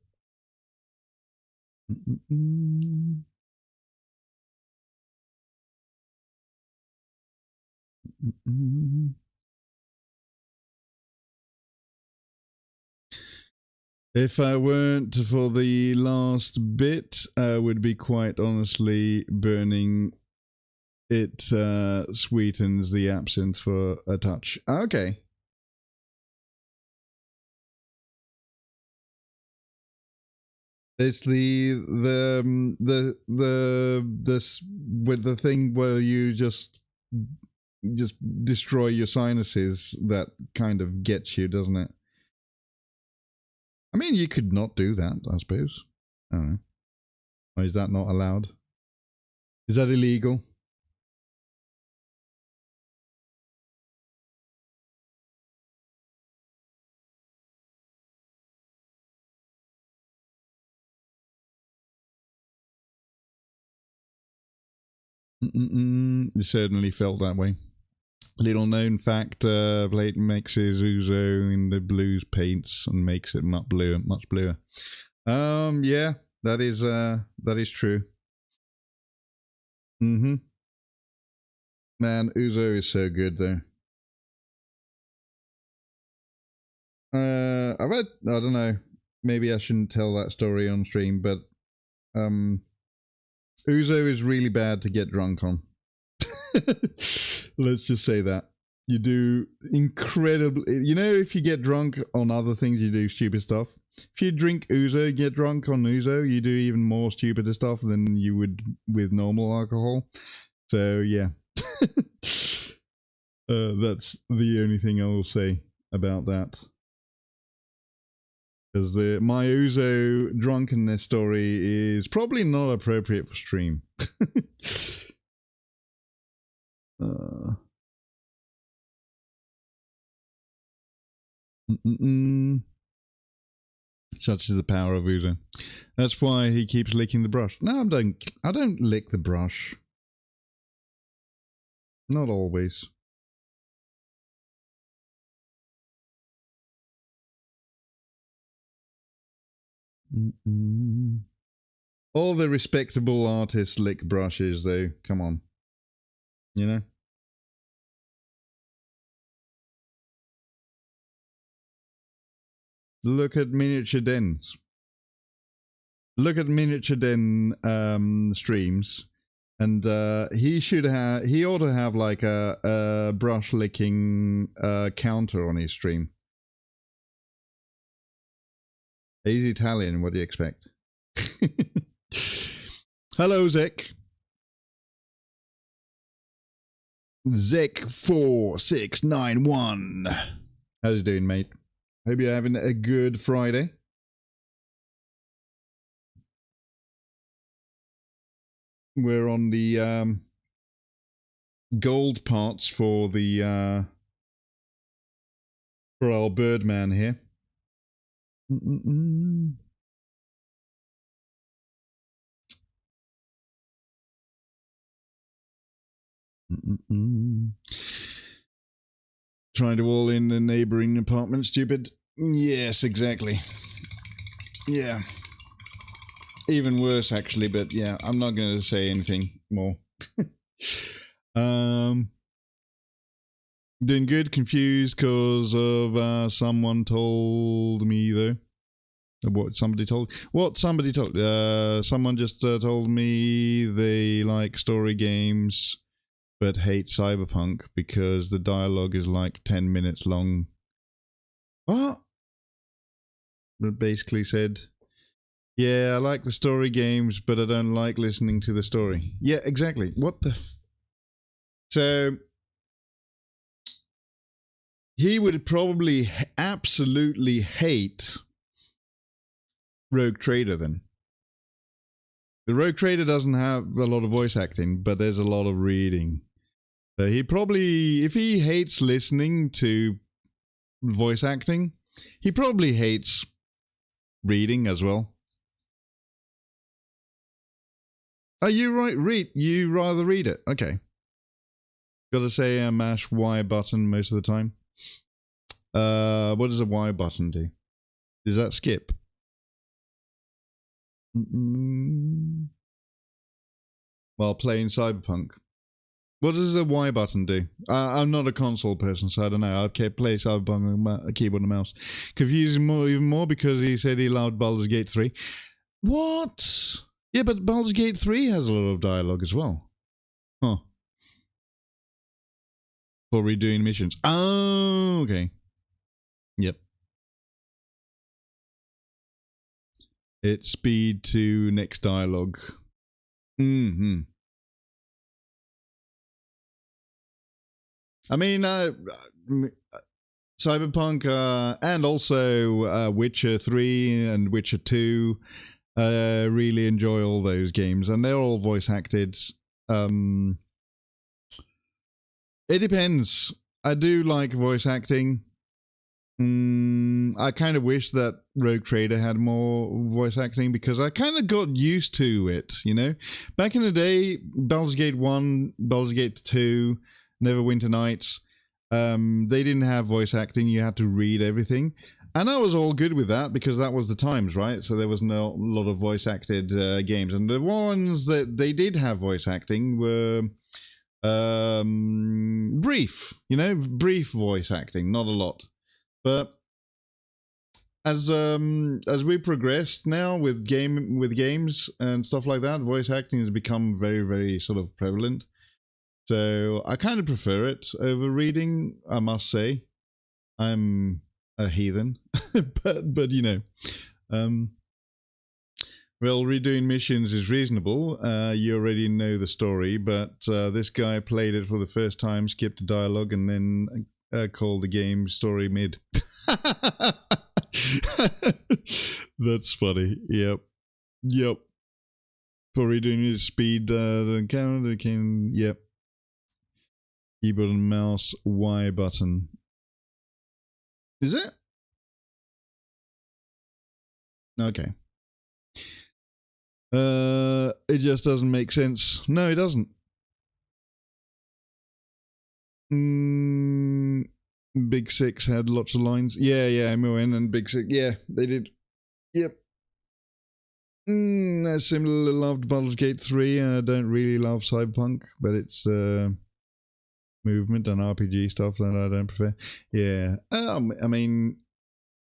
If I weren't for the last bit, I would be quite honestly burning. It sweetens the absinthe for a touch. Okay. It's the with the thing where you just destroy your sinuses that kind of gets you, doesn't it? I mean, you could not do that, I suppose. I don't know. Or is that not allowed? Is that illegal? It certainly felt that way. Little known fact, Blade mixes Ouzo in the blues paints and makes it much bluer. Yeah, that is true. Man, Ouzo is so good though. I don't know, maybe I shouldn't tell that story on stream, but Ouzo is really bad to get drunk on. Let's just say that. You do incredibly... You know, if you get drunk on other things, you do stupid stuff. If you drink Ouzo, get drunk on Ouzo, you do even more stupider stuff than you would with normal alcohol. So, yeah. That's the only thing I will say about that. Because my Uzo drunkenness story is probably not appropriate for stream. Such is the power of Uzo. That's why he keeps licking the brush. No, I don't lick the brush. Not always. All the respectable artists lick brushes, though. Come on. You know? Look at Miniature Den's. Look at Miniature Den streams. And he ought to have like a brush licking counter on his stream. He's Italian, what do you expect? Hello, Zek. Zek4691. How's you doing, mate? Hope you're having a good Friday. We're on the gold parts for the for our Birdman here. Trying to wall in the neighboring apartment, stupid. Yes, exactly. Yeah. Even worse, actually, but yeah, I'm not going to say anything more. Doing good, confused because of someone told me, though. What somebody told. Someone just told me they like story games but hate Cyberpunk because the dialogue is like 10 minutes long. What? It basically said, yeah, I like the story games, but I don't like listening to the story. Yeah, exactly. What the So, he would probably absolutely hate Rogue Trader then. The Rogue Trader doesn't have a lot of voice acting, but there's a lot of reading. So he probably, if he hates listening to voice acting, he probably hates reading as well. Oh, you right? You rather read it? Okay. Got to say mash Y button most of the time. What does a Y button do? Does that skip? While playing Cyberpunk. What does the Y button do? I'm not a console person, so I don't know. I kept playing Cyberpunk on a keyboard and mouse. Confusing even more because he said he loved Baldur's Gate 3. What? Yeah, but Baldur's Gate 3 has a lot of dialogue as well. Huh. For redoing missions. Oh, okay. Yep. It's speed to next dialogue. I mean, Cyberpunk and also Witcher 3 and Witcher 2, really enjoy all those games, and they're all voice acted. It depends. I do like voice acting. I kind of wish that Rogue Trader had more voice acting because I kind of got used to it, you know? Back in the day, Baldur's Gate 1, Baldur's Gate 2, Neverwinter Nights, they didn't have voice acting. You had to read everything. And I was all good with that because that was the times, right? So there was no lot of voice acted games. And the ones that they did have voice acting were brief, you know, brief voice acting, not a lot. But as we progressed now with games and stuff like that, voice acting has become very, very sort of prevalent. So I kind of prefer it over reading, I must say. I'm a heathen, but you know, Well, redoing missions is reasonable. You already know the story, but this guy played it for the first time, skipped the dialogue, and then called the game story mid. That's funny. Yep. For redoing his speed, the camera can. Yep. Keyboard and mouse Y button. Is it? Okay. It just doesn't make sense. No, it doesn't. Big Six had lots of lines. Yeah, MON and Big Six. Yeah, they did. Yep. I similarly loved Baldur's Gate 3, and I don't really love Cyberpunk, but it's movement and RPG stuff that I don't prefer. Yeah. I mean,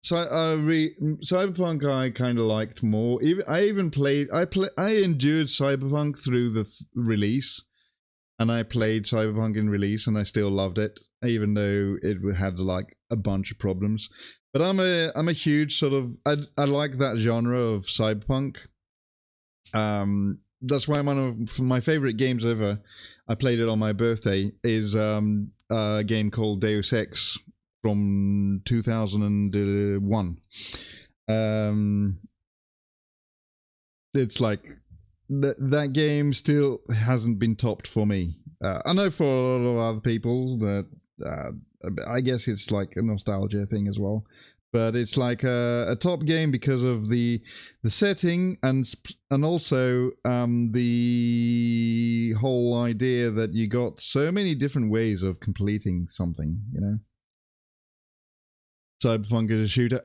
Cyberpunk I kind of liked more. I endured Cyberpunk through the release, and I played Cyberpunk in release, and I still loved it, even though it had like a bunch of problems. But I'm a huge sort of I like that genre of Cyberpunk. That's why one of my favorite games ever, I played it on my birthday, is a game called Deus Ex from 2001. It's like that game still hasn't been topped for me. I know for a lot of other people that I guess it's like a nostalgia thing as well. But it's like a top game because of the setting and also the whole idea that you got so many different ways of completing something, you know. Cyberpunk is a shooter.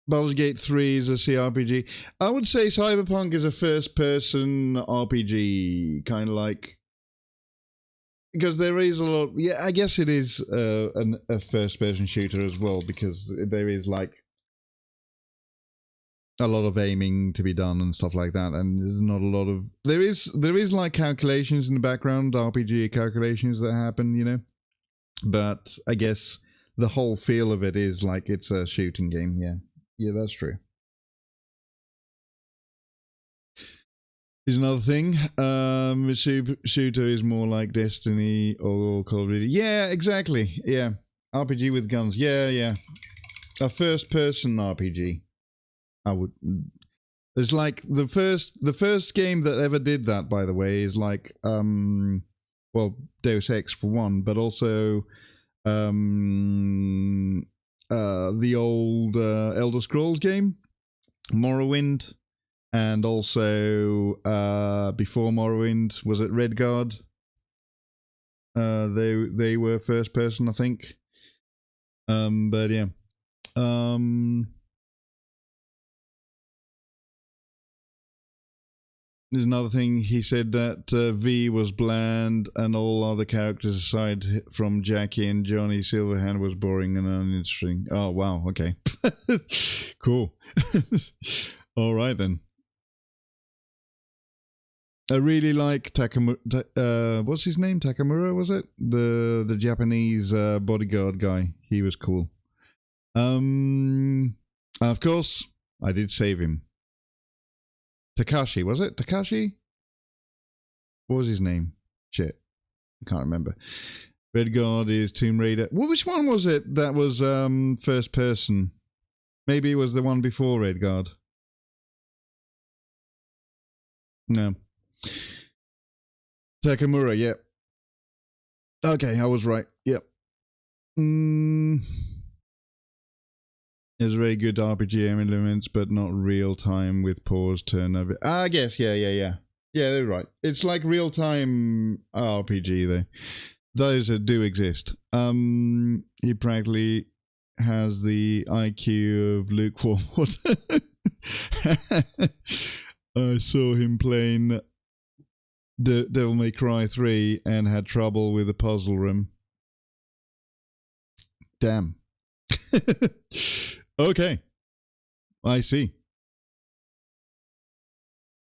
Baldur's Gate 3 is a CRPG. I would say Cyberpunk is a first-person RPG, kind of like... Because there is a lot... Yeah, I guess it is a first-person shooter as well, because there is, like, a lot of aiming to be done and stuff like that, and there's not a lot of... There is like, calculations in the background, RPG calculations that happen, you know? But I guess the whole feel of it is like it's a shooting game, yeah. Yeah, that's true. Is another thing. Shooter is more like Destiny or Call of Duty. Yeah, exactly. Yeah, RPG with guns. Yeah. A first-person RPG. I would. It's like the first game that ever did that. By the way, is like well, Deus Ex for one, but also the old Elder Scrolls game, Morrowind. And also, before Morrowind, was it Redguard? They were first person, I think. But yeah. There's another thing. He said that V was bland, and all other characters aside from Jackie and Johnny Silverhand was boring and uninteresting. Oh wow, okay, cool. All right then. I really like Takamura. What's his name? Takamura, was it? The Japanese bodyguard guy. He was cool. Of course, I did save him. Takashi, was it? Takashi? What was his name? Shit. I can't remember. Redguard is Tomb Raider. Well, which one was it that was first person? Maybe it was the one before Redguard. No. Takamura, yeah. Okay, I was right. Yep. There's very good RPG elements, but not real time with pause turnover. I guess, yeah. Yeah, they're right. It's like real time RPG, though. Those do exist. He practically has the IQ of lukewarm water. I saw him playing Devil May Cry 3 and had trouble with the puzzle room. Damn. Okay. I see.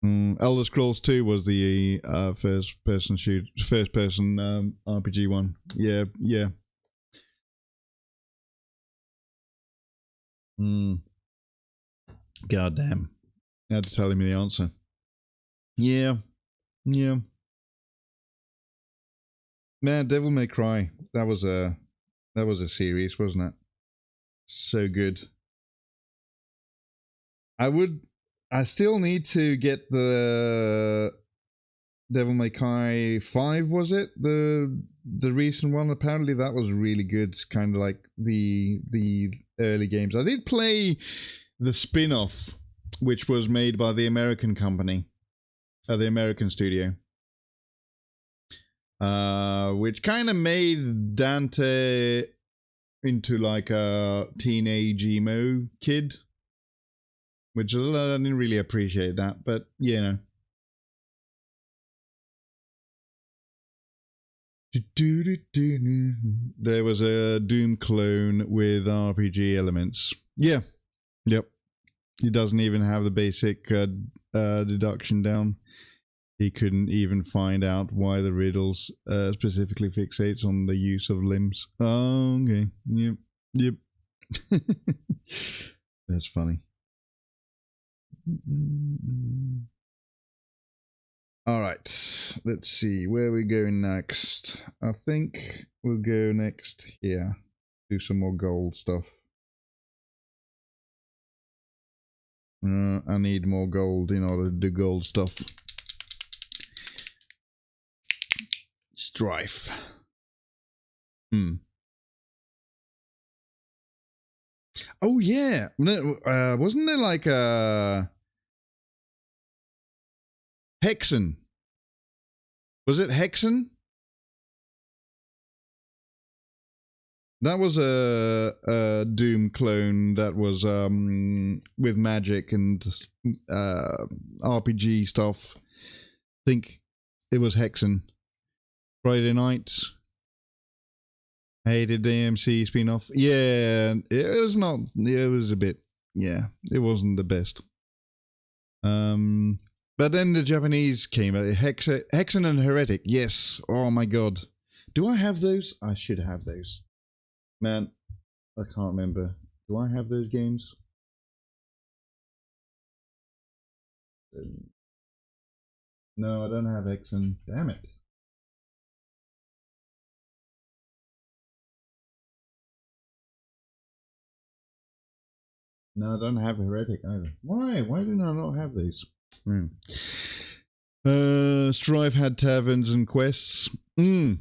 Elder Scrolls 2 was the first person RPG one. Yeah. God damn. You had to tell me the answer. Yeah. Yeah. Man, Devil May Cry. That was a series, wasn't it? So good. I still need to get the Devil May Cry 5, was it? The recent one. Apparently that was really good, kind of like the early games. I did play the spin-off, which was made by the American company, the American studio, which kind of made Dante into like a teenage emo kid, which I didn't really appreciate that, but you know. There was a Doom clone with RPG elements. Yeah. Yep. He doesn't even have the basic deduction down. He couldn't even find out why the riddles specifically fixates on the use of limbs. Oh, okay. Yep. Yep. That's funny. All right, let's see where we're going next. I think we'll go next here. Do some more gold stuff. I need more gold in order to do gold stuff. Strife. Oh yeah, wasn't there like a Hexen? Was it Hexen? That was a Doom clone that was with magic and RPG stuff. I think it was Hexen. Friday night. Hated the AMC spin-off. Yeah, it was not. It was a bit. Yeah, it wasn't the best. But then the Japanese came out. Hexen and Heretic. Yes. Oh my god. Do I have those? I should have those. Man, I can't remember. Do I have those games? No, I don't have Hexen. Damn it. No, I don't have Heretic either. Why? Why do I not have these? Strife had taverns and quests. Yeah,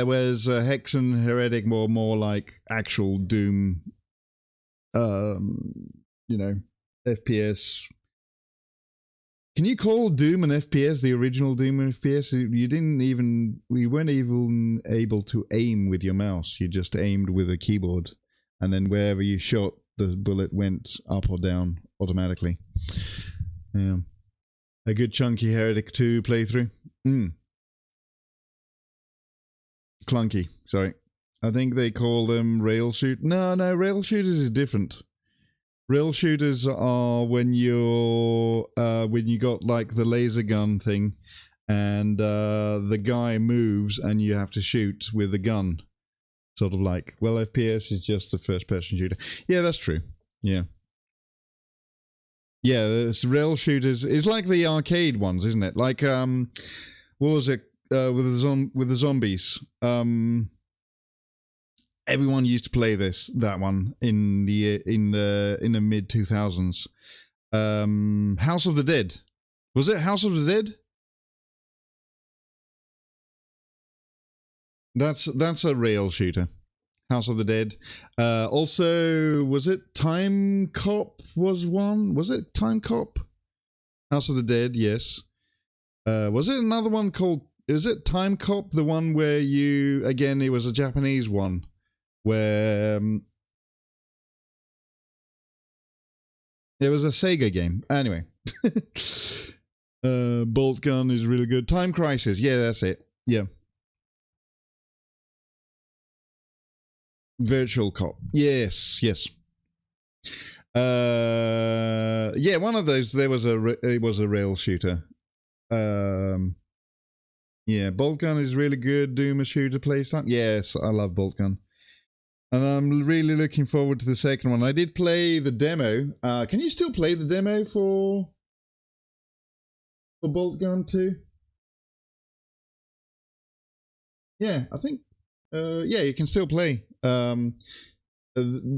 whereas Hexen Heretic were more like actual Doom, you know, FPS. Can you call Doom an FPS, the original Doom FPS? We weren't even able to aim with your mouse. You just aimed with a keyboard. And then wherever you shot, the bullet went up or down automatically. Yeah. A good chunky Heretic 2 playthrough. Clunky, sorry. I think they call them rail shoot. No, rail shooters is different. Rail shooters are when you got like the laser gun thing, and the guy moves and you have to shoot with the gun. Sort of like, well, FPS is just the first person shooter. Yeah, that's true. Yeah. Yeah, there's rail shooters. It's like the arcade ones, isn't it? Like what was it with the zombies? Everyone used to play that one in the mid 2000s. House of the Dead. Was it House of the Dead? That's a rail shooter. House of the Dead. Also, was it Time Cop was one? Was it Time Cop? House of the Dead, yes. Was it another one called, is it Time Cop? The one where it was a Japanese one. Where it was a Sega game. Anyway. Bolt Gun is really good. Time Crisis. Yeah, that's it. Yeah. Virtual Cop. Yes. Yeah, one of those. It was a rail shooter. Yeah, bolt gun is really good. Doom a shooter playtime. Yes, I love bolt gun. And I'm really looking forward to the second one. I did play the demo. Can you still play the demo for bolt gun 2? Yeah, I think. Yeah, you can still play. The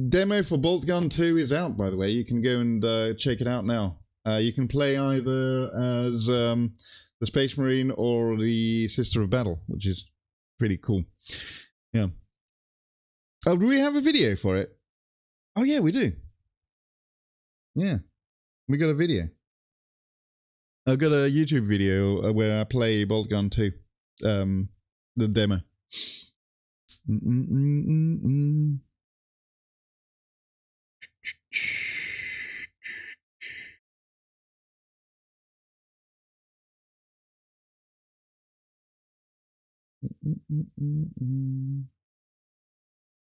demo for bolt gun 2 is out, by the way. You can go and check it out now. You can play either as the Space Marine or the Sister of Battle, which is pretty cool. Yeah. Oh, do we have a video for it? Oh, yeah, we do. Yeah, we got a video. I've got a YouTube video where I play Bolt Gun 2, the demo.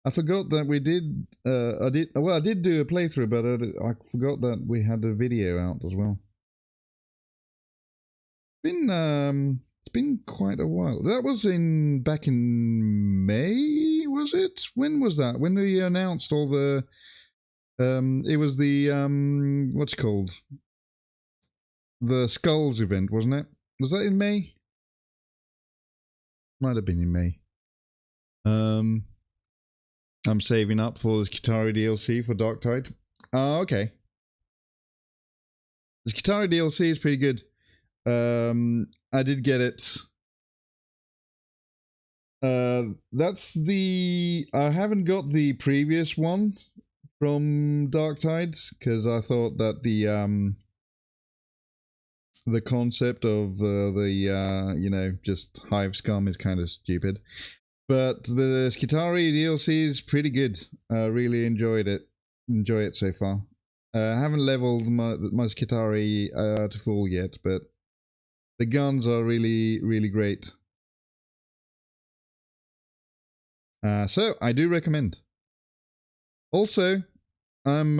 I forgot that we did. I did do a playthrough, but I forgot that we had a video out as well. It's been quite a while. That was back in May, was it? When was that? When we announced all the it was the what's it called? The Skulls event, wasn't it? Was that in May? Might have been in May. I'm saving up for this Kitari DLC for Darktide. Oh, okay. This Kitari DLC is pretty good. I did get it. That's the... I haven't got the previous one from Darktide because I thought that the concept of you know, just hive scum is kind of stupid. But the Skitari DLC is pretty good. I really enjoy it so far. I haven't leveled my Skitari to full yet, but the guns are really, really great. So I do recommend. Also, I'm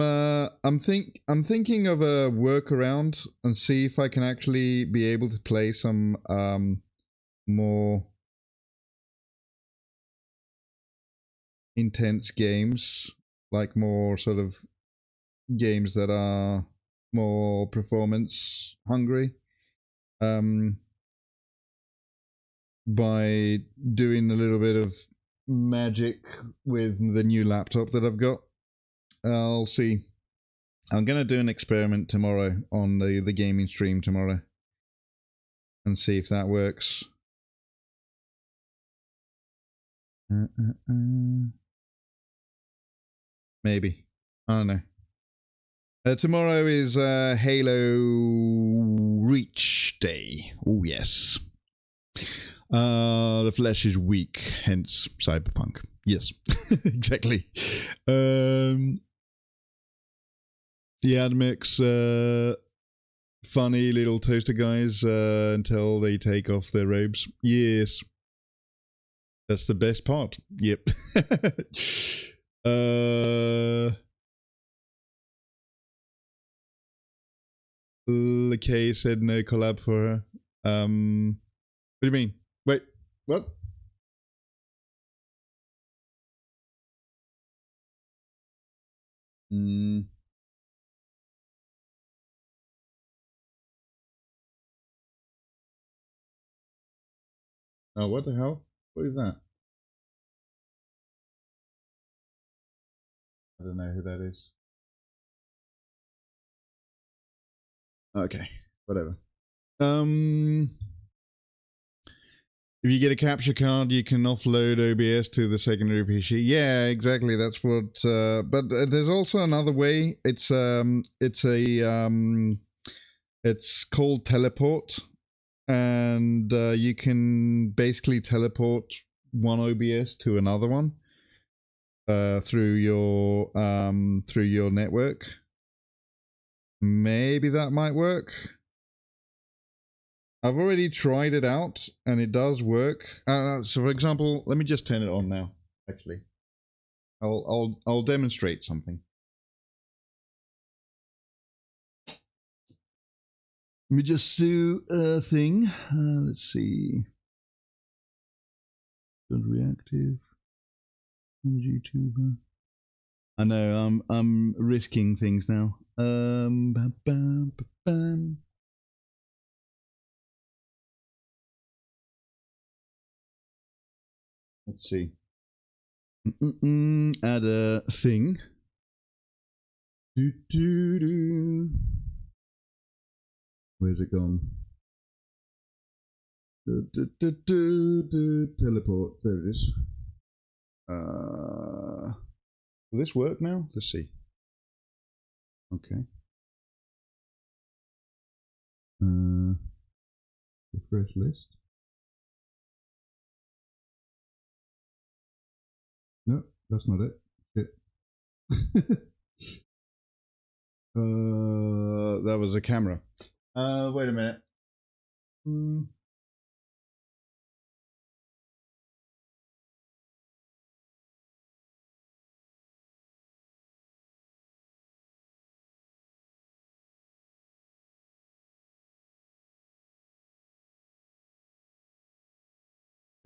thinking of a workaround and see if I can actually be able to play some more intense games, like more sort of games that are more performance hungry, by doing a little bit of magic with the new laptop that I've got. I'll see. I'm gonna do an experiment tomorrow on the gaming stream tomorrow and see if that works. Maybe. I don't know. Tomorrow is Halo Reach Day. Oh, yes. The flesh is weak, hence cyberpunk. Yes, exactly. The Admix, funny little toaster guys until they take off their robes. Yes. That's the best part. Yep. Kay said no collab for her. What do you mean? Wait, what? Oh, what the hell? What is that? I don't know who that is. Okay, whatever. If you get a capture card, you can offload OBS to the secondary PC. Yeah, exactly. That's what. But there's also another way. It's called teleport, and you can basically teleport one OBS to another one through your network. Maybe that might work. I've already tried it out, and it does work. So, for example, let me just turn it on now. Actually, I'll demonstrate something. Let me just do a thing. Let's see. reactive. YouTuber. I know I'm risking things now. Bam, bam, bam. Let's see. Add a thing. Where's it gone? Teleport. There it is. Will this work now? Let's see. Okay. Refresh list. No, that's not it. Shit. That was a camera. Wait a minute.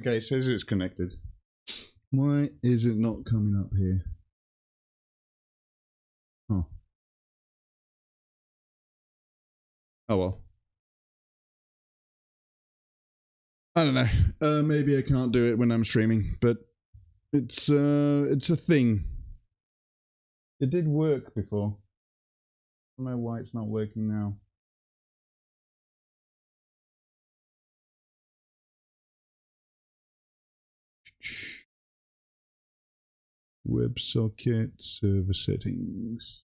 Okay, it says it's connected. Why is it not coming up here? Oh. Oh well. I don't know. Maybe I can't do it when I'm streaming, but it's a thing. It did work before. I don't know why it's not working now. WebSocket server settings.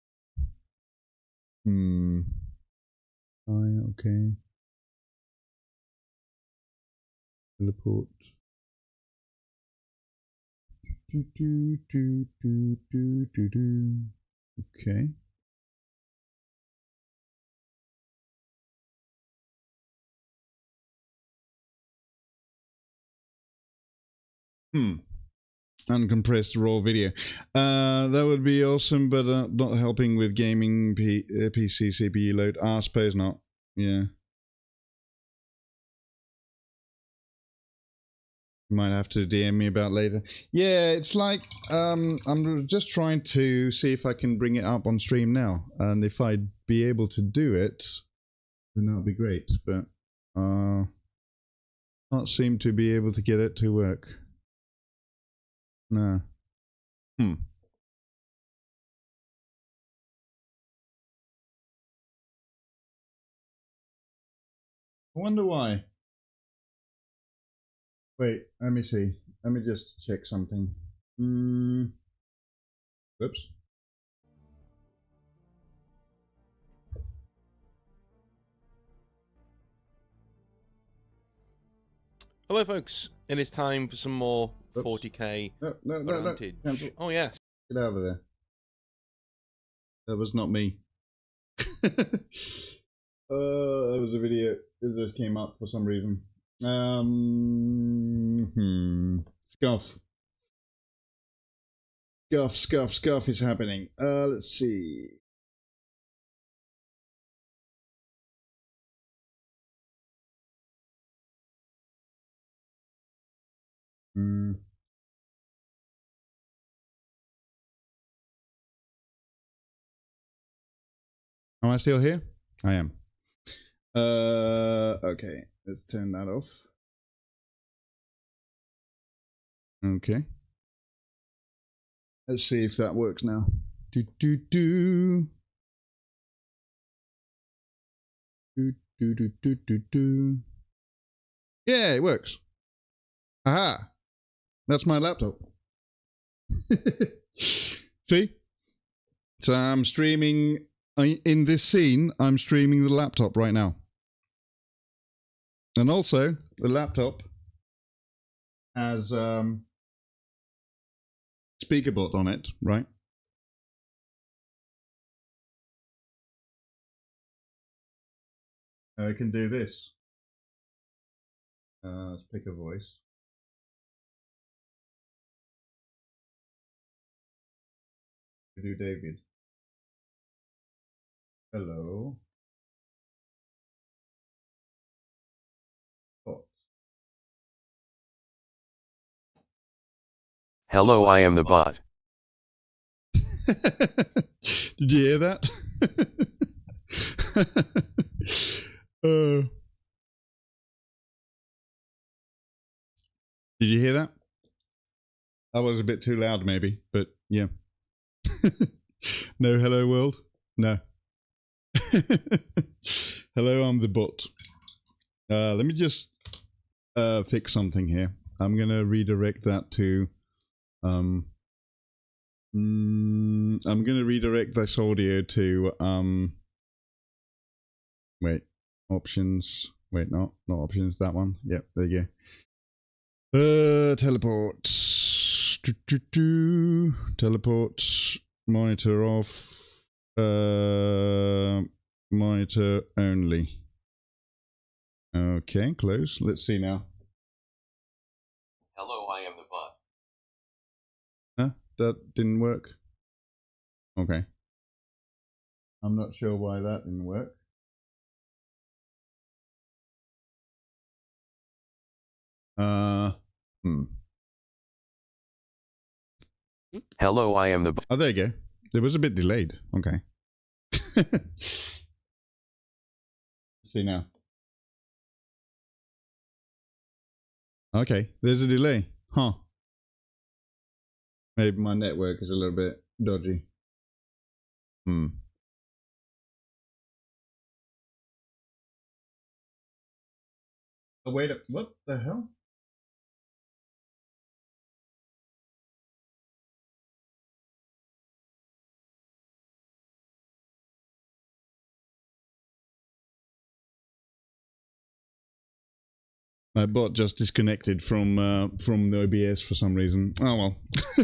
Okay. Teleport. Okay. Uncompressed raw video. That would be awesome, but not helping with gaming PC CPU load. I suppose not. Yeah. You might have to DM me about later. Yeah, it's like I'm just trying to see if I can bring it up on stream now, and if I'd be able to do it, then that would be great. But can't seem to be able to get it to work. No. I wonder why. Wait, let me see. Let me just check something. Whoops. Hello, folks. It is time for some more 40k. No. Oh, yes. Get over there. That was not me. That was a video. It just came up for some reason. Scuff is happening. Let's see. Am I still here? I am. Okay, let's turn that off. Okay. Let's see if that works now. Yeah, it works. Aha! That's my laptop. See? So I'm streaming in this scene. I'm streaming the laptop right now, and also the laptop has speakerbot on it, right? I can do this. Let's pick a voice. We do David. Hello. Thoughts. Hello, I am the bot. Did you hear that? Did you hear that? That was a bit too loud, maybe, but yeah. No, hello world? No. Hello, I'm the bot. Let me just fix something here. I'm gonna redirect that to I'm gonna redirect this audio to wait, options. Wait, not options, that one. Yep, there you go. Teleport. Teleport. Monitor off. Monitor only. Okay, close. Let's see now. Hello, I am the bot. Huh? That didn't work. Okay. I'm not sure why that didn't work. Hello, I am the bot. Oh, there you go. It was a bit delayed. Okay. See now. Okay, there's a delay. Huh. Maybe my network is a little bit dodgy. Oh, wait up. What the hell? My bot just disconnected from the OBS for some reason. Oh well,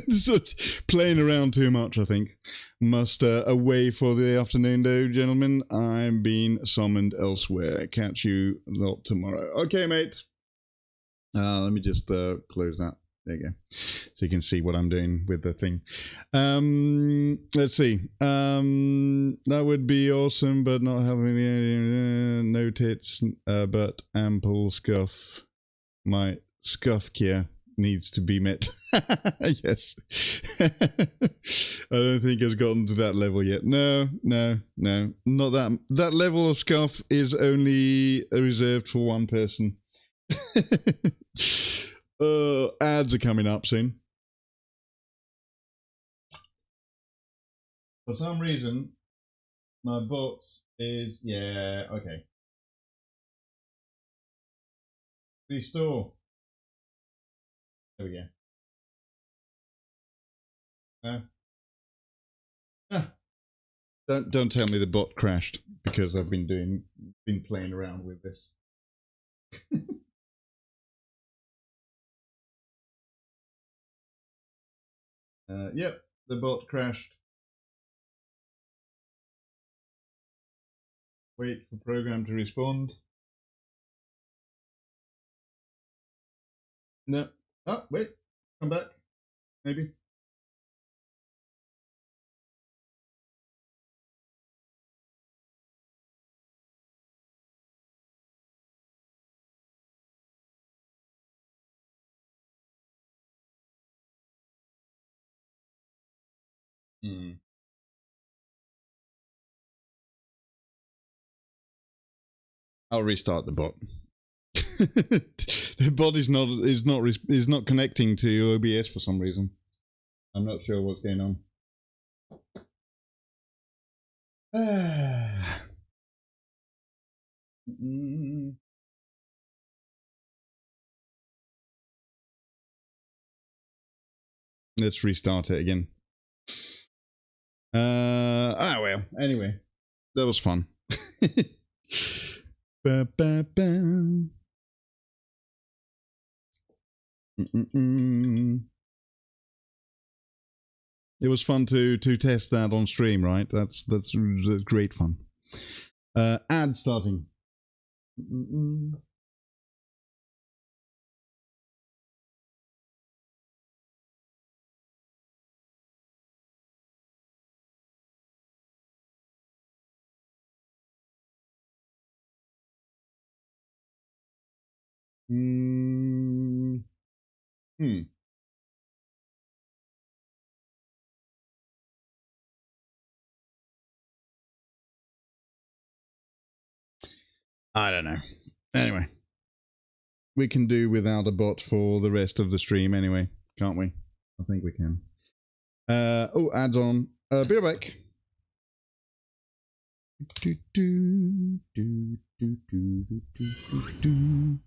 just playing around too much, I think. Must away for the afternoon, though, gentlemen. I'm being summoned elsewhere. Catch you lot tomorrow. Okay, mate. Let me just close that. There you go. So you can see what I'm doing with the thing. Let's see. That would be awesome, but not having no tits, but ample scuff. My scuff care needs to be met. Yes. I don't think it's gotten to that level yet. No. Not that. That level of scuff is only reserved for one person. Ads are coming up soon. For some reason, my box is okay. Restore. There we go. Don't tell me the bot crashed because I've been playing around with this. Yep, the bot crashed. Wait for program to respond. No. Oh, wait. Come back. Maybe. I'll restart the bot. The bot is not connecting to OBS for some reason. I'm not sure what's going on. Let's restart it again. Well, anyway, that was fun. Ba, ba, ba. It was fun to test that on stream, right? That's great fun. Ad starting. I don't know. Anyway, we can do without a bot for the rest of the stream anyway, can't we? I think we can. Oh, ads on. Be right back. Do, do, do, do, do, do, do, do.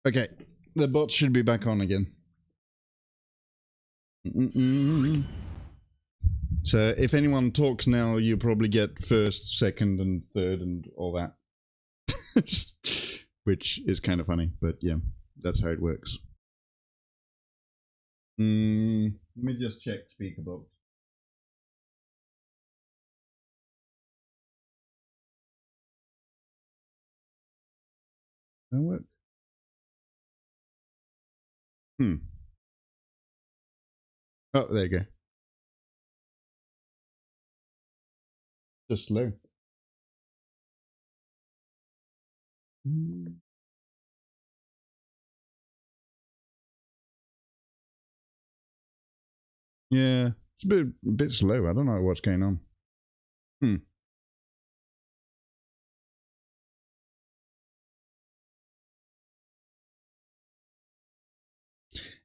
Okay, the bot should be back on again. So if anyone talks now, you probably get first, second, and third, and all that. Which is kind of funny, but yeah, that's how it works. Let me just check speaker box. That work? Oh, there you go. Just slow. Yeah, it's a bit slow. I don't know what's going on.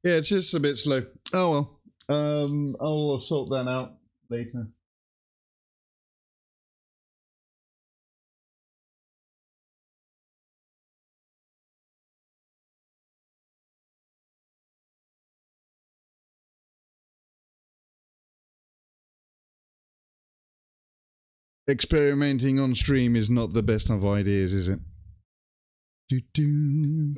Yeah, it's just a bit slow. Oh well. I'll sort that out later. experimenting on stream is not the best of ideas, is it? Doo-doo.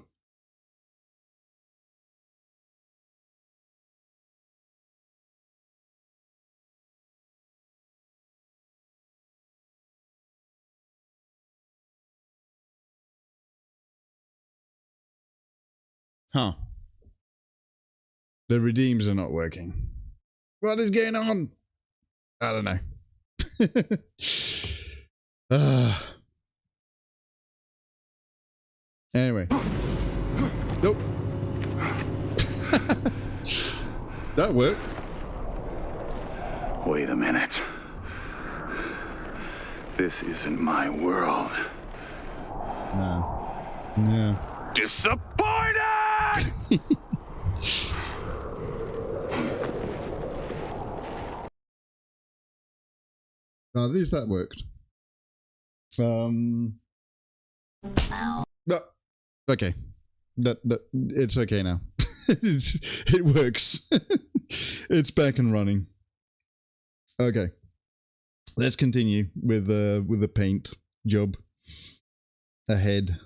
Huh. The redeems are not working. What is going on? I don't know. Anyway. Nope. That worked. Wait a minute. This isn't my world. No. No. Disappointed! At least that worked. But okay. That it's okay now. It works. It's back and running. Okay. Let's continue with the paint job ahead.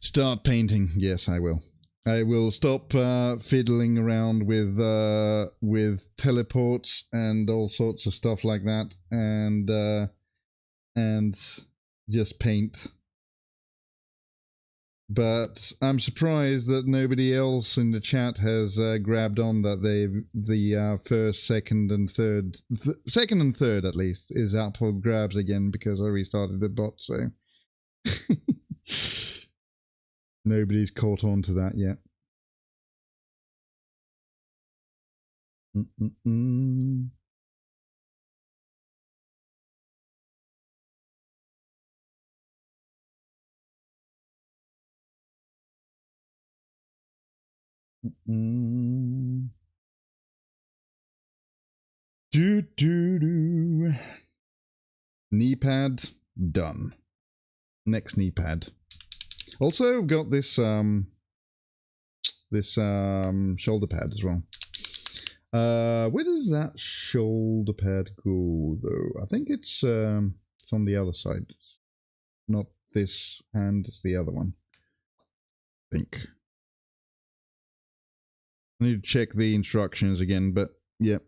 Start painting. Yes, I will. I will stop fiddling around with teleports and all sorts of stuff like that, and just paint. But I'm surprised that nobody else in the chat has grabbed on that the first, second, and third, second and third at least is up for grabs again because I restarted the bot. So. Nobody's caught on to that yet. Knee pad done. Next knee pad. Also, I've got this shoulder pad as well. Where does that shoulder pad go, though? I think it's on the other side. It's not this hand, it's the other one. I think. I need to check the instructions again, but yeah.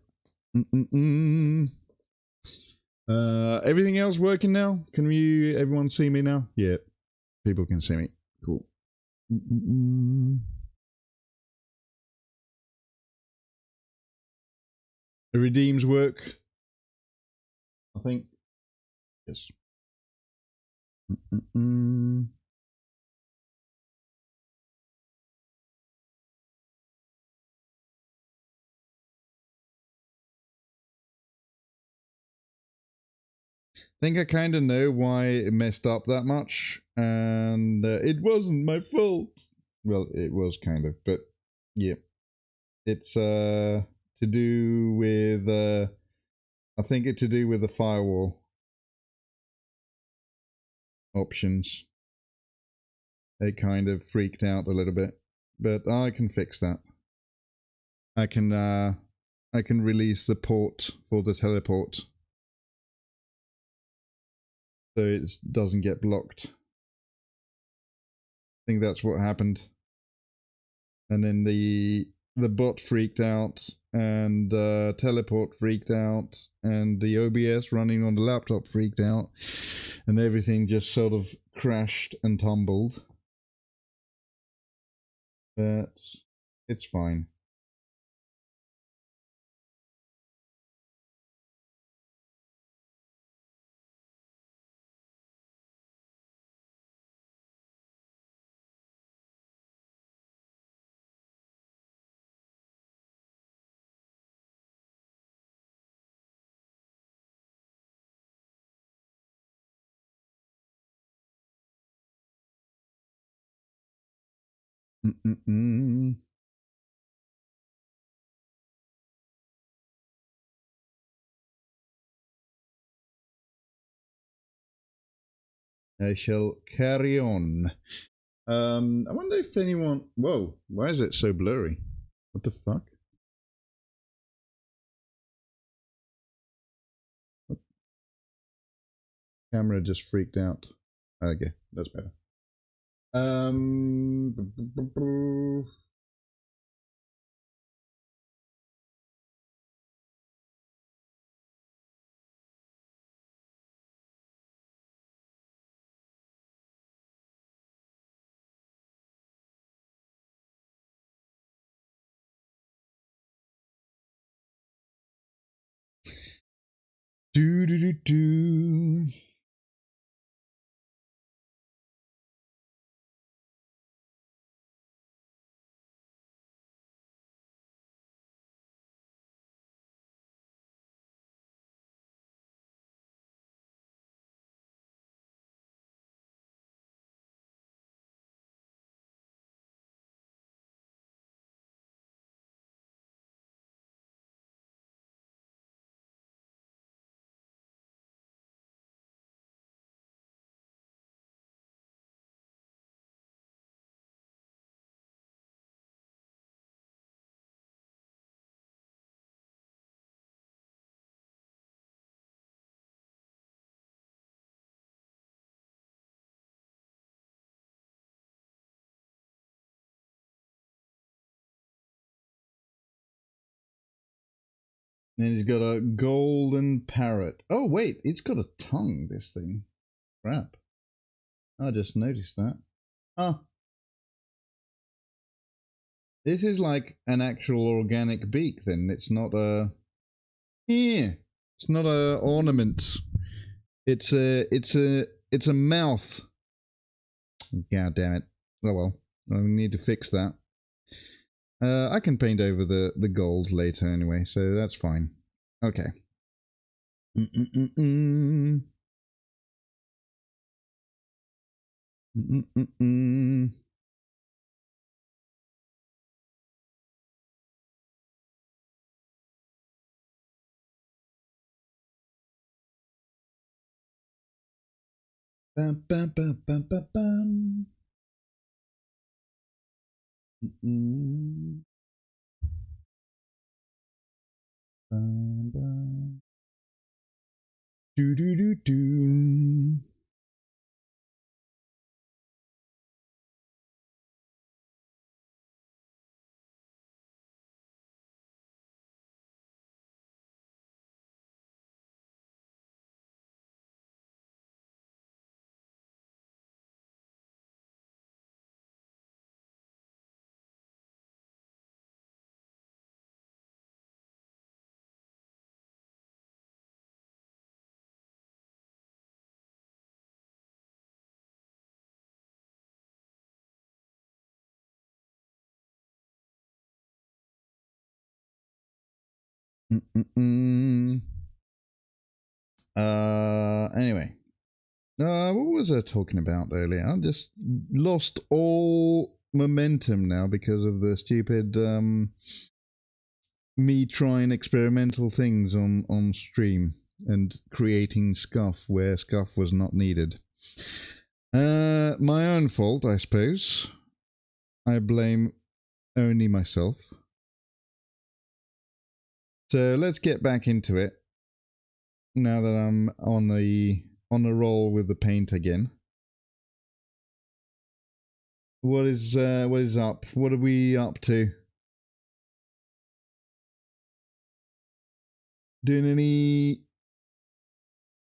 Everything else working now? Can everyone see me now? Yeah, people can see me. Cool. The redeems work, I think. Yes. I think I kind of know why it messed up that much, and it wasn't my fault. Well, it was kind of, but yeah, it's to do with I think it's to do with the firewall options. It kind of freaked out a little bit, but I can fix that. I can release the port for the teleport. So it doesn't get blocked. I think that's what happened. And then the bot freaked out, and teleport freaked out, and the OBS running on the laptop freaked out, and everything just sort of crashed and tumbled. But it's fine. I shall carry on. I wonder if anyone... Whoa, why is it so blurry? What the fuck? What? Camera just freaked out. Okay, that's better. Do do do do. And he's got a golden parrot. Oh, wait, it's got a tongue, this thing. Crap. I just noticed that. Ah. This is like an actual organic beak, then. It's not a... Yeah. It's not a ornament. It's a mouth. God damn it. Oh well. I need to fix that. I can paint over the gold later anyway, so that's fine. Okay. Bam, bam, bam, bam, bam, bam. Bam, bam. Do do do do. Anyway. What was I talking about earlier? I just lost all momentum now because of the stupid me trying experimental things on stream and creating scuff where scuff was not needed. My own fault, I suppose. I blame only myself. So let's get back into it. Now that I'm on a roll with the paint again. What is up? What are we up to? Doing any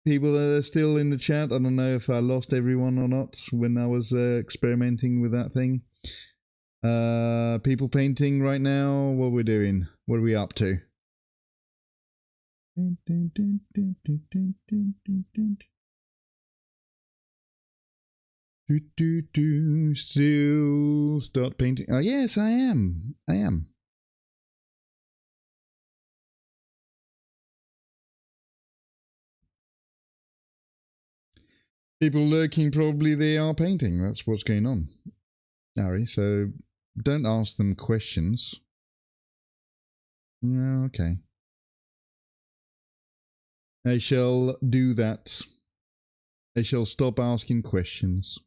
people that are still in the chat? I don't know if I lost everyone or not when I was experimenting with that thing. People painting right now. What are we doing? What are we up to? Still start painting. Oh yes, I am. People lurking, probably they are painting. That's what's going on, Harry. So don't ask them questions. Yeah, okay. I shall do that. I shall stop asking questions.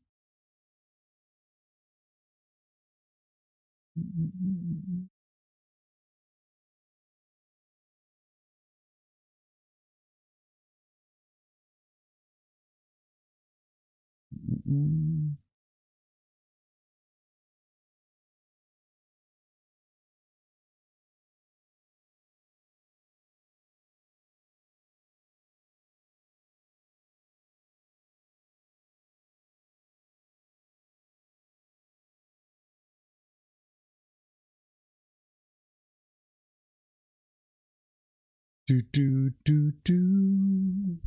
Do do do do.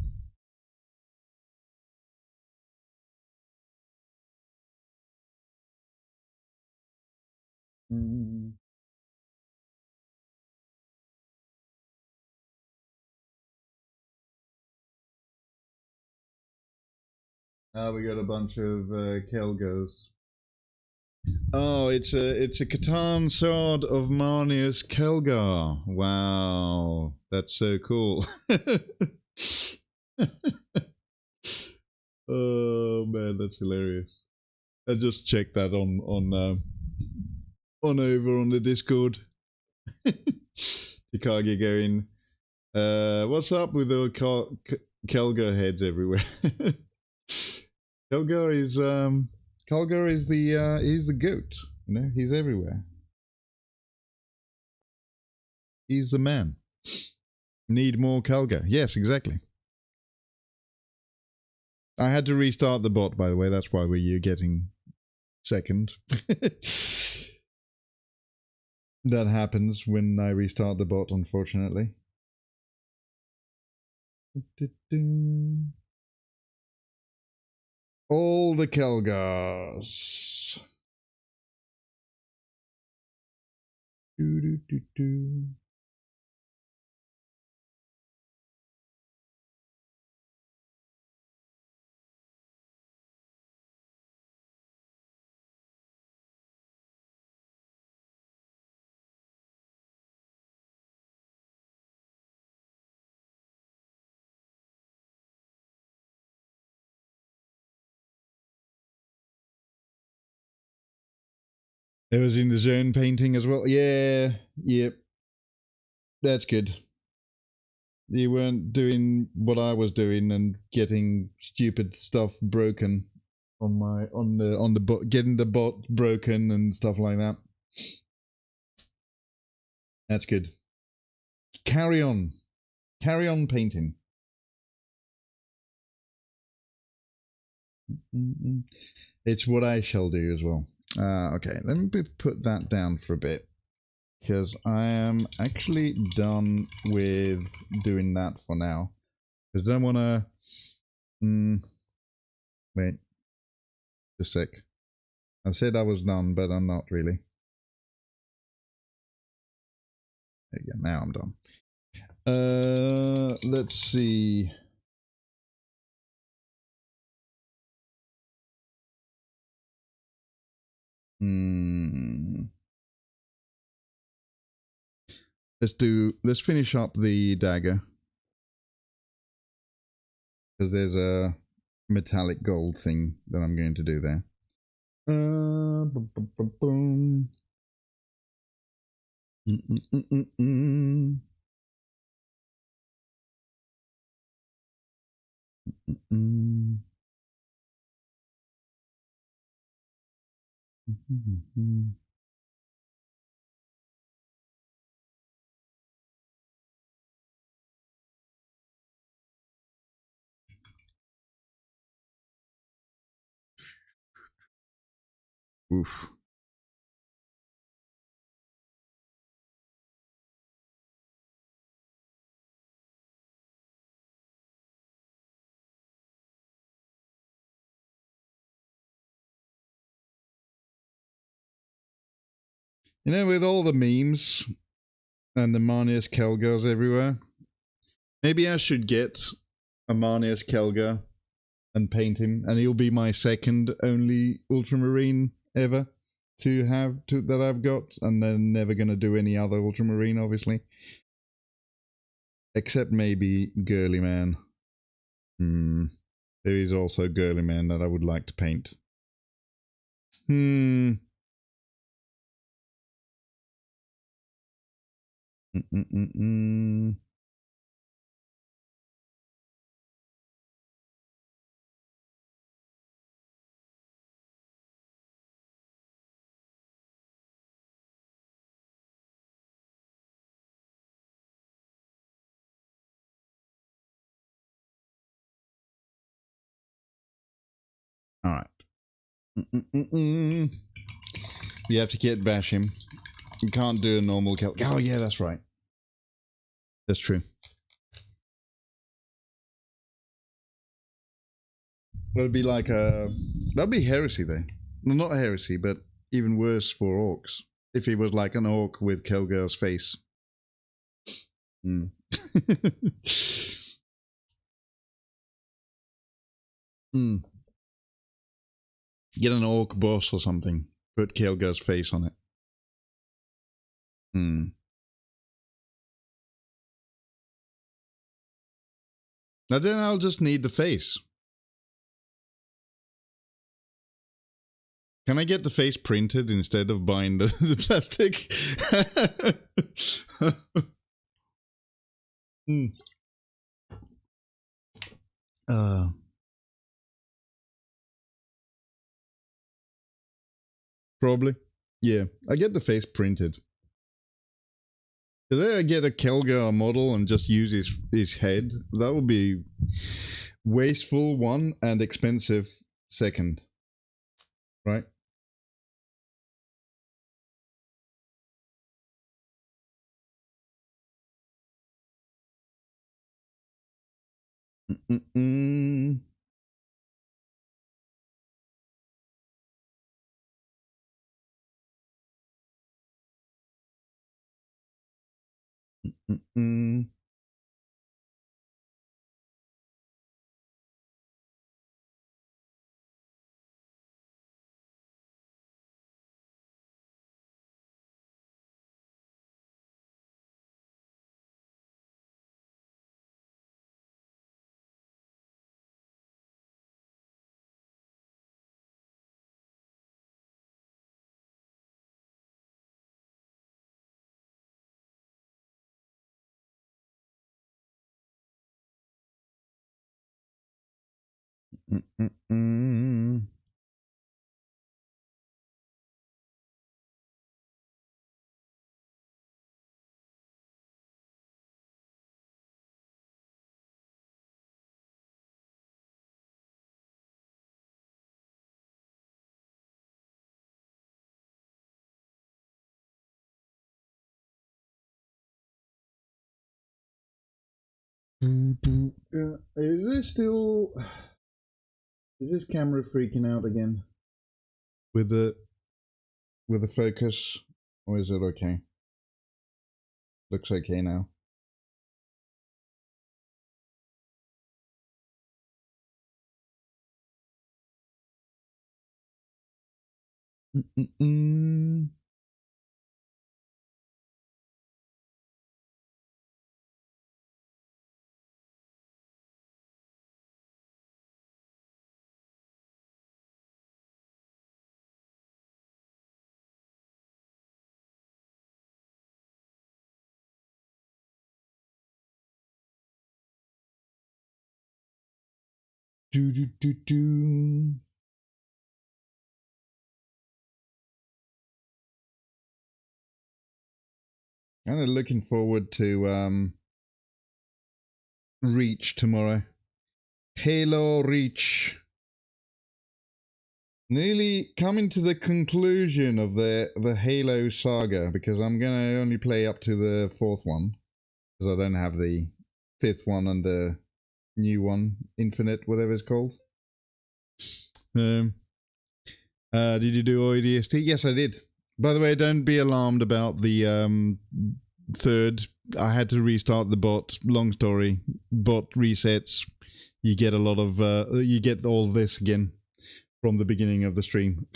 We got a bunch of Kelgos. Oh, it's a Catan sword of Marnius Kelgar. Wow, that's so cool. Oh man, that's hilarious. I just checked that on over on the Discord. Tikagi going, what's up with the Kelgar heads everywhere? Kelgar is he's the goat, you know, he's everywhere. He's the man. Need more Kelgar. Yes, exactly. I had to restart the bot, by the way, that's why we're getting second. That happens when I restart the bot, unfortunately. All the Kelgars. Do, do, do, do. It was in the zone painting as well. Yeah, yep. That's good. You weren't doing what I was doing and getting stupid stuff broken on the bot, getting the bot broken and stuff like that. That's good. Carry on painting. It's what I shall do as well. Okay, let me put that down for a bit, because I am actually done with doing that for now. Because I don't want to... wait. Just a sec. I said I was done, but I'm not really. There you go, now I'm done. Let's see... Let's finish up the dagger, because there's a metallic gold thing that I'm going to do there. Boom, boom, boom, boom. Oof. You know, with all the memes and the Marnius Kelgars everywhere, maybe I should get a Marnius Kelgar and paint him, and he'll be my second only Ultramarine ever. that I've got, and they're never going to do any other ultramarine, obviously, except maybe Girly Man. There is also Girly Man that I would like to paint. All right. You have to get bash him. You can't do a normal kill. Oh yeah, that's right. That's true. That'd be like that'd be heresy though. Well, not heresy, but even worse for orcs. If he was like an orc with Kelgar's face. Get an orc boss or something. Put Kelgar's face on it. Now then I'll just need the face. Can I get the face printed instead of buying the plastic? Probably. Yeah, I get the face printed. Could I get a Kelgar model and just use his head? That would be wasteful, one, and expensive, second. Right? Is this camera freaking out again with the focus, or is it okay? Looks okay now. Kind of looking forward to Reach tomorrow. Halo Reach. Nearly coming to the conclusion of the Halo saga, because I'm gonna only play up to the 4th one, because I don't have the 5th one and the new one, Infinite, whatever it's called. Did you do ODST? Yes, I did. By the way, don't be alarmed about the 3rd. I had to restart the bot. Long story. Bot resets. You get a lot of you get all this again from the beginning of the stream.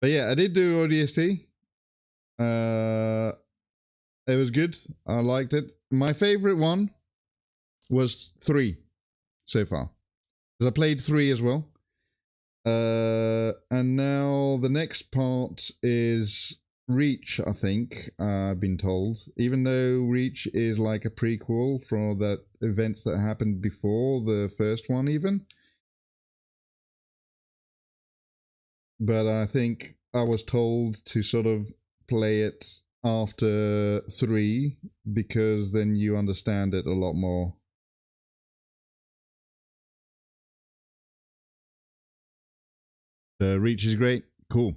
But yeah, I did do ODST. It was good. I liked it. My favorite one was 3 so far. Because I played 3 as well. And now the next part is Reach, I think, I've been told. Even though Reach is like a prequel for that events that happened before the first one even. But I think I was told to sort of play it after 3 because then you understand it a lot more. Reach is great. Cool.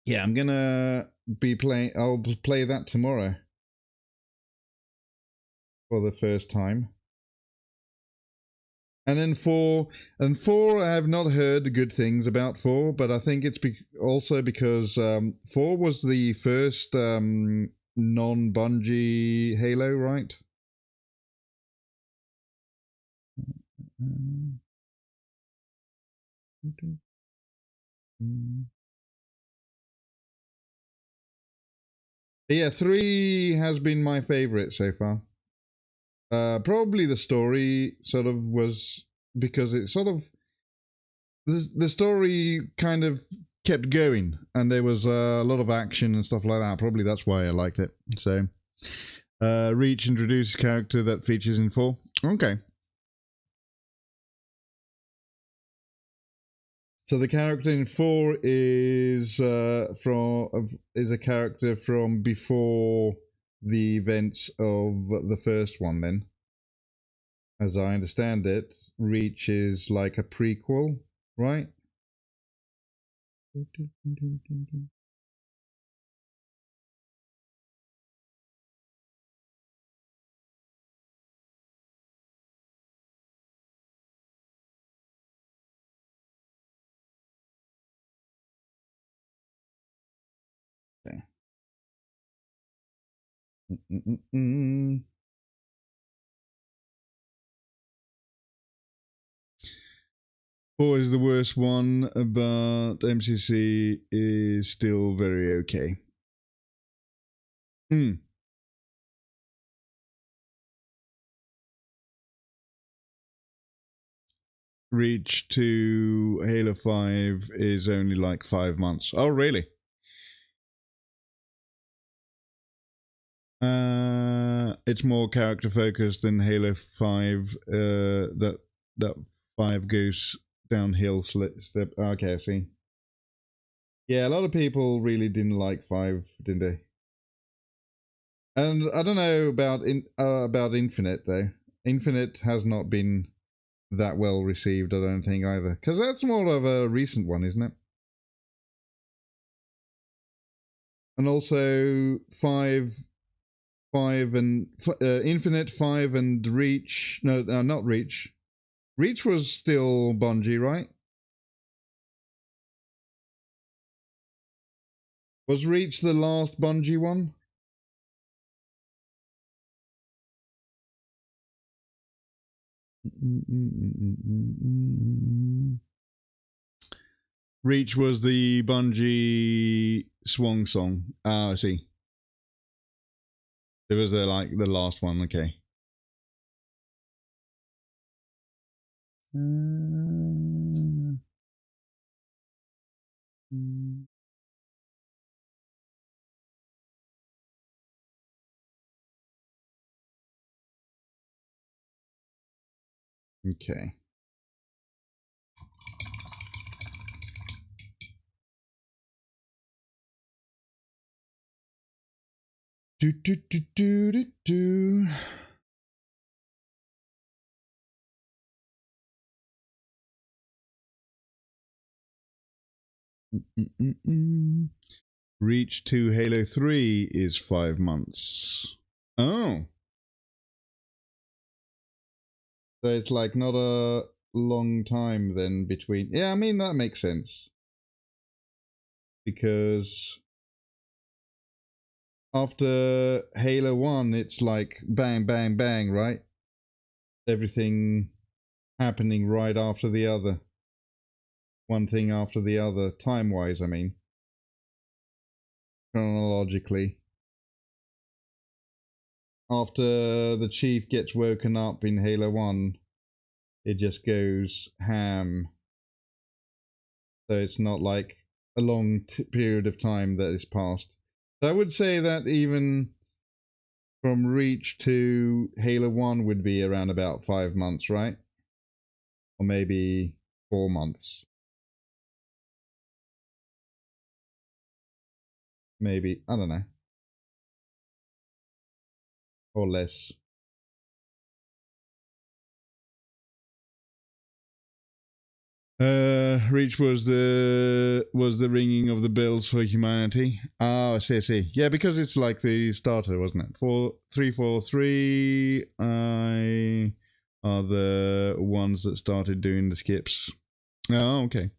Yeah, I'm gonna be playing. I'll play that tomorrow for the first time. And then 4, I have not heard good things about 4, but I think it's also because 4 was the first non-Bungie Halo, right? Yeah, 3 has been my favorite so far. Probably the story sort of was because it sort of the story kind of kept going and there was a lot of action and stuff like that. Probably that's why I liked it. So Reach introduces character that features in 4. Okay. So the character in 4 is a character from before the events of the first one then. As I understand it, Reach is like a prequel, right? Okay. 4 is the worst one, but MCC is still very okay. Reach to Halo 5 is only like 5 months. Oh, really? It's more character focused than Halo 5. That 5 goes downhill step. Okay, I see. Yeah, a lot of people really didn't like 5, didn't they? And I don't know about Infinite though. Infinite has not been that well received, I don't think either, because that's more of a recent one, isn't it? And also 5 and Infinite, 5 and Reach. No, not Reach. Reach was still Bungie, right? Was Reach the last Bungie one? Reach was the Bungie swan song. Ah, I see. It was the last one. Okay. Okay. Do. Reach to Halo 3 is 5 months. Oh. So it's like not a long time then between. Yeah, I mean, that makes sense. Because after Halo 1, it's like bang, bang, bang, right? Everything happening right after the other. One thing after the other, time-wise, I mean. chronologically. After the chief gets woken up in Halo 1, it just goes ham. So it's not like a long period of time that is passed. So I would say that even from Reach to Halo 1 would be around about 5 months, right? Or maybe 4 months. Maybe, I don't know. Or less. Reach was the ringing of the bells for humanity. Oh, I see. Yeah, because it's like the starter, wasn't it? 343 are the ones that started doing the skips. Oh, okay.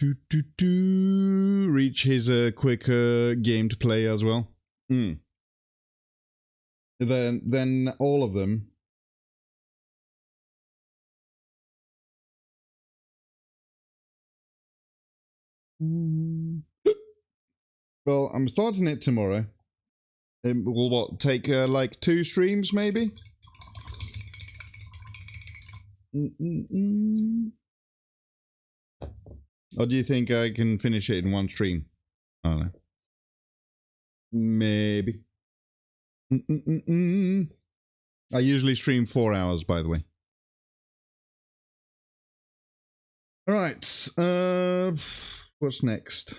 Reach is a quicker game to play as well. Then all of them. Well, I'm starting it tomorrow. It will what take like 2 streams maybe. Or do you think I can finish it in 1 stream? I don't know. Maybe. I usually stream 4 hours, by the way. All right. What's next?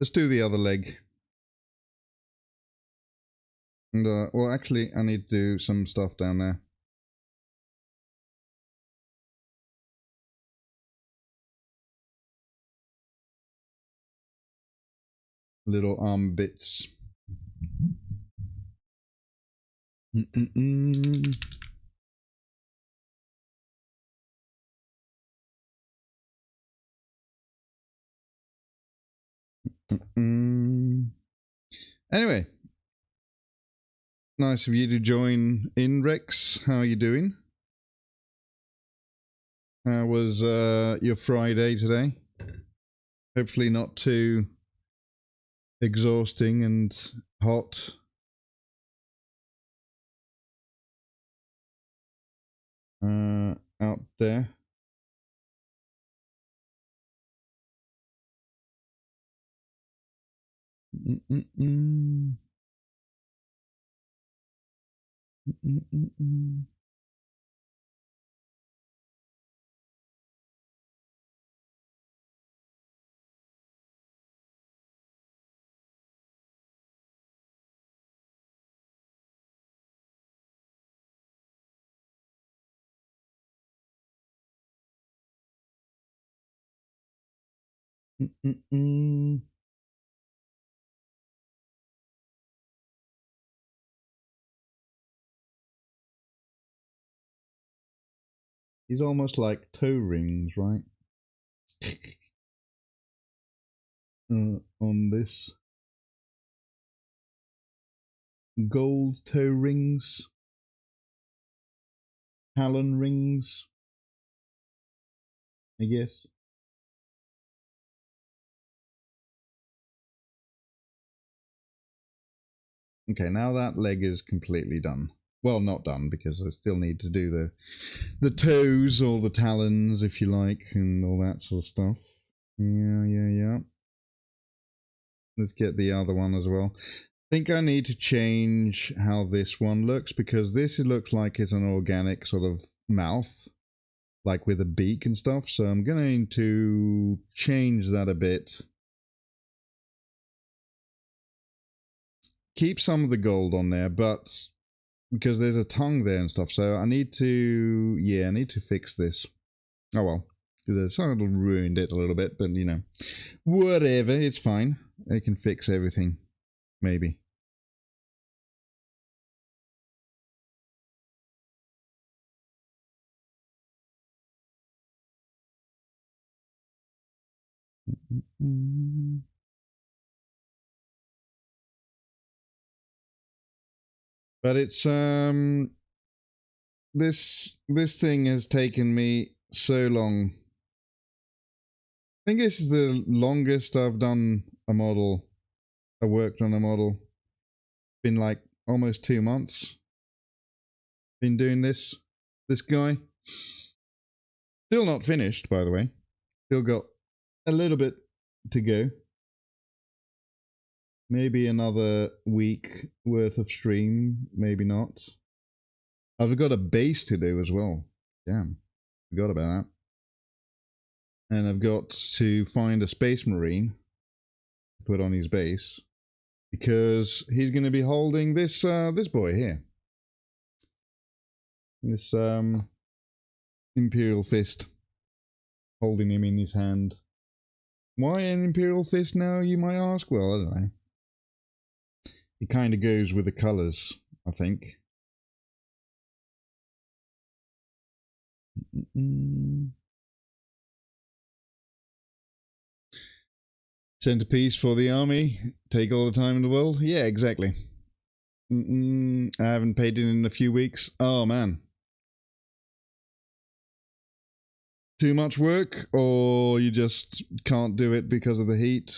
Let's do the other leg. And, well, actually, I need to do some stuff down there. Little arm bits. Anyway, nice of you to join in, Rex. How are you doing? How was your Friday today? Hopefully not too exhausting and hot. Out there. He's almost like toe rings, right? On this. Gold toe rings. Talon rings. I guess. Okay, now that leg is completely done. Well, not done, because I still need to do the toes or the talons, if you like, and all that sort of stuff. Yeah. Let's get the other one as well. think I need to change how this one looks, because this, it looks like it's an organic sort of mouth, like with a beak and stuff. So I'm going to change that a bit. Keep some of the gold on there, but because there's a tongue there and stuff, so I need to, yeah, I need to fix this. Oh well, the sort of ruined it a little bit, but you know, whatever, it's fine. I can fix everything, maybe. But it's this thing has taken me so long. I think this is the longest I've done a model. I worked on a model. Been like almost 2 months. Been doing this guy. Still not finished, by the way. Still got a little bit to go. Maybe another week worth of stream, maybe not. I've got a base to do as well. Damn, forgot about that. And I've got to find a space marine to put on his base, because he's going to be holding this this boy here. This Imperial Fist. Holding him in his hand. Why an Imperial Fist now, you might ask? Well, I don't know. It kind of goes with the colours, I think. Centerpiece for the army. Take all the time in the world. Yeah, exactly. I haven't painted in a few weeks. Oh, man. Too much work, or you just can't do it because of the heat?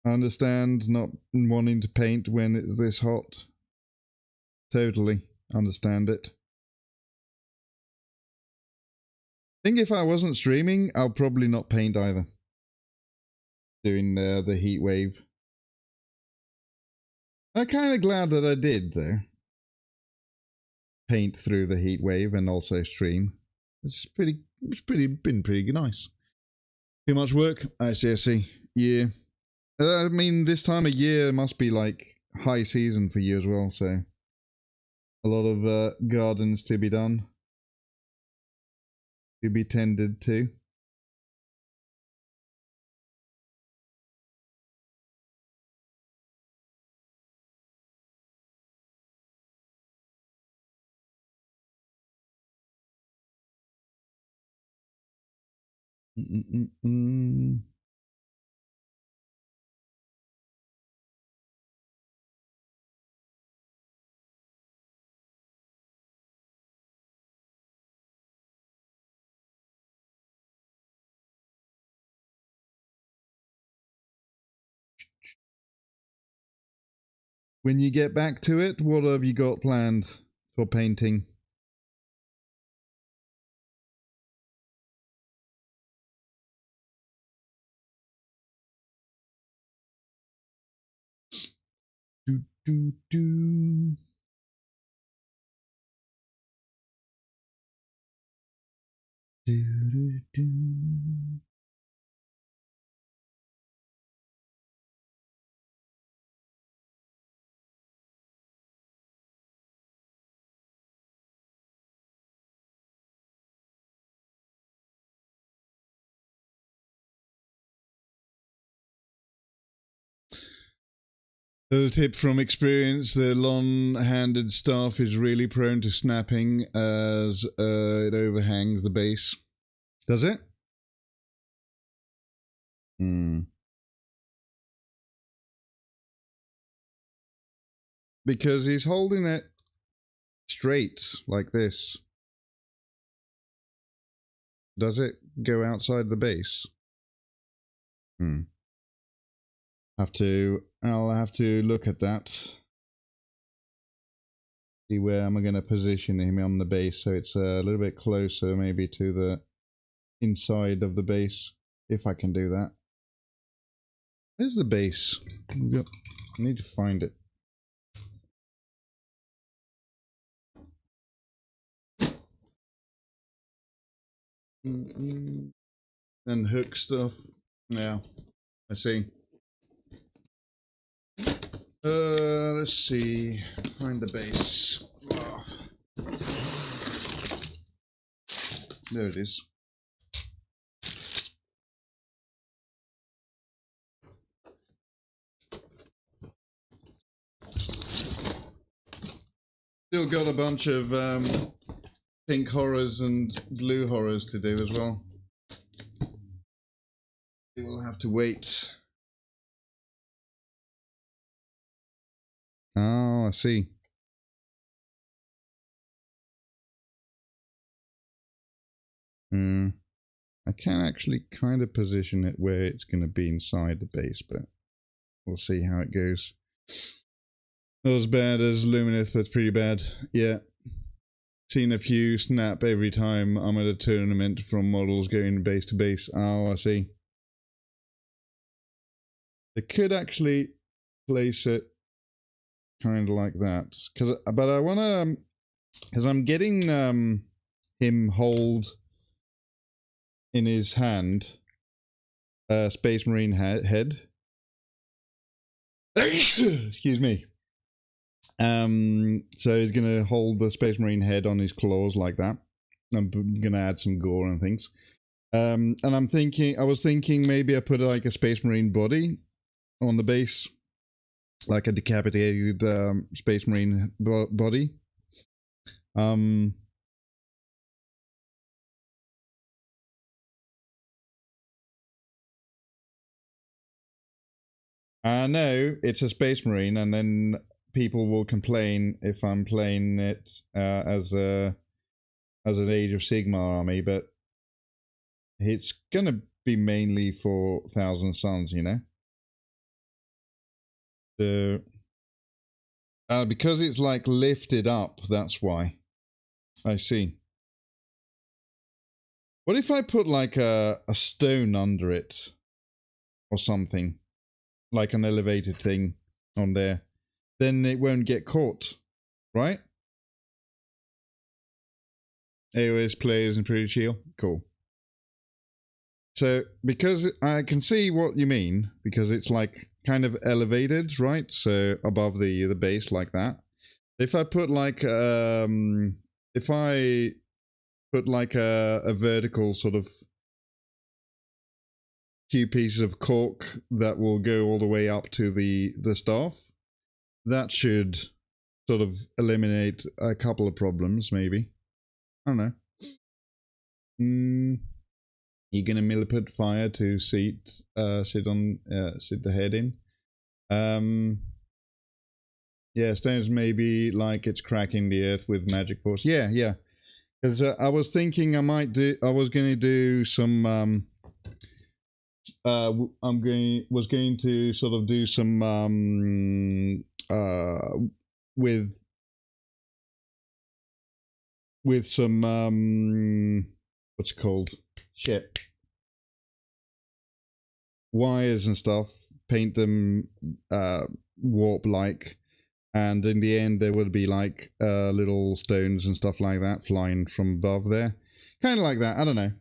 I understand not wanting to paint when it's this hot. Totally understand it. I think if I wasn't streaming, I'll probably not paint either. Doing the heat wave. I'm kind of glad that I did, though. Paint through the heat wave and also stream. It's been pretty nice. Too much work? I see. Yeah. I mean, this time of year must be like high season for you as well, so a lot of gardens to be done, to be tended to. When you get back to it, what have you got planned for painting? Do. A tip from experience, the long-handed staff is really prone to snapping as it overhangs the base. Does it? Because he's holding it straight like this. Does it go outside the base? I'll have to look at that. See where am I going to position him on the base so it's a little bit closer maybe to the inside of the base, if I can do that. Where's the base? I need to find it. And hook stuff. Yeah, I see. Let's see. Find the base. Oh. There it is. Still got a bunch of pink horrors and blue horrors to do as well. We will have to wait. Oh, I see. I can actually kind of position it where it's going to be inside the base, but we'll see how it goes. Not as bad as Lumineth, but pretty bad. Yeah. Seen a few snap every time I'm at a tournament from models going base to base. Oh, I see. I could actually place it kind of like that. But I want to... Because I'm getting him hold in his hand Space Marine head. Excuse me. So he's gonna hold the Space Marine head on his claws like that. I'm gonna add some gore and things. And I was thinking maybe I put like a Space Marine body on the base, like a decapitated Space Marine body. I know it's a Space Marine, and then people will complain if I'm playing it as an Age of Sigmar army, but it's gonna be mainly for Thousand Suns, you know. So because it's like lifted up, that's why. I see. What if I put like a stone under it or something, like an elevated thing on there? Then it won't get caught, right? AOS players and pretty chill. Cool. So, because I can see what you mean, because it's like kind of elevated, right? So above the base like that. If I put like a vertical sort of few pieces of cork that will go all the way up to the staff, that should sort of eliminate a couple of problems, maybe. I don't know. You're gonna milliput fire to sit the head in. Yeah, stones maybe like it's cracking the earth with magic force. Yeah. Because I was thinking I was going to do some. Was going to sort of do some with some what's it called? Shit. Wires and stuff, paint them warp like, and in the end there would be like little stones and stuff like that flying from above there, kind of like that. I don't know,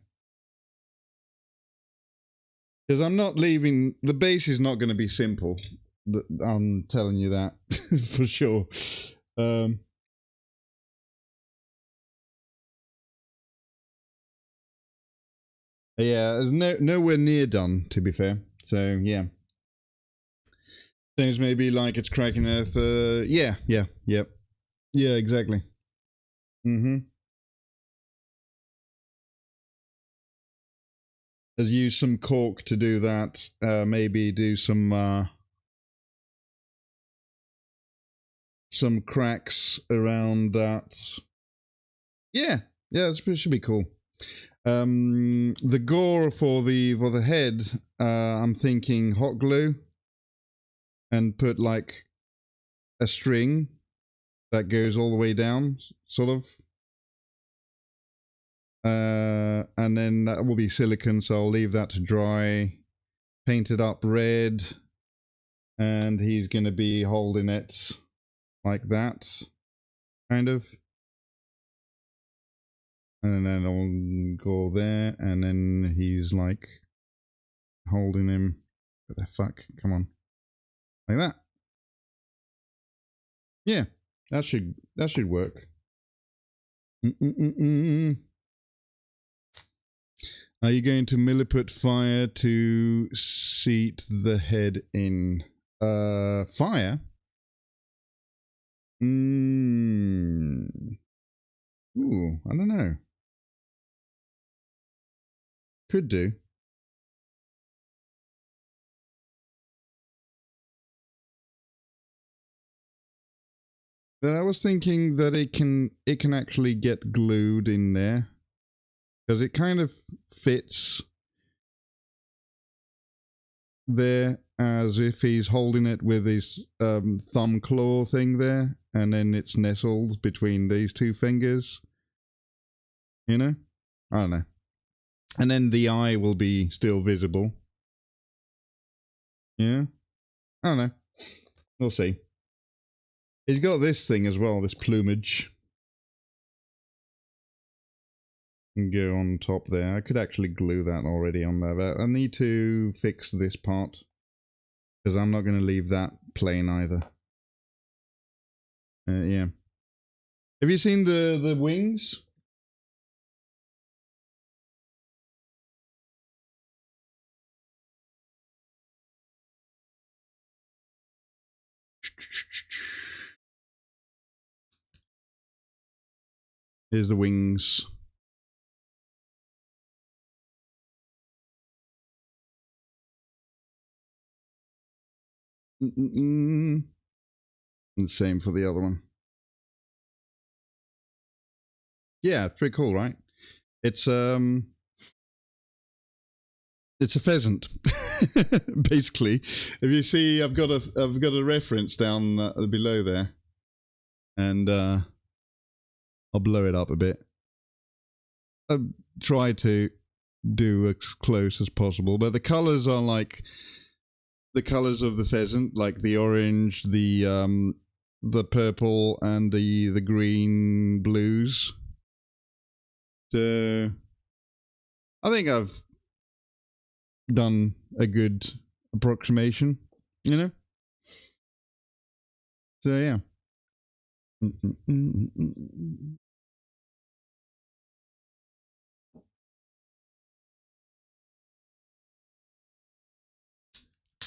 because I'm not leaving the base is not going to be simple. I'm telling you that for sure. Yeah, it's nowhere near done, to be fair. So yeah, things maybe like it's cracking earth. Yeah, exactly. Let's use some cork to do that. Maybe do some cracks around that. Yeah, it should be cool. The gore for the head, I'm thinking hot glue, and put like a string that goes all the way down, sort of, and then that will be silicone, so I'll leave that to dry, paint it up red, And he's going to be holding it like that, kind of. And then I'll go there, and then he's like holding him. What the fuck? Come on. Like that. Yeah, that should work. Are you going to milliput fire to seat the head in? Fire? Ooh, I don't know. Could do. But I was thinking that it can actually get glued in there, because it kind of fits there as if he's holding it with his thumb claw thing there, and then it's nestled between these two fingers. You know? I don't know. And then the eye will be still visible. Yeah? I don't know. We'll see. He's got this thing as well, this plumage. Can go on top there. I could actually glue that already on there. But I need to fix this part, because I'm not going to leave that plain either. Yeah. Have you seen the wings? Here's the wings. And the same for the other one. Yeah, it's pretty cool, right? It's a pheasant, basically. If you see, I've got a reference down below there, and I'll blow it up a bit. I try to do as close as possible, but the colors are like the colors of the pheasant, like the orange, the purple, and the green blues. So I think I've done a good approximation, you know? So yeah.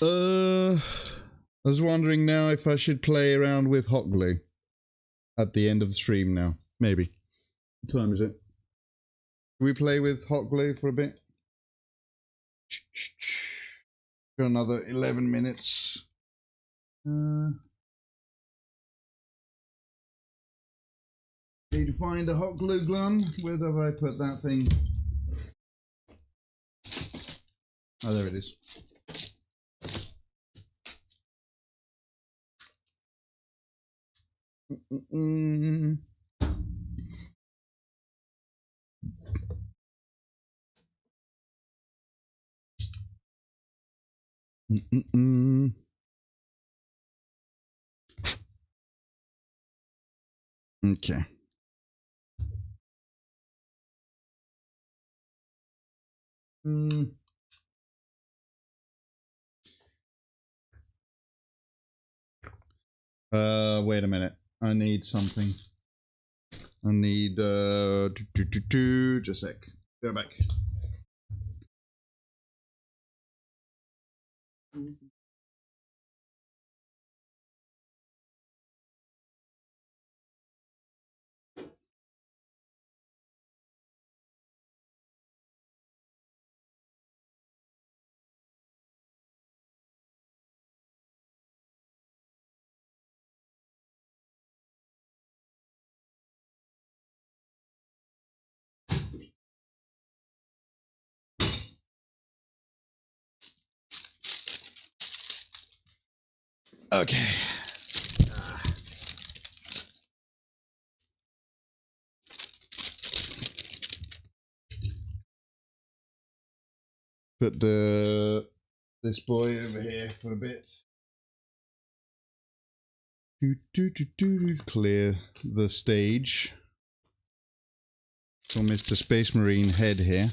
I was wondering now if I should play around with hot glue at the end of the stream now. Maybe. What time is it? Can we play with hot glue for a bit? For another 11 minutes. Need to find a hot glue gun. Where have I put that thing? Oh, there it is. Okay. Wait a minute. I need something. I need just a sec. Go back. Okay. Put this boy over here for a bit. Clear the stage for Mr. Space Marine Head here.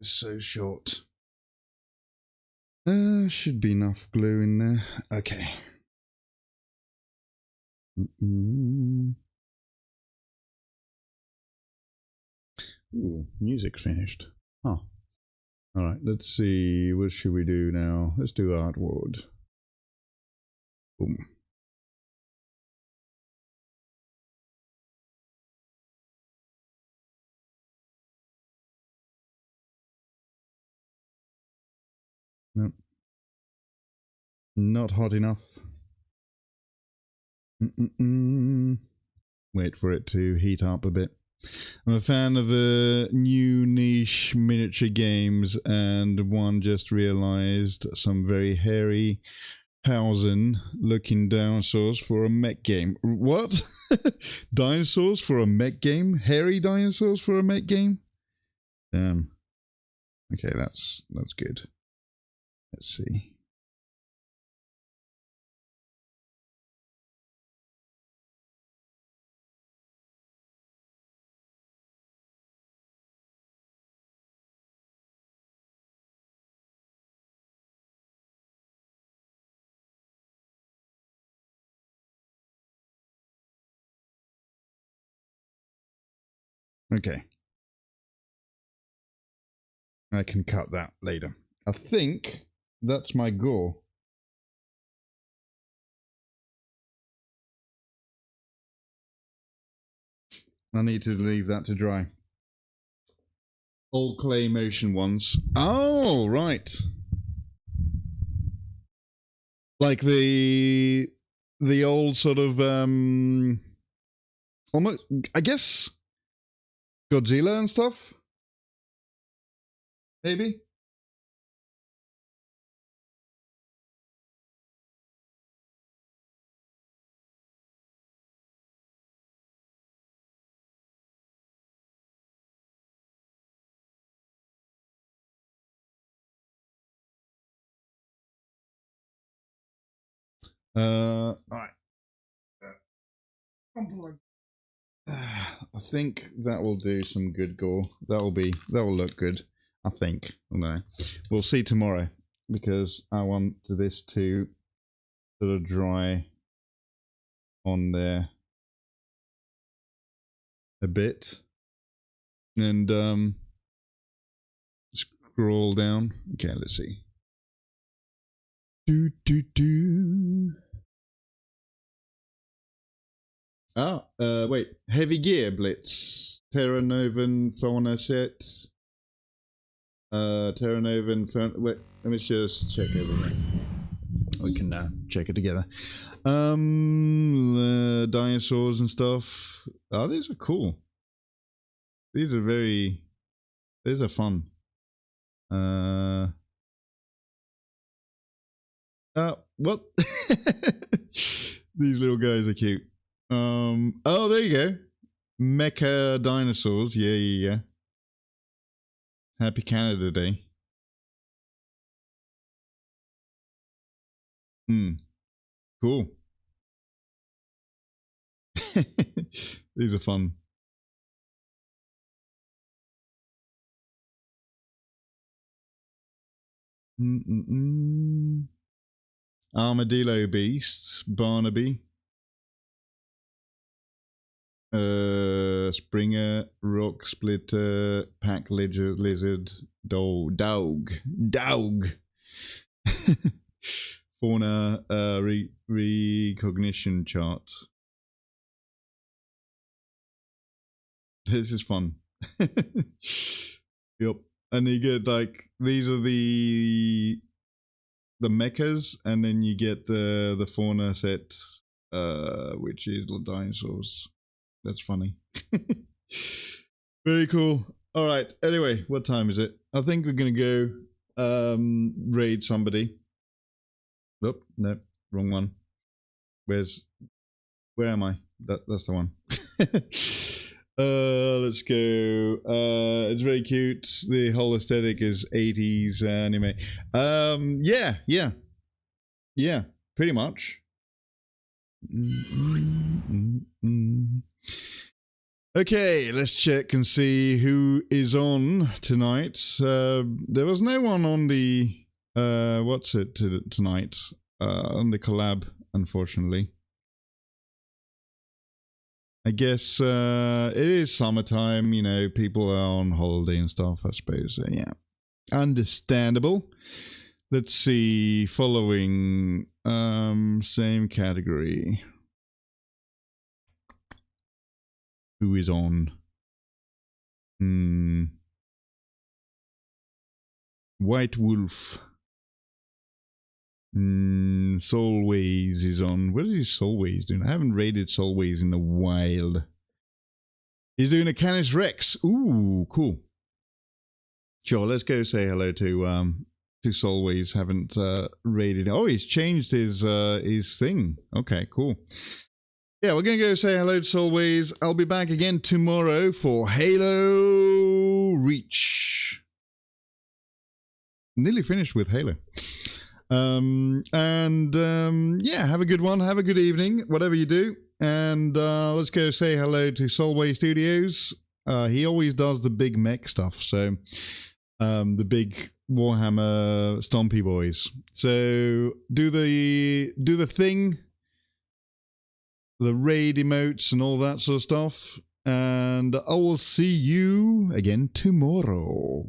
So short. Should be enough glue in there. Okay. Ooh, music's finished. Huh. Alright, let's see. What should we do now? Let's do Artward. Boom. Nope. Not hot enough. Wait for it to heat up a bit. I'm a fan of new niche miniature games, and one just realized some very hairy Hausen looking dinosaurs for a mech game. What? Dinosaurs for a mech game? Hairy dinosaurs for a mech game? Damn. Okay, that's good. Let's see. Okay. I can cut that later. I think that's my gore. I need to leave that to dry. Old clay motion ones. Oh, right. Like the old sort of almost, I guess, Godzilla and stuff. Maybe. All right. I think that will do some good gore. That will look good. I think. No, we'll see tomorrow, because I want this to sort of dry on there a bit, and scroll down. Okay, let's see. Oh, wait. Heavy Gear Blitz. Terra Novan Fauna set. Terra Novan Fauna. Wait, let me just check everything. We can now check it together. Dinosaurs and stuff. Oh, these are cool. These are fun. What? These little guys are cute. Oh, there you go. Mecha dinosaurs. Yeah. Happy Canada Day. Cool. These are fun. Armadillo beasts, Barnaby, Springer, Rock Splitter, Pack Lizard, Dog, Fauna, recognition chart. This is fun. Yep, and you get like, these are the mechas, and then you get the fauna set, which is the dinosaurs. That's funny. Very cool. All right. Anyway, what time is it? I think we're gonna go raid somebody. Nope, no, wrong one. Where am I? That's the one. Let's go. It's very cute. The whole aesthetic is 80s anime. Yeah, pretty much. Okay, let's check and see who is on tonight. There was no one on the tonight on the collab, unfortunately. I guess it is summertime, you know, people are on holiday and stuff, I suppose. So yeah, understandable. Let's see, following, same category. Who is on? White Wolf. Soulways is on. What is Soulways doing? I haven't raided Soulways in a while. He's doing a Canis Rex. Ooh, cool. Sure, let's go say hello to Soulways. Haven't raided. Oh, he's changed his thing. Okay, cool. Yeah, we're gonna go say hello to Soulways. I'll be back again tomorrow for Halo Reach. Nearly finished with Halo. Yeah, have a good one. Have a good evening, whatever you do. And let's go say hello to Soulway Studios. He always does the big mech stuff. So the big Warhammer Stompy boys. So do the thing, the raid emotes and all that sort of stuff. And I will see you again tomorrow.